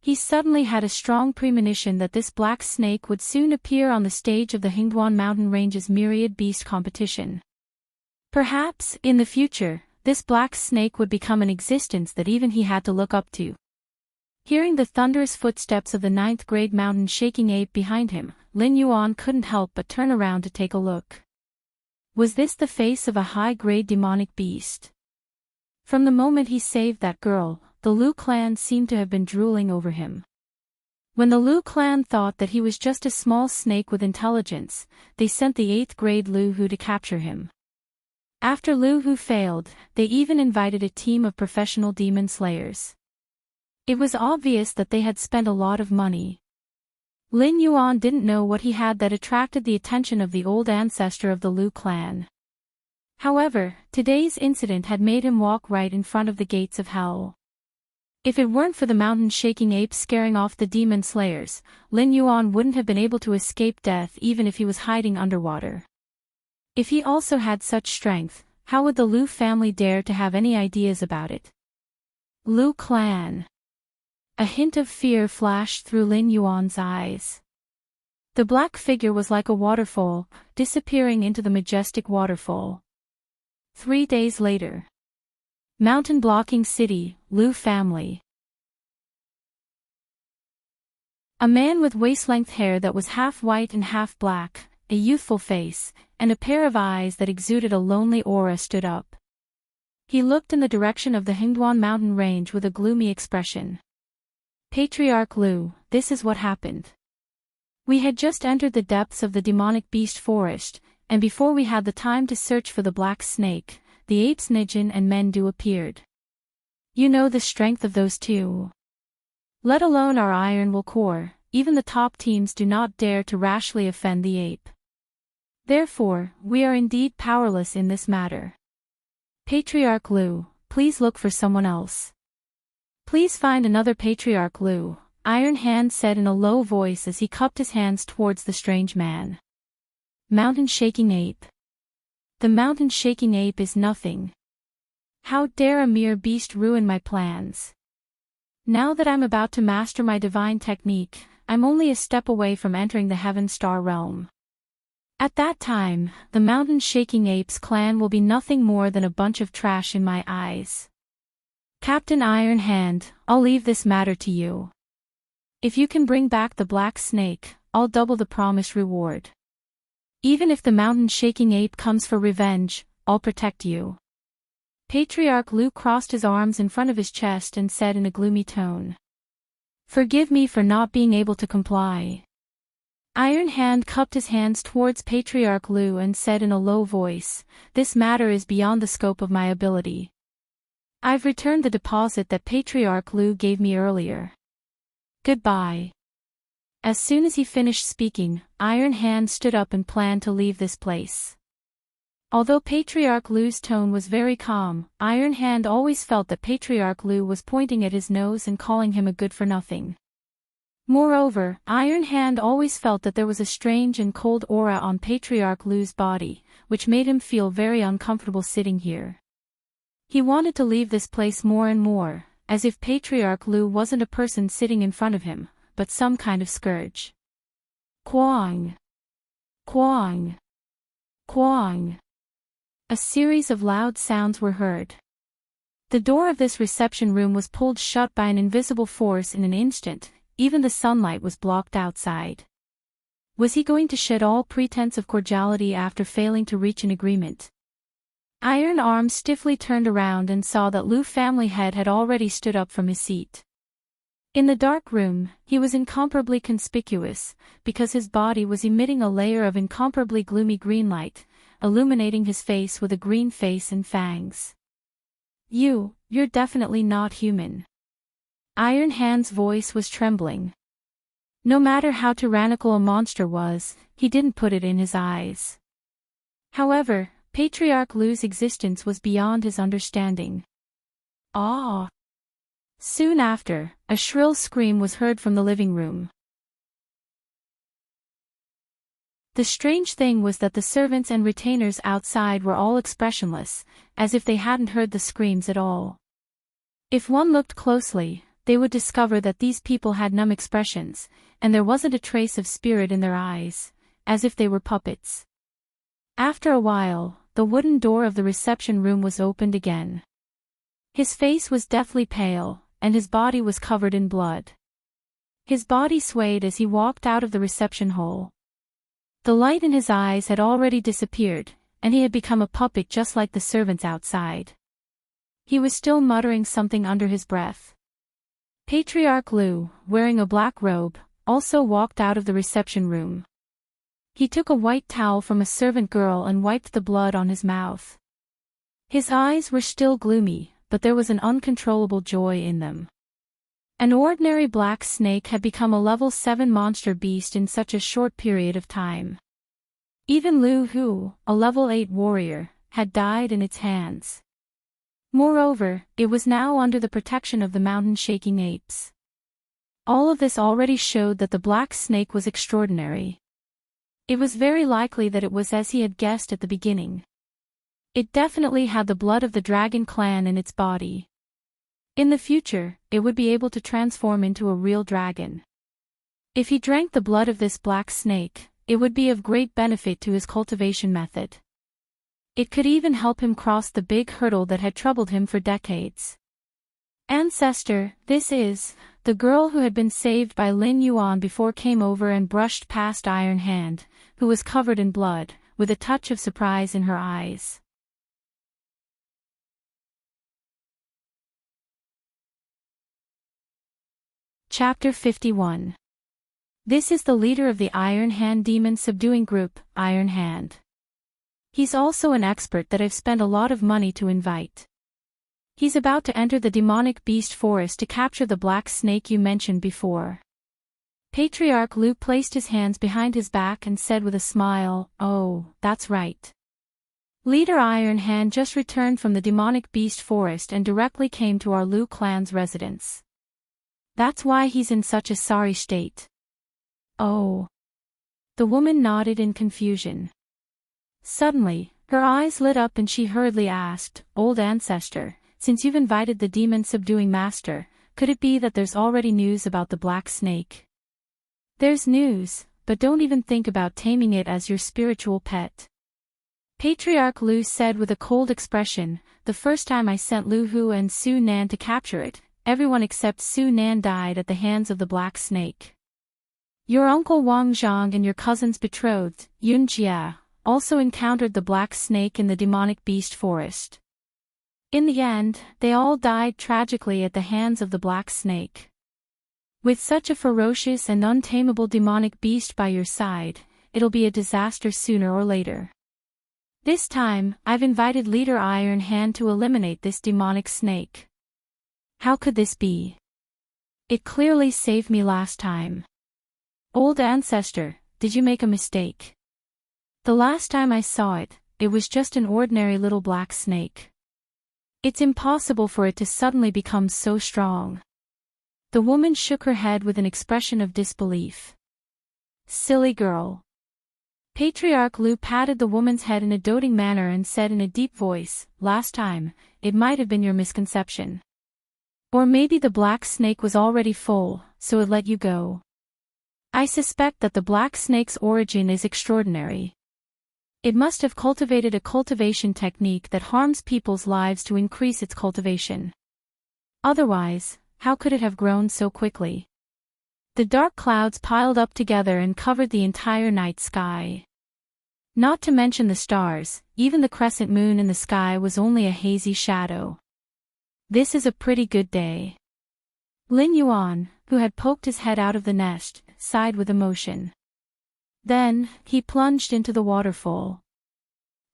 He suddenly had a strong premonition that this black snake would soon appear on the stage of the Hingduan Mountain Range's myriad beast competition. Perhaps, in the future, this black snake would become an existence that even he had to look up to. Hearing the thunderous footsteps of the 9th-grade mountain-shaking ape behind him, Lin Yuan couldn't help but turn around to take a look. Was this the face of a high-grade demonic beast? From the moment he saved that girl, the Lu clan seemed to have been drooling over him. When the Lu clan thought that he was just a small snake with intelligence, they sent the 8th-grade Lu Hu to capture him. After Lu Hu failed, they even invited a team of professional demon slayers. It was obvious that they had spent a lot of money. Lin Yuan didn't know what he had that attracted the attention of the old ancestor of the Lu clan. However, today's incident had made him walk right in front of the gates of hell. If it weren't for the mountain-shaking apes scaring off the demon slayers, Lin Yuan wouldn't have been able to escape death even if he was hiding underwater. If he also had such strength, how would the Lu family dare to have any ideas about it? Lu clan. A hint of fear flashed through Lin Yuan's eyes. The black figure was like a waterfall, disappearing into the majestic waterfall. 3 days later. Mountain blocking city, Lu family. A man with waist-length hair that was half white and half black, a youthful face, and a pair of eyes that exuded a lonely aura stood up. He looked in the direction of the Hingduan mountain range with a gloomy expression. Patriarch Lu, this is what happened. We had just entered the depths of the demonic beast forest, and before we had the time to search for the black snake, the apes Nijin and Mendu appeared. You know the strength of those two. Let alone our iron will core, even the top teams do not dare to rashly offend the ape. Therefore, we are indeed powerless in this matter. Patriarch Lu, please look for someone else. Please find another Patriarch Lu, Iron Hand said in a low voice as he cupped his hands towards the strange man. Mountain shaking ape. The mountain shaking ape is nothing. How dare a mere beast ruin my plans? Now that I'm about to master my divine technique, I'm only a step away from entering the Heaven Star realm. At that time, the mountain shaking apes clan will be nothing more than a bunch of trash in my eyes. Captain Iron Hand, I'll leave this matter to you. If you can bring back the black snake, I'll double the promised reward. Even if the mountain shaking ape comes for revenge, I'll protect you. Patriarch Lu crossed his arms in front of his chest and said in a gloomy tone. Forgive me for not being able to comply. Iron Hand cupped his hands towards Patriarch Lu and said in a low voice, this matter is beyond the scope of my ability. I've returned the deposit that Patriarch Lu gave me earlier. Goodbye. As soon as he finished speaking, Iron Hand stood up and planned to leave this place. Although Patriarch Lu's tone was very calm, Iron Hand always felt that Patriarch Lu was pointing at his nose and calling him a good-for-nothing. Moreover, Iron Hand always felt that there was a strange and cold aura on Patriarch Lu's body, which made him feel very uncomfortable sitting here. He wanted to leave this place more and more, as if Patriarch Lu wasn't a person sitting in front of him, but some kind of scourge. Quang! Quang! Quang! A series of loud sounds were heard. The door of this reception room was pulled shut by an invisible force in an instant, even the sunlight was blocked outside. Was he going to shed all pretense of cordiality after failing to reach an agreement? Iron Arm stiffly turned around and saw that Lu family head had already stood up from his seat. In the dark room, he was incomparably conspicuous, because his body was emitting a layer of incomparably gloomy green light, illuminating his face with a green face and fangs. You're definitely not human. Iron Hand's voice was trembling. No matter how tyrannical a monster was, he didn't put it in his eyes. However, Patriarch Lu's existence was beyond his understanding. Ah! Soon after, a shrill scream was heard from the living room. The strange thing was that the servants and retainers outside were all expressionless, as if they hadn't heard the screams at all. If one looked closely, they would discover that these people had numb expressions, and there wasn't a trace of spirit in their eyes, as if they were puppets. After a while, the wooden door of the reception room was opened again. His face was deathly pale, and his body was covered in blood. His body swayed as he walked out of the reception hall. The light in his eyes had already disappeared, and he had become a puppet just like the servants outside. He was still muttering something under his breath. Patriarch Lu, wearing a black robe, also walked out of the reception room. He took a white towel from a servant girl and wiped the blood on his mouth. His eyes were still gloomy, but there was an uncontrollable joy in them. An ordinary black snake had become a level 7 monster beast in such a short period of time. Even Lu Hu, a level 8 warrior, had died in its hands. Moreover, it was now under the protection of the mountain-shaking apes. All of this already showed that the black snake was extraordinary. It was very likely that it was as he had guessed at the beginning. It definitely had the blood of the dragon clan in its body. In the future, it would be able to transform into a real dragon. If he drank the blood of this black snake, it would be of great benefit to his cultivation method. It could even help him cross the big hurdle that had troubled him for decades. Ancestor, this is, the girl who had been saved by Lin Yuan before came over and brushed past Iron Hand, who was covered in blood, with a touch of surprise in her eyes. Chapter 51. This is the leader of the Iron Hand demon subduing group, Iron Hand. He's also an expert that I've spent a lot of money to invite. He's about to enter the demonic beast forest to capture the black snake you mentioned before. Patriarch Lu placed his hands behind his back and said with a smile, "Oh, that's right. Leader Iron Hand just returned from the demonic beast forest and directly came to our Lu clan's residence. That's why he's in such a sorry state." "Oh." The woman nodded in confusion. Suddenly, her eyes lit up and she hurriedly asked, "Old ancestor, since you've invited the demon-subduing master, could it be that there's already news about the black snake?" "There's news, but don't even think about taming it as your spiritual pet." Patriarch Lu said with a cold expression, "The first time I sent Lu Hu and Su Nan to capture it, everyone except Su Nan died at the hands of the black snake. Your uncle Wang Zhang and your cousin's betrothed, Yun Jia, also encountered the black snake in the demonic beast forest. In the end, they all died tragically at the hands of the black snake. With such a ferocious and untamable demonic beast by your side, it'll be a disaster sooner or later. This time, I've invited Leader Iron Hand to eliminate this demonic snake." "How could this be? It clearly saved me last time." "Old ancestor, did you make a mistake? The last time I saw it, it was just an ordinary little black snake. It's impossible for it to suddenly become so strong." The woman shook her head with an expression of disbelief. "Silly girl." Patriarch Lu patted the woman's head in a doting manner and said in a deep voice, "Last time, it might have been your misconception. Or maybe the black snake was already full, so it let you go. I suspect that the black snake's origin is extraordinary. It must have cultivated a cultivation technique that harms people's lives to increase its cultivation. Otherwise, how could it have grown so quickly?" The dark clouds piled up together and covered the entire night sky. Not to mention the stars, even the crescent moon in the sky was only a hazy shadow. "This is a pretty good day." Lin Yuan, who had poked his head out of the nest, sighed with emotion. Then, he plunged into the waterfall.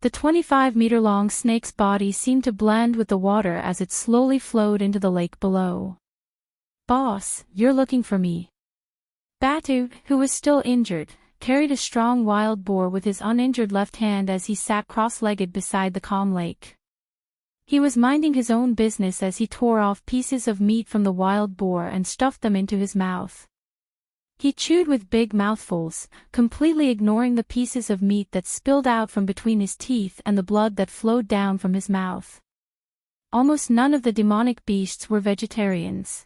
The 25-meter-long snake's body seemed to blend with the water as it slowly flowed into the lake below. "Boss, you're looking for me." Batu, who was still injured, carried a strong wild boar with his uninjured left hand as he sat cross-legged beside the calm lake. He was minding his own business as he tore off pieces of meat from the wild boar and stuffed them into his mouth. He chewed with big mouthfuls, completely ignoring the pieces of meat that spilled out from between his teeth and the blood that flowed down from his mouth. Almost none of the demonic beasts were vegetarians.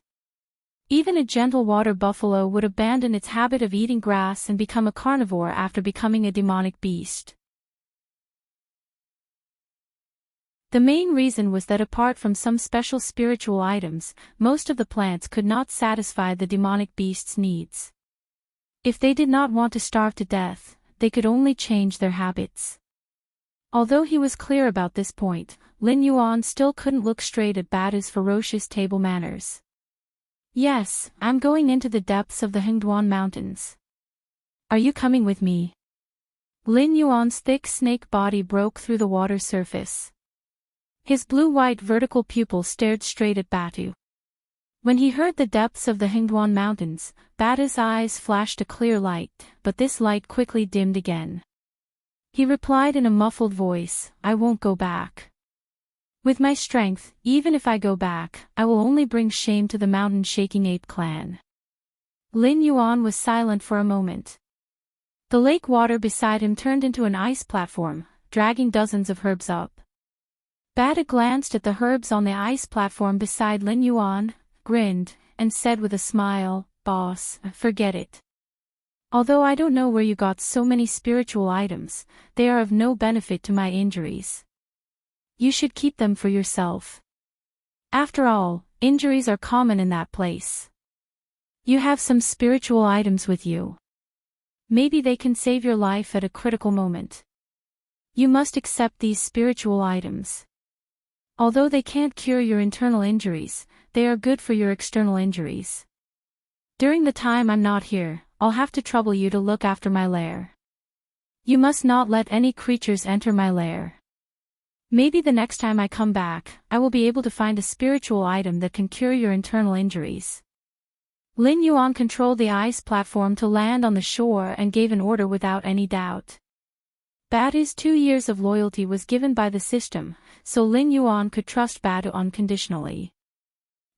Even a gentle water buffalo would abandon its habit of eating grass and become a carnivore after becoming a demonic beast. The main reason was that apart from some special spiritual items, most of the plants could not satisfy the demonic beast's needs. If they did not want to starve to death, they could only change their habits. Although he was clear about this point, Lin Yuan still couldn't look straight at Batu's ferocious table manners. "Yes, I'm going into the depths of the Hengduan Mountains. Are you coming with me?" Lin Yuan's thick snake body broke through the water surface. His blue-white vertical pupil stared straight at Batu. When he heard the depths of the Hengduan Mountains, Batu's eyes flashed a clear light, but this light quickly dimmed again. He replied in a muffled voice, "I won't go back. With my strength, even if I go back, I will only bring shame to the mountain-shaking ape clan." Lin Yuan was silent for a moment. The lake water beside him turned into an ice platform, dragging dozens of herbs up. Batu glanced at the herbs on the ice platform beside Lin Yuan, grinned, and said with a smile, "Boss, forget it. Although I don't know where you got so many spiritual items, they are of no benefit to my injuries. you should keep them for yourself. After all, injuries are common in that place. You have some spiritual items with you. Maybe they can save your life at a critical moment. You must accept these spiritual items. Although they can't cure your internal injuries, they are good for your external injuries. During the time I'm not here, I'll have to trouble you to look after my lair. You must not let any creatures enter my lair. Maybe the next time I come back, I will be able to find a spiritual item that can cure your internal injuries. Lin Yuan controlled the ice platform to land on the shore and gave an order without any doubt. Batu's 2 years of loyalty was given by the system, so Lin Yuan could trust Batu unconditionally.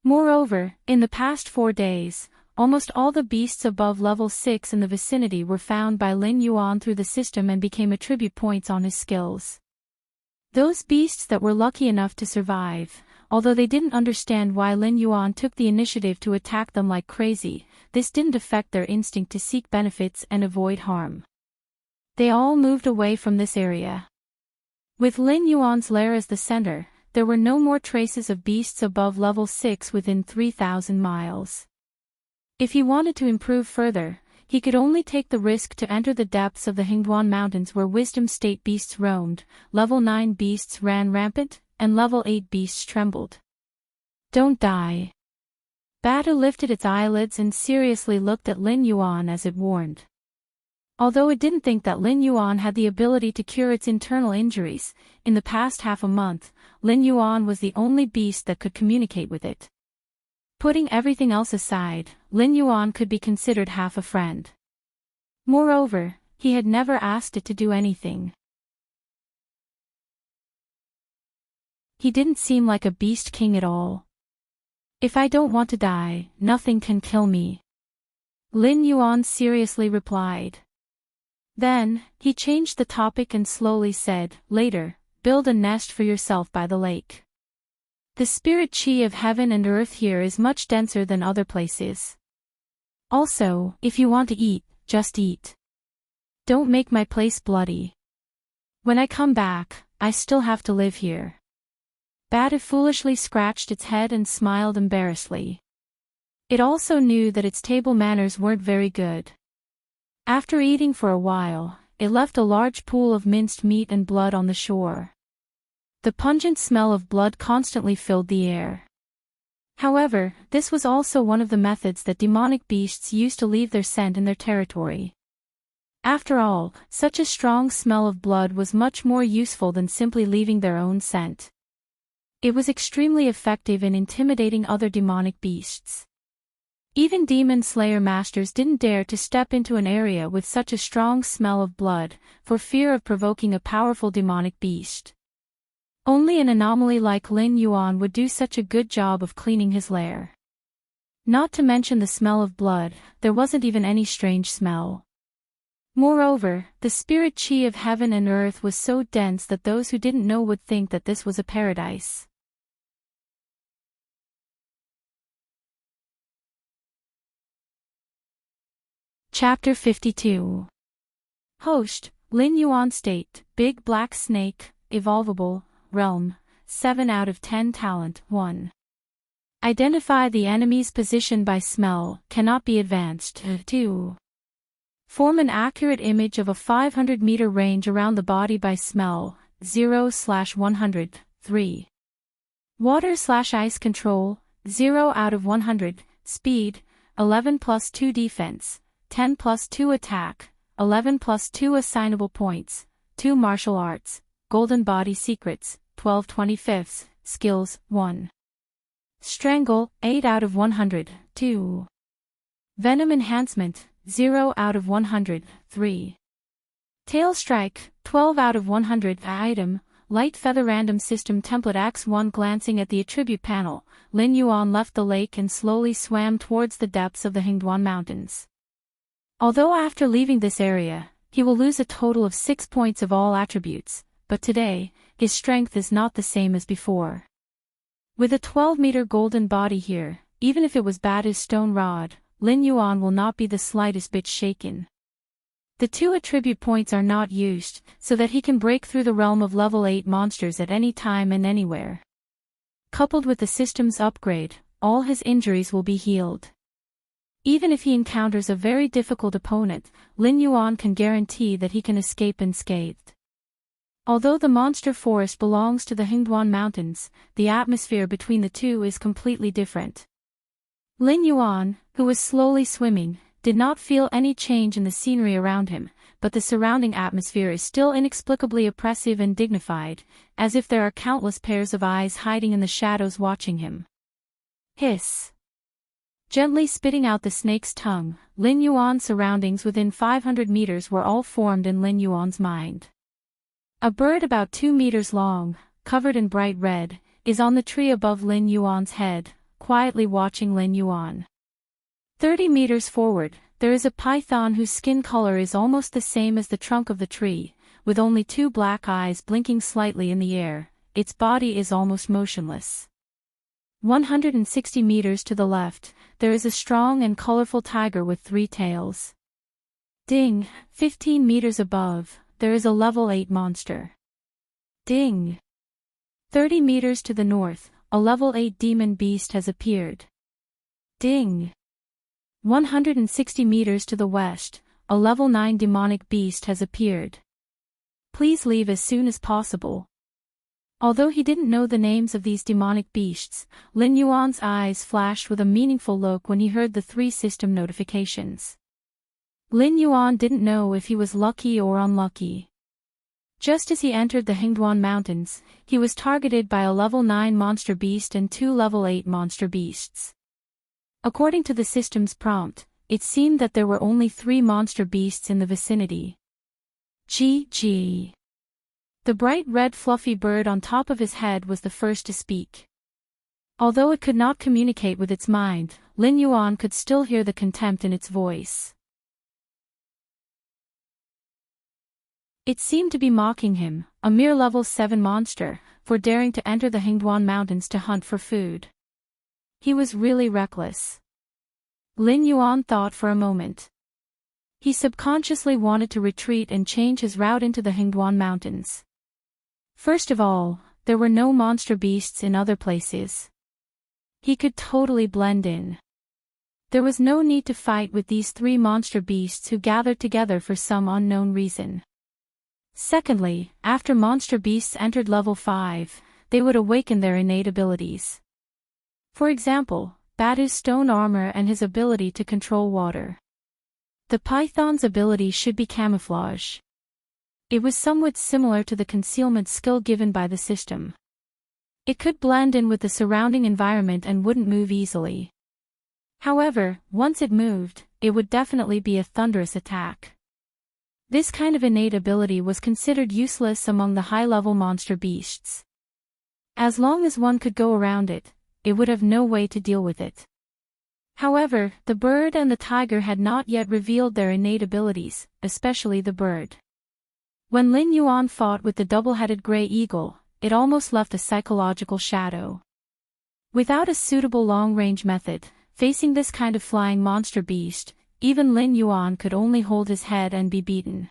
Moreover, in the past 4 days, almost all the beasts above level 6 in the vicinity were found by Lin Yuan through the system and became attribute points on his skills. Those beasts that were lucky enough to survive, although they didn't understand why Lin Yuan took the initiative to attack them like crazy, this didn't affect their instinct to seek benefits and avoid harm. They all moved away from this area. With Lin Yuan's lair as the center, there were no more traces of beasts above level 6 within 3,000 miles. If he wanted to improve further, he could only take the risk to enter the depths of the Hingduan Mountains where Wisdom State beasts roamed, level 9 beasts ran rampant, and level 8 beasts trembled. Don't die. Batu lifted its eyelids and seriously looked at Lin Yuan as it warned. Although it didn't think that Lin Yuan had the ability to cure its internal injuries, in the past half a month, Lin Yuan was the only beast that could communicate with it. Putting everything else aside, Lin Yuan could be considered half a friend. Moreover, he had never asked it to do anything. He didn't seem like a beast king at all. If I don't want to die, nothing can kill me. Lin Yuan seriously replied. Then, he changed the topic and slowly said, later, build a nest for yourself by the lake. The spirit chi of heaven and earth here is much denser than other places. Also, if you want to eat, just eat. Don't make my place bloody. When I come back, I still have to live here. Batu foolishly scratched its head and smiled embarrassedly. It also knew that its table manners weren't very good. After eating for a while, it left a large pool of minced meat and blood on the shore. The pungent smell of blood constantly filled the air. However, this was also one of the methods that demonic beasts used to leave their scent in their territory. After all, such a strong smell of blood was much more useful than simply leaving their own scent. It was extremely effective in intimidating other demonic beasts. Even demon slayer masters didn't dare to step into an area with such a strong smell of blood, for fear of provoking a powerful demonic beast. Only an anomaly like Lin Yuan would do such a good job of cleaning his lair. Not to mention the smell of blood, there wasn't even any strange smell. Moreover, the spirit chi of heaven and earth was so dense that those who didn't know would think that this was a paradise. Chapter 52. Host, Lin Yuan State, Big Black Snake, Evolvable, Realm, 7 out of 10 Talent, 1. Identify the enemy's position by smell, cannot be advanced, 2. Form an accurate image of a 500-meter range around the body by smell, 0/100, 3. Water/ice control, 0 out of 100, speed, 11 plus 2 defense, 10 plus 2 attack, 11 plus 2 assignable points, 2 martial arts, golden body secrets, 12/25, skills, 1. Strangle, 8 out of 100, 2. Venom enhancement, 0 out of 100, 3. Tail strike, 12 out of 100, item, light feather random system template X1. Glancing at the attribute panel, Lin Yuan left the lake and slowly swam towards the depths of the Hingduan Mountains. Although after leaving this area, he will lose a total of 6 points of all attributes, but today, his strength is not the same as before. With a 12-meter golden body here, even if it was Batu's stone rod, Lin Yuan will not be the slightest bit shaken. The 2 attribute points are not used, so that he can break through the realm of level 8 monsters at any time and anywhere. Coupled with the system's upgrade, all his injuries will be healed. Even if he encounters a very difficult opponent, Lin Yuan can guarantee that he can escape unscathed. Although the monster forest belongs to the Hingduan Mountains, the atmosphere between the two is completely different. Lin Yuan, who was slowly swimming, did not feel any change in the scenery around him, but the surrounding atmosphere is still inexplicably oppressive and dignified, as if there are countless pairs of eyes hiding in the shadows watching him. Hiss. Gently spitting out the snake's tongue, Lin Yuan's surroundings within 500 meters were all formed in Lin Yuan's mind. A bird about 2 meters long, covered in bright red, is on the tree above Lin Yuan's head, quietly watching Lin Yuan. 30 meters forward, there is a python whose skin color is almost the same as the trunk of the tree, with only 2 black eyes blinking slightly in the air. Its body is almost motionless. 160 meters to the left, there is a strong and colorful tiger with 3 tails. Ding, 15 meters above, there is a level 8 monster. Ding. 30 meters to the north, a level 8 demon beast has appeared. Ding. 160 meters to the west, a level 9 demonic beast has appeared. Please leave as soon as possible. Although he didn't know the names of these demonic beasts, Lin Yuan's eyes flashed with a meaningful look when he heard the 3 system notifications. Lin Yuan didn't know if he was lucky or unlucky. Just as he entered the Hingduan Mountains, he was targeted by a level 9 monster beast and 2 level 8 monster beasts. According to the system's prompt, it seemed that there were only 3 monster beasts in the vicinity. GG. The bright red fluffy bird on top of his head was the first to speak. Although it could not communicate with its mind, Lin Yuan could still hear the contempt in its voice. It seemed to be mocking him, a mere level 7 monster, for daring to enter the Hingduan Mountains to hunt for food. He was really reckless. Lin Yuan thought for a moment. He subconsciously wanted to retreat and change his route into the Hingduan Mountains. First of all, there were no monster beasts in other places. He could totally blend in. There was no need to fight with these 3 monster beasts who gathered together for some unknown reason. Secondly, after monster beasts entered level 5, they would awaken their innate abilities. For example, Badu's stone armor and his ability to control water. The python's ability should be camouflage. It was somewhat similar to the concealment skill given by the system. It could blend in with the surrounding environment and wouldn't move easily. However, once it moved, it would definitely be a thunderous attack. This kind of innate ability was considered useless among the high-level monster beasts. As long as one could go around it, it would have no way to deal with it. However, the bird and the tiger had not yet revealed their innate abilities, especially the bird. When Lin Yuan fought with the double-headed gray eagle, it almost left a psychological shadow. Without a suitable long-range method, facing this kind of flying monster beast, even Lin Yuan could only hold his head and be beaten.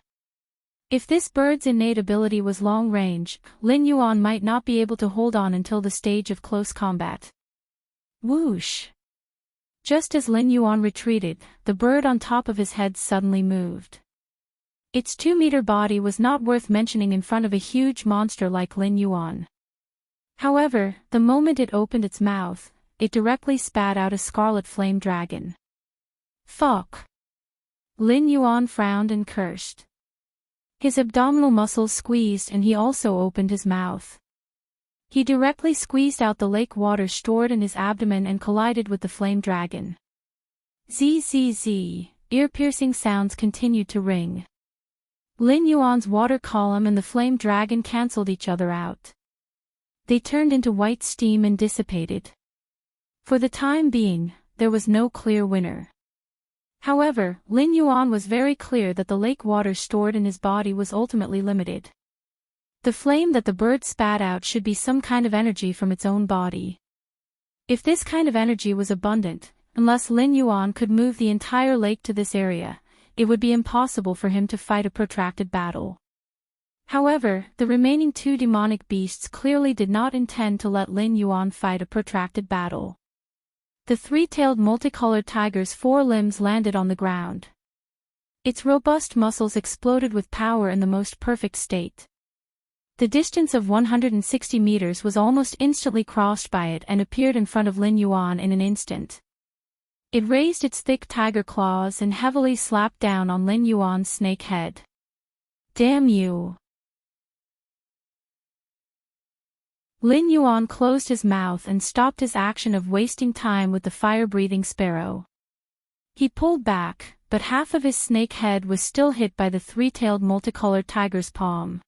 If this bird's innate ability was long-range, Lin Yuan might not be able to hold on until the stage of close combat. Whoosh! Just as Lin Yuan retreated, the bird on top of his head suddenly moved. Its 2-meter body was not worth mentioning in front of a huge monster like Lin Yuan. However, the moment it opened its mouth, it directly spat out a scarlet flame dragon. Fuck! Lin Yuan frowned and cursed. His abdominal muscles squeezed and he also opened his mouth. He directly squeezed out the lake water stored in his abdomen and collided with the flame dragon. Zzz, ear-piercing sounds continued to ring. Lin Yuan's water column and the flame dragon cancelled each other out. They turned into white steam and dissipated. For the time being, there was no clear winner. However, Lin Yuan was very clear that the lake water stored in his body was ultimately limited. The flame that the bird spat out should be some kind of energy from its own body. If this kind of energy was abundant, unless Lin Yuan could move the entire lake to this area, it would be impossible for him to fight a protracted battle. However, the remaining two demonic beasts clearly did not intend to let Lin Yuan fight a protracted battle. The three-tailed multicolored tiger's four limbs landed on the ground. Its robust muscles exploded with power in the most perfect state. The distance of 160 meters was almost instantly crossed by it and appeared in front of Lin Yuan in an instant. It raised its thick tiger claws and heavily slapped down on Lin Yuan's snake head. Damn you! Lin Yuan closed his mouth and stopped his action of wasting time with the fire-breathing sparrow. He pulled back, but half of his snake head was still hit by the three-tailed multicolored tiger's palm.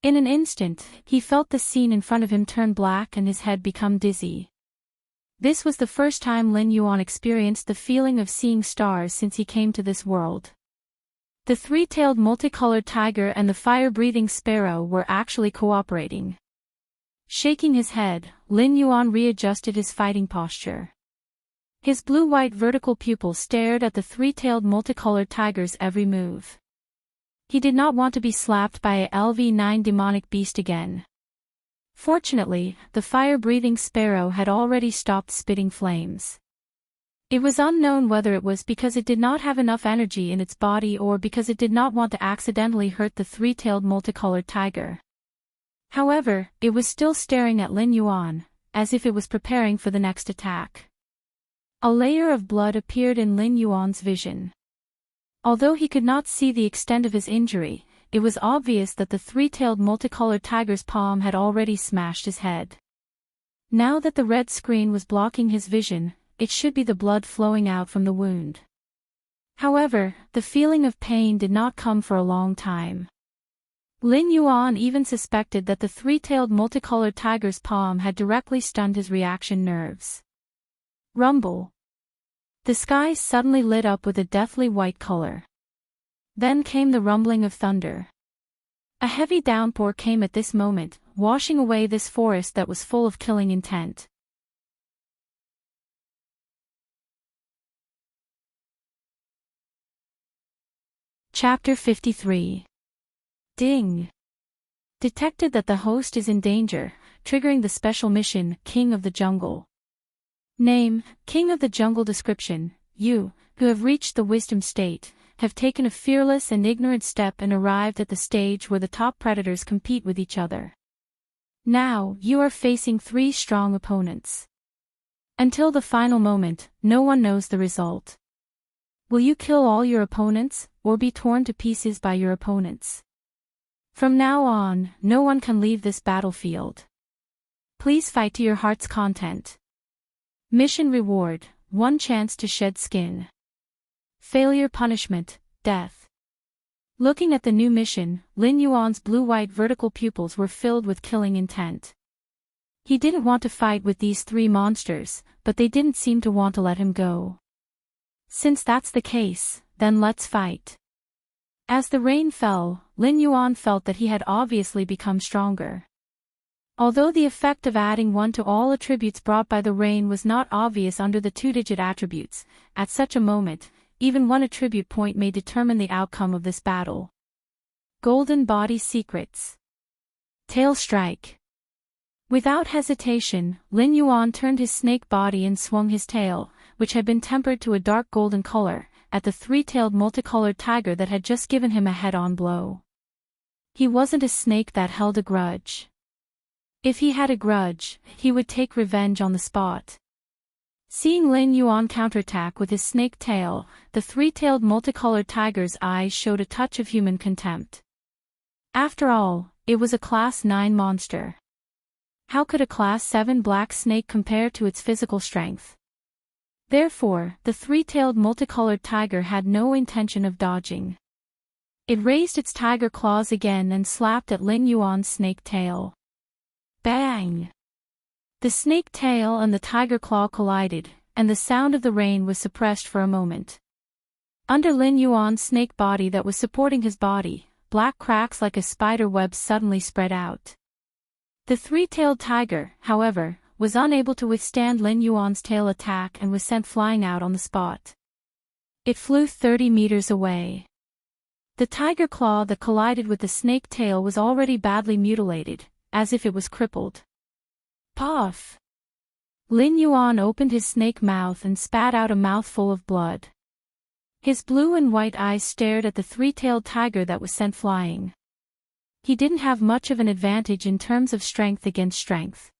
In an instant, he felt the scene in front of him turn black and his head become dizzy. This was the first time Lin Yuan experienced the feeling of seeing stars since he came to this world. The three-tailed multicolored tiger and the fire-breathing sparrow were actually cooperating. Shaking his head, Lin Yuan readjusted his fighting posture. His blue-white vertical pupils stared at the three-tailed multicolored tiger's every move. He did not want to be slapped by a LV9 demonic beast again. Fortunately, the fire-breathing sparrow had already stopped spitting flames. It was unknown whether it was because it did not have enough energy in its body or because it did not want to accidentally hurt the three-tailed multicolored tiger. However, it was still staring at Lin Yuan, as if it was preparing for the next attack. A layer of blood appeared in Lin Yuan's vision. Although he could not see the extent of his injury, it was obvious that the three-tailed multicolored tiger's palm had already smashed his head. Now that the red screen was blocking his vision, it should be the blood flowing out from the wound. However, the feeling of pain did not come for a long time. Lin Yuan even suspected that the three-tailed multicolored tiger's palm had directly stunned his reaction nerves. Rumble. The sky suddenly lit up with a deathly white color. Then came the rumbling of thunder. A heavy downpour came at this moment, washing away this forest that was full of killing intent. Chapter 53. Ding. Detected that the host is in danger, triggering the special mission, King of the Jungle. Name, King of the Jungle. Description: you, who have reached the wisdom state, have taken a fearless and ignorant step and arrived at the stage where the top predators compete with each other. Now, you are facing three strong opponents. Until the final moment, no one knows the result. Will you kill all your opponents, or be torn to pieces by your opponents? From now on, no one can leave this battlefield. Please fight to your heart's content. Mission reward: 1 chance to shed skin. Failure punishment: death. Looking at the new mission, Lin Yuan's blue-white vertical pupils were filled with killing intent. He didn't want to fight with these three monsters, but they didn't seem to want to let him go. Since that's the case, then let's fight. As the rain fell, Lin Yuan felt that he had obviously become stronger. Although the effect of adding 1 to all attributes brought by the rain was not obvious under the 2-digit attributes, at such a moment, even 1 attribute point may determine the outcome of this battle. Golden Body Secrets. Tail Strike. Without hesitation, Lin Yuan turned his snake body and swung his tail, which had been tempered to a dark golden color, at the three-tailed multicolored tiger that had just given him a head-on blow. He wasn't a snake that held a grudge. If he had a grudge, he would take revenge on the spot. Seeing Lin Yuan counterattack with his snake tail, the three-tailed multicolored tiger's eyes showed a touch of human contempt. After all, it was a Class 9 monster. How could a Class 7 black snake compare to its physical strength? Therefore, the three-tailed multicolored tiger had no intention of dodging. It raised its tiger claws again and slapped at Lin Yuan's snake tail. Bang! The snake tail and the tiger claw collided, and the sound of the rain was suppressed for a moment. Under Lin Yuan's snake body that was supporting his body, black cracks like a spider web suddenly spread out. The three-tailed tiger, however, was unable to withstand Lin Yuan's tail attack and was sent flying out on the spot. It flew 30 meters away. The tiger claw that collided with the snake tail was already badly mutilated, as if it was crippled. Puff! Lin Yuan opened his snake mouth and spat out a mouthful of blood. His blue and white eyes stared at the three-tailed tiger that was sent flying. He didn't have much of an advantage in terms of strength against strength.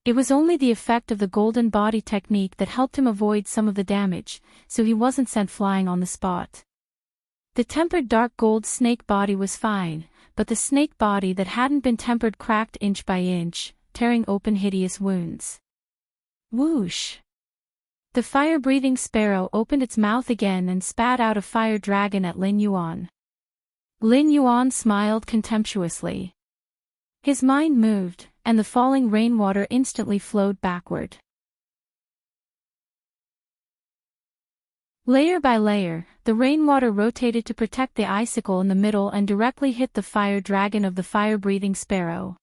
It was only the effect of the golden body technique that helped him avoid some of the damage, so he wasn't sent flying on the spot. The tempered dark gold snake body was fine, but the snake body that hadn't been tempered cracked inch by inch, tearing open hideous wounds. Whoosh! The fire-breathing sparrow opened its mouth again and spat out a fire dragon at Lin Yuan. Lin Yuan smiled contemptuously. His mind moved, and the falling rainwater instantly flowed backward. Layer by layer, the rainwater rotated to protect the icicle in the middle and directly hit the fire dragon of the fire-breathing sparrow.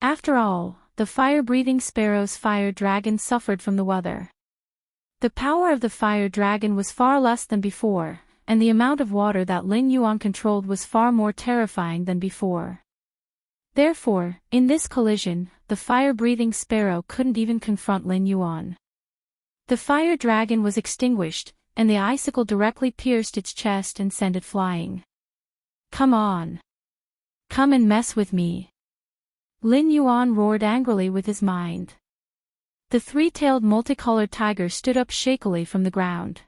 After all, the fire-breathing sparrow's fire dragon suffered from the weather. The power of the fire dragon was far less than before, and the amount of water that Lin Yuan controlled was far more terrifying than before. Therefore, in this collision, the fire-breathing sparrow couldn't even confront Lin Yuan. The fire dragon was extinguished, and the icicle directly pierced its chest and sent it flying. Come on! Come and mess with me! Lin Yuan roared angrily with his mind. The three-tailed multicolored tiger stood up shakily from the ground.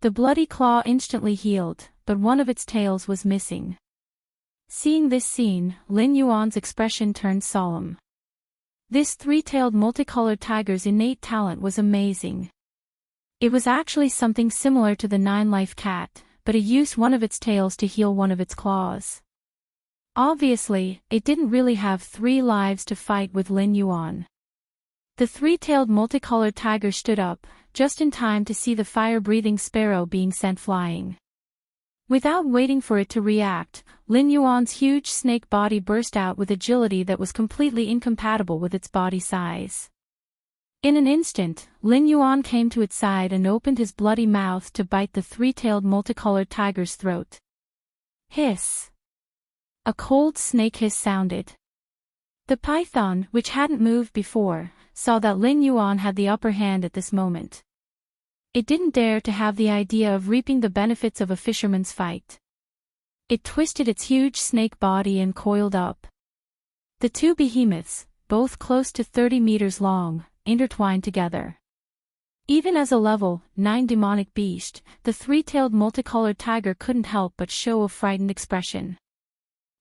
The bloody claw instantly healed, but one of its tails was missing. Seeing this scene, Lin Yuan's expression turned solemn. This three-tailed multicolored tiger's innate talent was amazing. It was actually something similar to the nine-life cat, but it used one of its tails to heal one of its claws. Obviously, it didn't really have 3 lives to fight with Lin Yuan. The three-tailed multicolored tiger stood up, just in time to see the fire-breathing sparrow being sent flying. Without waiting for it to react, Lin Yuan's huge snake body burst out with agility that was completely incompatible with its body size. In an instant, Lin Yuan came to its side and opened his bloody mouth to bite the three-tailed multicolored tiger's throat. Hiss! A cold snake hiss sounded. The python, which hadn't moved before, saw that Lin Yuan had the upper hand at this moment. It didn't dare to have the idea of reaping the benefits of a fisherman's fight. It twisted its huge snake body and coiled up. The two behemoths, both close to 30 meters long, intertwined together. Even as a level 9 demonic beast, the three-tailed multicolored tiger couldn't help but show a frightened expression.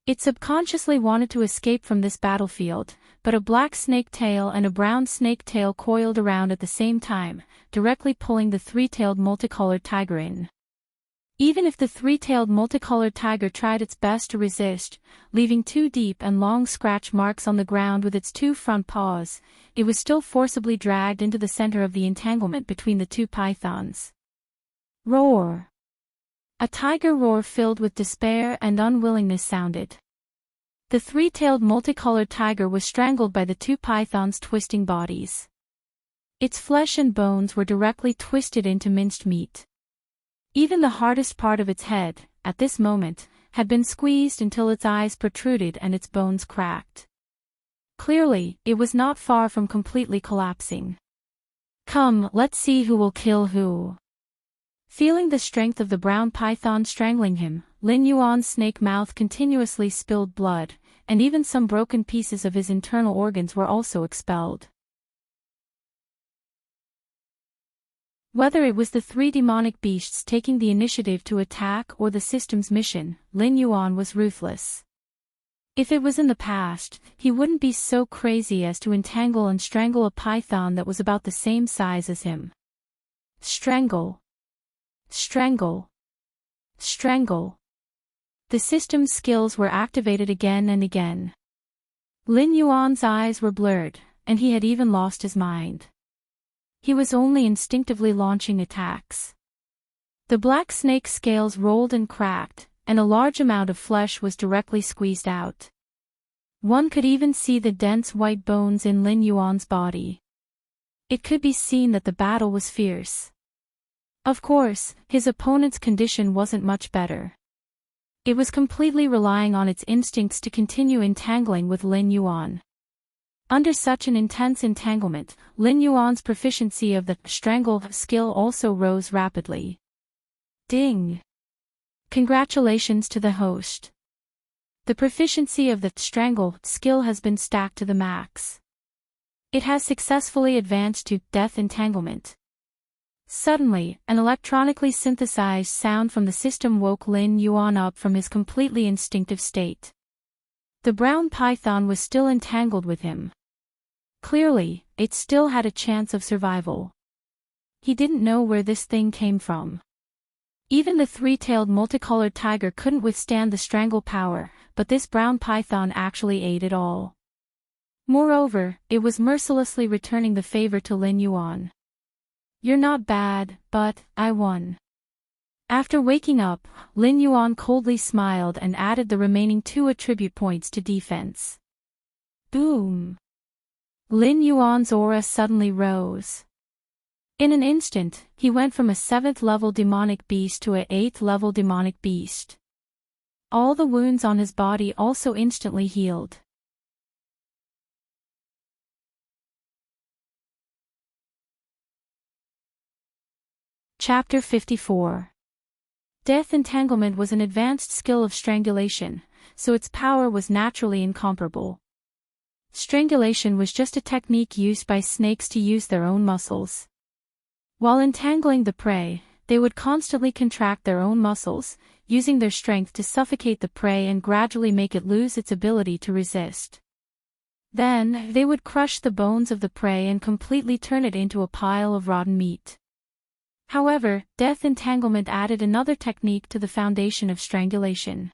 It subconsciously wanted to escape from this battlefield, but a black snake tail and a brown snake tail coiled around at the same time, directly pulling the three-tailed multicolored tiger in. Even if the three-tailed multicolored tiger tried its best to resist, leaving 2 deep and long scratch marks on the ground with its 2 front paws, it was still forcibly dragged into the center of the entanglement between the 2 pythons. Roar! A tiger roar filled with despair and unwillingness sounded. The three-tailed multicolored tiger was strangled by the 2 pythons' twisting bodies. Its flesh and bones were directly twisted into minced meat. Even the hardest part of its head, at this moment, had been squeezed until its eyes protruded and its bones cracked. Clearly, it was not far from completely collapsing. Come, let's see who will kill who. Feeling the strength of the brown python strangling him, Lin Yuan's snake mouth continuously spilled blood, and even some broken pieces of his internal organs were also expelled. Whether it was the 3 demonic beasts taking the initiative to attack or the system's mission, Lin Yuan was ruthless. If it was in the past, he wouldn't be so crazy as to entangle and strangle a python that was about the same size as him. Strangle. Strangle. Strangle. The system's skills were activated again and again. Lin Yuan's eyes were blurred, and he had even lost his mind. He was only instinctively launching attacks. The black snake's scales rolled and cracked, and a large amount of flesh was directly squeezed out. One could even see the dense white bones in Lin Yuan's body. It could be seen that the battle was fierce. Of course, his opponent's condition wasn't much better. It was completely relying on its instincts to continue entangling with Lin Yuan. Under such an intense entanglement, Lin Yuan's proficiency of the strangle skill also rose rapidly. Ding! Congratulations to the host. The proficiency of the strangle skill has been stacked to the max. It has successfully advanced to death entanglement. Suddenly, an electronically synthesized sound from the system woke Lin Yuan up from his completely instinctive state. The brown python was still entangled with him. Clearly, it still had a chance of survival. He didn't know where this thing came from. Even the three-tailed multicolored tiger couldn't withstand the strangle power, but this brown python actually ate it all. Moreover, it was mercilessly returning the favor to Lin Yuan. You're not bad, but I won. After waking up, Lin Yuan coldly smiled and added the remaining 2 attribute points to defense. Boom! Lin Yuan's aura suddenly rose. In an instant, he went from a 7th-level demonic beast to an 8th-level demonic beast. All the wounds on his body also instantly healed. Chapter 54. Death entanglement was an advanced skill of strangulation, so its power was naturally incomparable. Strangulation was just a technique used by snakes to use their own muscles. While entangling the prey, they would constantly contract their own muscles, using their strength to suffocate the prey and gradually make it lose its ability to resist. Then, they would crush the bones of the prey and completely turn it into a pile of rotten meat. However, death entanglement added another technique to the foundation of strangulation.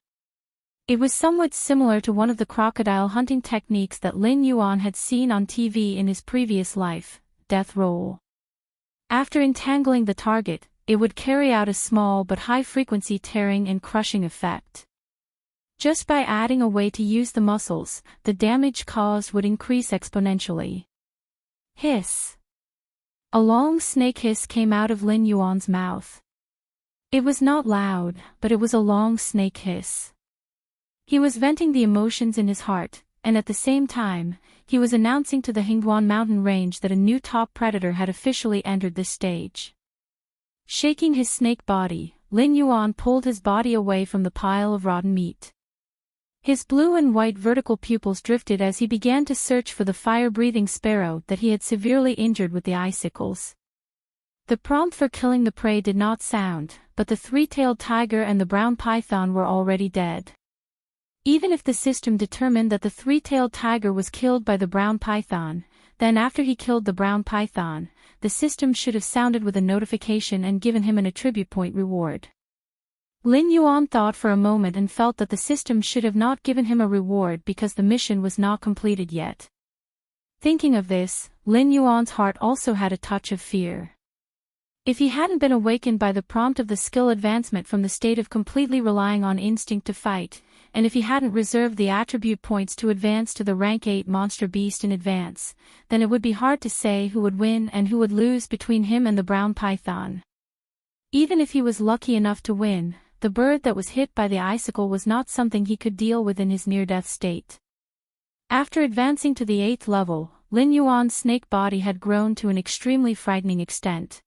It was somewhat similar to one of the crocodile hunting techniques that Lin Yuan had seen on TV in his previous life, death roll. After entangling the target, it would carry out a small but high-frequency tearing and crushing effect. Just by adding a way to use the muscles, the damage caused would increase exponentially. Hiss! A long snake hiss came out of Lin Yuan's mouth. It was not loud, but it was a long snake hiss. He was venting the emotions in his heart, and at the same time, he was announcing to the Hingguan mountain range that a new top predator had officially entered this stage. Shaking his snake body, Lin Yuan pulled his body away from the pile of rotten meat. His blue and white vertical pupils drifted as he began to search for the fire-breathing sparrow that he had severely injured with the icicles. The prompt for killing the prey did not sound, but the three-tailed tiger and the brown python were already dead. Even if the system determined that the three-tailed tiger was killed by the brown python, then after he killed the brown python, the system should have sounded with a notification and given him an attribute point reward. Lin Yuan thought for a moment and felt that the system should have not given him a reward because the mission was not completed yet. Thinking of this, Lin Yuan's heart also had a touch of fear. If he hadn't been awakened by the prompt of the skill advancement from the state of completely relying on instinct to fight, and if he hadn't reserved the attribute points to advance to the rank 8 monster beast in advance, then it would be hard to say who would win and who would lose between him and the brown python. Even if he was lucky enough to win, the bird that was hit by the icicle was not something he could deal with in his near-death state. After advancing to the 8th level, Lin Yuan's snake body had grown to an extremely frightening extent.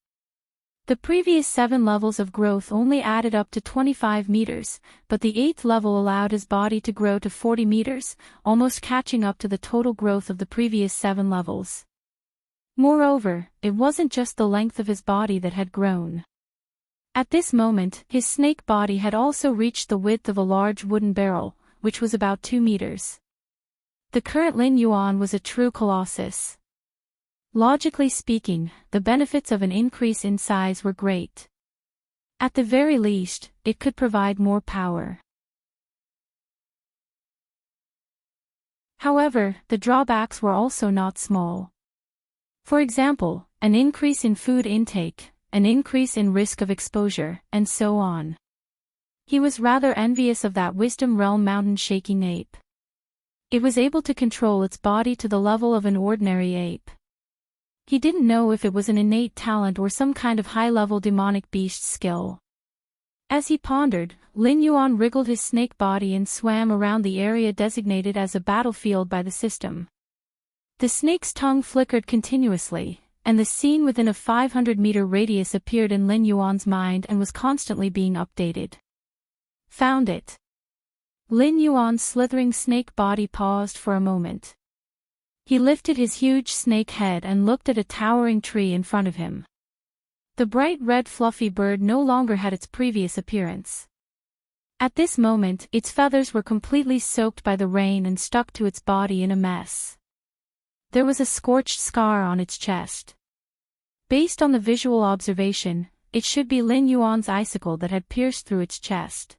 The previous 7 levels of growth only added up to 25 meters, but the 8th level allowed his body to grow to 40 meters, almost catching up to the total growth of the previous 7 levels. Moreover, it wasn't just the length of his body that had grown. At this moment, his snake body had also reached the width of a large wooden barrel, which was about 2 meters. The current Lin Yuan was a true colossus. Logically speaking, the benefits of an increase in size were great. At the very least, it could provide more power. However, the drawbacks were also not small. For example, an increase in food intake, an increase in risk of exposure, and so on. He was rather envious of that wisdom realm mountain-shaking ape. It was able to control its body to the level of an ordinary ape. He didn't know if it was an innate talent or some kind of high-level demonic beast skill. As he pondered, Lin Yuan wriggled his snake body and swam around the area designated as a battlefield by the system. The snake's tongue flickered continuously, and the scene within a 500-meter radius appeared in Lin Yuan's mind and was constantly being updated. Found it. Lin Yuan's slithering snake body paused for a moment. He lifted his huge snake head and looked at a towering tree in front of him. The bright red fluffy bird no longer had its previous appearance. At this moment, its feathers were completely soaked by the rain and stuck to its body in a mess. There was a scorched scar on its chest. Based on the visual observation, it should be Lin Yuan's icicle that had pierced through its chest.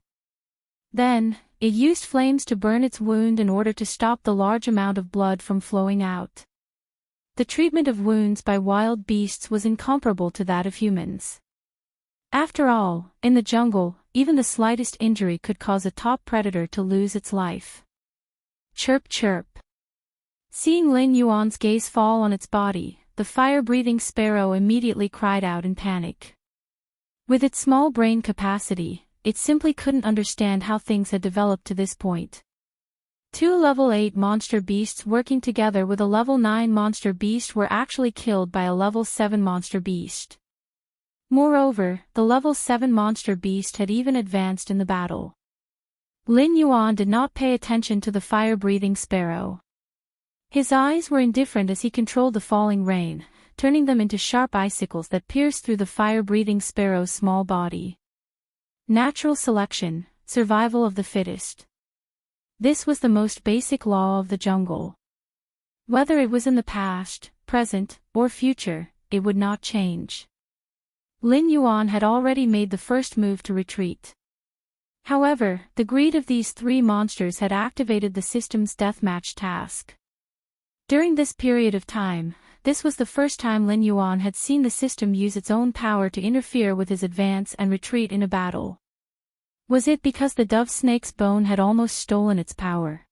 Then, it used flames to burn its wound in order to stop the large amount of blood from flowing out. The treatment of wounds by wild beasts was incomparable to that of humans. After all, in the jungle, even the slightest injury could cause a top predator to lose its life. Chirp chirp. Seeing Lin Yuan's gaze fall on its body, the fire-breathing sparrow immediately cried out in panic. With its small brain capacity, it simply couldn't understand how things had developed to this point. Two level 8 monster beasts working together with a level 9 monster beast were actually killed by a level 7 monster beast. Moreover, the level 7 monster beast had even advanced in the battle. Lin Yuan did not pay attention to the fire-breathing sparrow. His eyes were indifferent as he controlled the falling rain, turning them into sharp icicles that pierced through the fire-breathing sparrow's small body. Natural selection, survival of the fittest. This was the most basic law of the jungle. Whether it was in the past, present, or future, it would not change. Lin Yuan had already made the first move to retreat. However, the greed of these three monsters had activated the system's deathmatch task. During this period of time, this was the first time Lin Yuan had seen the system use its own power to interfere with his advance and retreat in a battle. Was it because the dove snake's bone had almost stolen its power?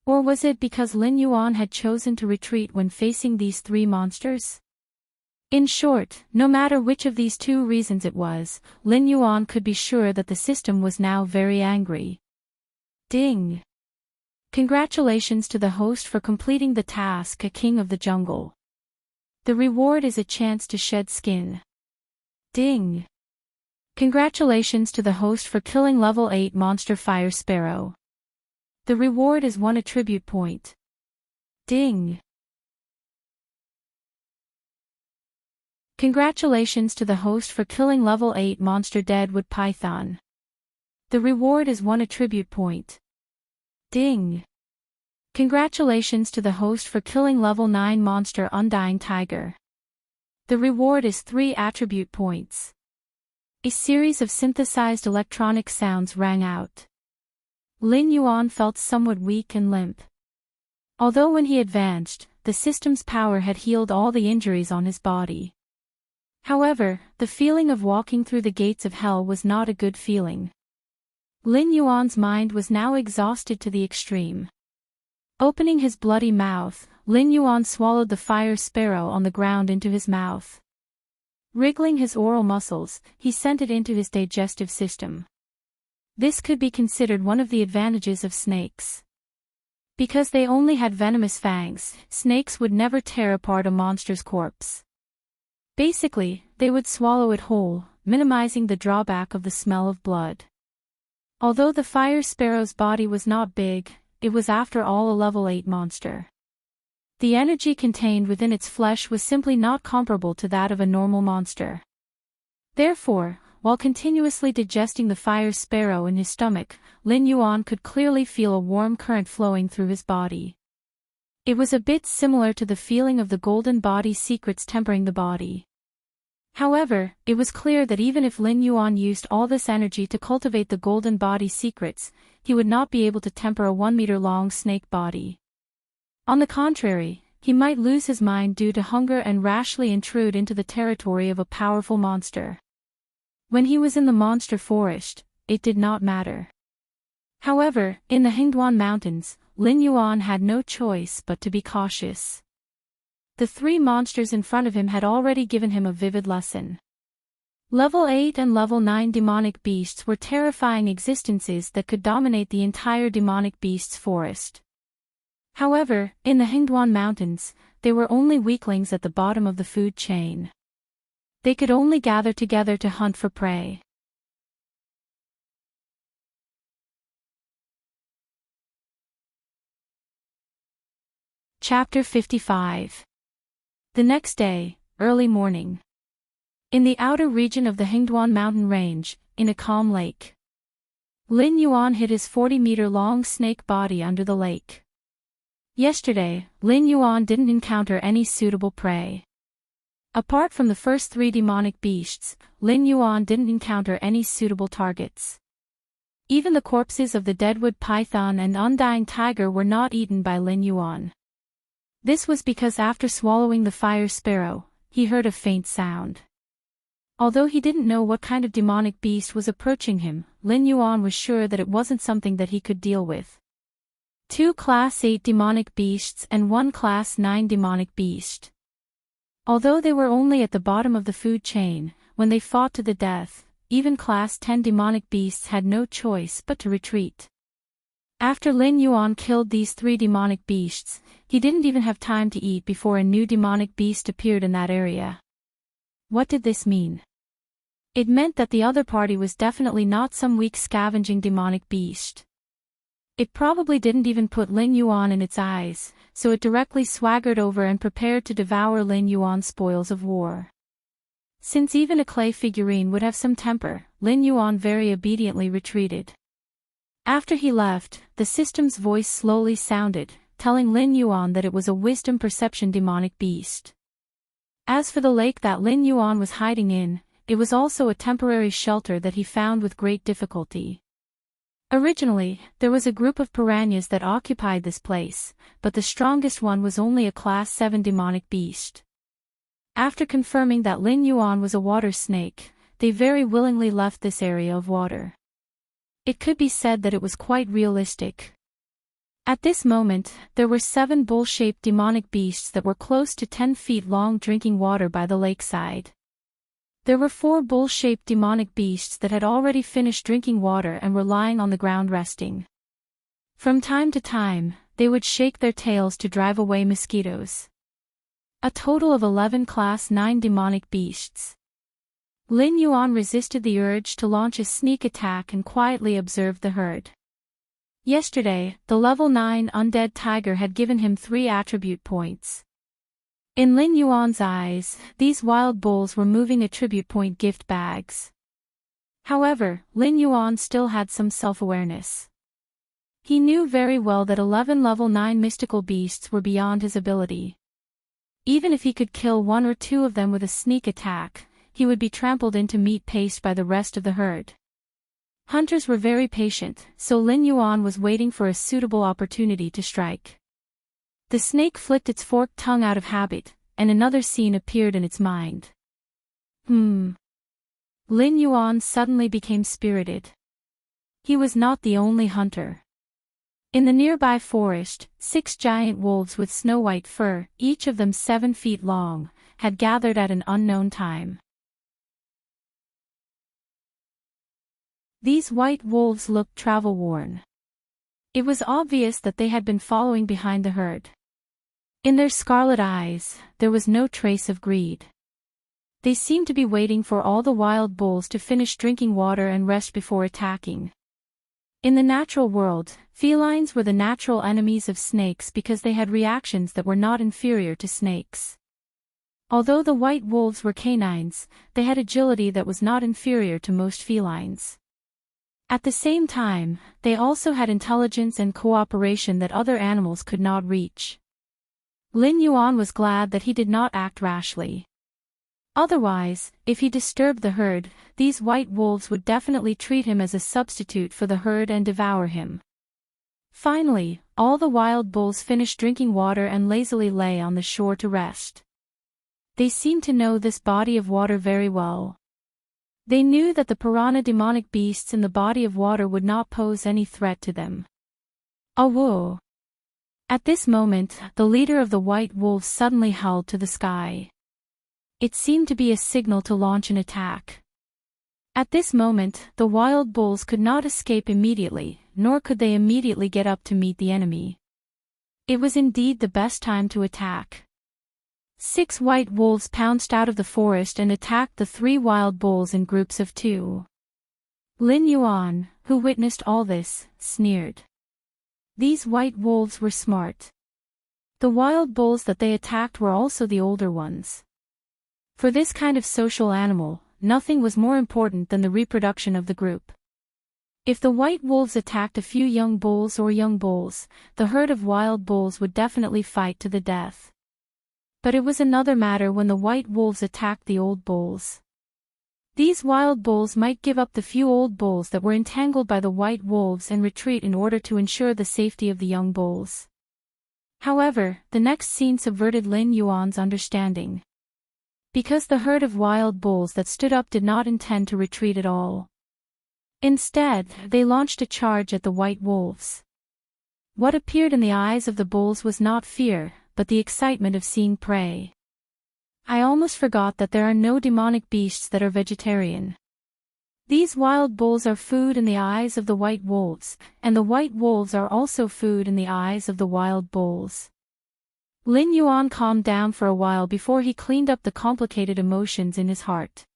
Or was it because Lin Yuan had chosen to retreat when facing these three monsters? In short, no matter which of these two reasons it was, Lin Yuan could be sure that the system was now very angry. Ding! Congratulations to the host for completing the task, a king of the jungle. The reward is a chance to shed skin. Ding! Congratulations to the host for killing level 8 monster fire sparrow. The reward is 1 attribute point. Ding! Congratulations to the host for killing level 8 monster deadwood python. The reward is 1 attribute point. Ding! Congratulations to the host for killing level 9 monster undying tiger. The reward is 3 attribute points. A series of synthesized electronic sounds rang out. Lin Yuan felt somewhat weak and limp. Although when he advanced, the system's power had healed all the injuries on his body. However, the feeling of walking through the gates of hell was not a good feeling. Lin Yuan's mind was now exhausted to the extreme. Opening his bloody mouth, Lin Yuan swallowed the fire sparrow on the ground into his mouth. Wriggling his oral muscles, he sent it into his digestive system. This could be considered one of the advantages of snakes. Because they only had venomous fangs, snakes would never tear apart a monster's corpse. Basically, they would swallow it whole, minimizing the drawback of the smell of blood. Although the fire sparrow's body was not big, it was after all a level 8 monster. The energy contained within its flesh was simply not comparable to that of a normal monster. Therefore, while continuously digesting the fire sparrow in his stomach, Lin Yuan could clearly feel a warm current flowing through his body. It was a bit similar to the feeling of the golden body secrets tempering the body. However, it was clear that even if Lin Yuan used all this energy to cultivate the golden body secrets, he would not be able to temper a 1-meter-long snake body. On the contrary, he might lose his mind due to hunger and rashly intrude into the territory of a powerful monster. When he was in the monster forest, it did not matter. However, in the Hingduan Mountains, Lin Yuan had no choice but to be cautious. The three monsters in front of him had already given him a vivid lesson. Level 8 and Level 9 demonic beasts were terrifying existences that could dominate the entire demonic beasts forest. However, in the Hingduan Mountains, they were only weaklings at the bottom of the food chain. They could only gather together to hunt for prey. Chapter 55. The next day, early morning. In the outer region of the Hingduan mountain range, in a calm lake. Lin Yuan hid his 40-meter-long snake body under the lake. Yesterday, Lin Yuan didn't encounter any suitable prey. Apart from the first 3 demonic beasts, Lin Yuan didn't encounter any suitable targets. Even the corpses of the deadwood python and undying tiger were not eaten by Lin Yuan. This was because after swallowing the fire sparrow, he heard a faint sound. Although he didn't know what kind of demonic beast was approaching him, Lin Yuan was sure that it wasn't something that he could deal with. 2 Class 8 demonic beasts and 1 Class 9 demonic beast. Although they were only at the bottom of the food chain, when they fought to the death, even Class 10 demonic beasts had no choice but to retreat. After Lin Yuan killed these 3 demonic beasts, he didn't even have time to eat before a new demonic beast appeared in that area. What did this mean? It meant that the other party was definitely not some weak scavenging demonic beast. It probably didn't even put Lin Yuan in its eyes, so it directly swaggered over and prepared to devour Lin Yuan's spoils of war. Since even a clay figurine would have some temper, Lin Yuan very obediently retreated. After he left, the system's voice slowly sounded, telling Lin Yuan that it was a wisdom perception demonic beast. As for the lake that Lin Yuan was hiding in, it was also a temporary shelter that he found with great difficulty. Originally, there was a group of piranhas that occupied this place, but the strongest one was only a Class 7 demonic beast. After confirming that Lin Yuan was a water snake, they very willingly left this area of water. It could be said that it was quite realistic. At this moment, there were 7 bull-shaped demonic beasts that were close to 10 feet long drinking water by the lakeside. There were 4 bull-shaped demonic beasts that had already finished drinking water and were lying on the ground resting. From time to time, they would shake their tails to drive away mosquitoes. A total of 11 Class 9 demonic beasts. Lin Yuan resisted the urge to launch a sneak attack and quietly observed the herd. Yesterday, the level 9 undead tiger had given him 3 attribute points. In Lin Yuan's eyes, these wild bulls were moving attribute point gift bags. However, Lin Yuan still had some self-awareness. He knew very well that 11 level 9 mystical beasts were beyond his ability. Even if he could kill 1 or 2 of them with a sneak attack, he would be trampled into meat paste by the rest of the herd. Hunters were very patient, so Lin Yuan was waiting for a suitable opportunity to strike. The snake flicked its forked tongue out of habit, and another scene appeared in its mind. Lin Yuan suddenly became spirited. He was not the only hunter. In the nearby forest, 6 giant wolves with snow-white fur, each of them 7 feet long, had gathered at an unknown time. These white wolves looked travel-worn. It was obvious that they had been following behind the herd. In their scarlet eyes, there was no trace of greed. They seemed to be waiting for all the wild bulls to finish drinking water and rest before attacking. In the natural world, felines were the natural enemies of snakes because they had reactions that were not inferior to snakes. Although the white wolves were canines, they had agility that was not inferior to most felines. At the same time, they also had intelligence and cooperation that other animals could not reach. Lin Yuan was glad that he did not act rashly. Otherwise, if he disturbed the herd, these white wolves would definitely treat him as a substitute for the herd and devour him. Finally, all the wild bulls finished drinking water and lazily lay on the shore to rest. They seemed to know this body of water very well. They knew that the piranha demonic beasts in the body of water would not pose any threat to them. Awoo! At this moment, the leader of the white wolves suddenly howled to the sky. It seemed to be a signal to launch an attack. At this moment, the wild bulls could not escape immediately, nor could they immediately get up to meet the enemy. It was indeed the best time to attack. 6 white wolves pounced out of the forest and attacked the 3 wild bulls in groups of 2. Lin Yuan, who witnessed all this, sneered. These white wolves were smart. The wild bulls that they attacked were also the older ones. For this kind of social animal, nothing was more important than the reproduction of the group. If the white wolves attacked a few young bulls, the herd of wild bulls would definitely fight to the death. But it was another matter when the white wolves attacked the old bulls. These wild bulls might give up the few old bulls that were entangled by the white wolves and retreat in order to ensure the safety of the young bulls. However, the next scene subverted Lin Yuan's understanding. Because the herd of wild bulls that stood up did not intend to retreat at all. Instead, they launched a charge at the white wolves. What appeared in the eyes of the bulls was not fear, but the excitement of seeing prey. I almost forgot that there are no demonic beasts that are vegetarian. These wild bulls are food in the eyes of the white wolves, and the white wolves are also food in the eyes of the wild bulls. Lin Yuan calmed down for a while before he cleaned up the complicated emotions in his heart.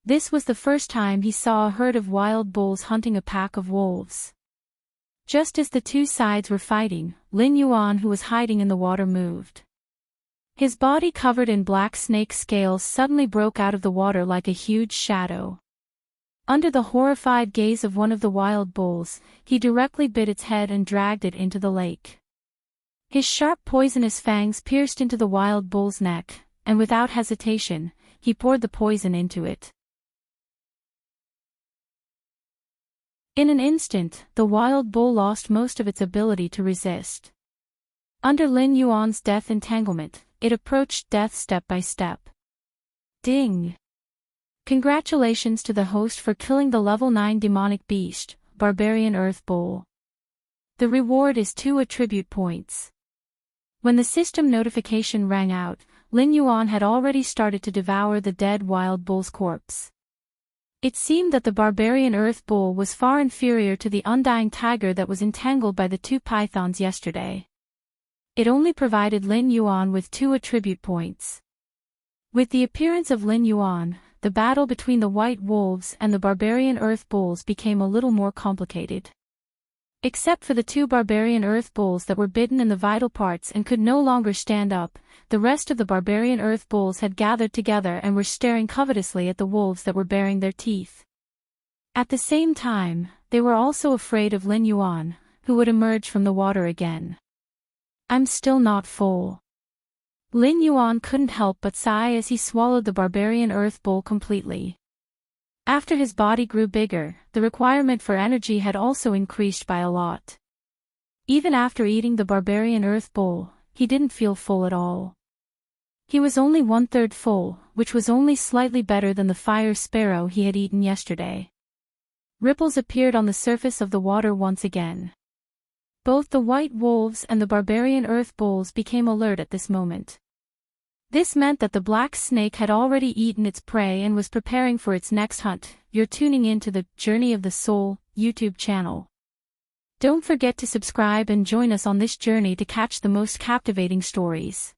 This was the first time he saw a herd of wild bulls hunting a pack of wolves. Just as the 2 sides were fighting, Lin Yuan, who was hiding in the water, moved. His body covered in black snake scales suddenly broke out of the water like a huge shadow. Under the horrified gaze of one of the wild bulls, he directly bit its head and dragged it into the lake. His sharp poisonous fangs pierced into the wild bull's neck, and without hesitation, he poured the poison into it. In an instant, the wild bull lost most of its ability to resist. Under Lin Yuan's death entanglement, it approached death step by step. Ding! Congratulations to the host for killing the level 9 demonic beast, Barbarian Earth Bull. The reward is 2 attribute points. When the system notification rang out, Lin Yuan had already started to devour the dead wild bull's corpse. It seemed that the Barbarian Earth Bull was far inferior to the undying tiger that was entangled by the 2 pythons yesterday. It only provided Lin Yuan with 2 attribute points. With the appearance of Lin Yuan, the battle between the white wolves and the Barbarian Earth Bulls became a little more complicated. Except for the 2 Barbarian Earth Bulls that were bitten in the vital parts and could no longer stand up, the rest of the Barbarian Earth Bulls had gathered together and were staring covetously at the wolves that were baring their teeth. At the same time, they were also afraid of Lin Yuan, who would emerge from the water again. I'm still not full. Lin Yuan couldn't help but sigh as he swallowed the Barbarian Earth Bull completely. After his body grew bigger, the requirement for energy had also increased by a lot. Even after eating the Barbarian Earth Bull, he didn't feel full at all. He was only 1/3 full, which was only slightly better than the fire sparrow he had eaten yesterday. Ripples appeared on the surface of the water once again. Both the white wolves and the Barbarian Earth Bulls became alert at this moment. This meant that the black snake had already eaten its prey and was preparing for its next hunt. You're tuning in to the Journey of the Soul YouTube channel. Don't forget to subscribe and join us on this journey to catch the most captivating stories.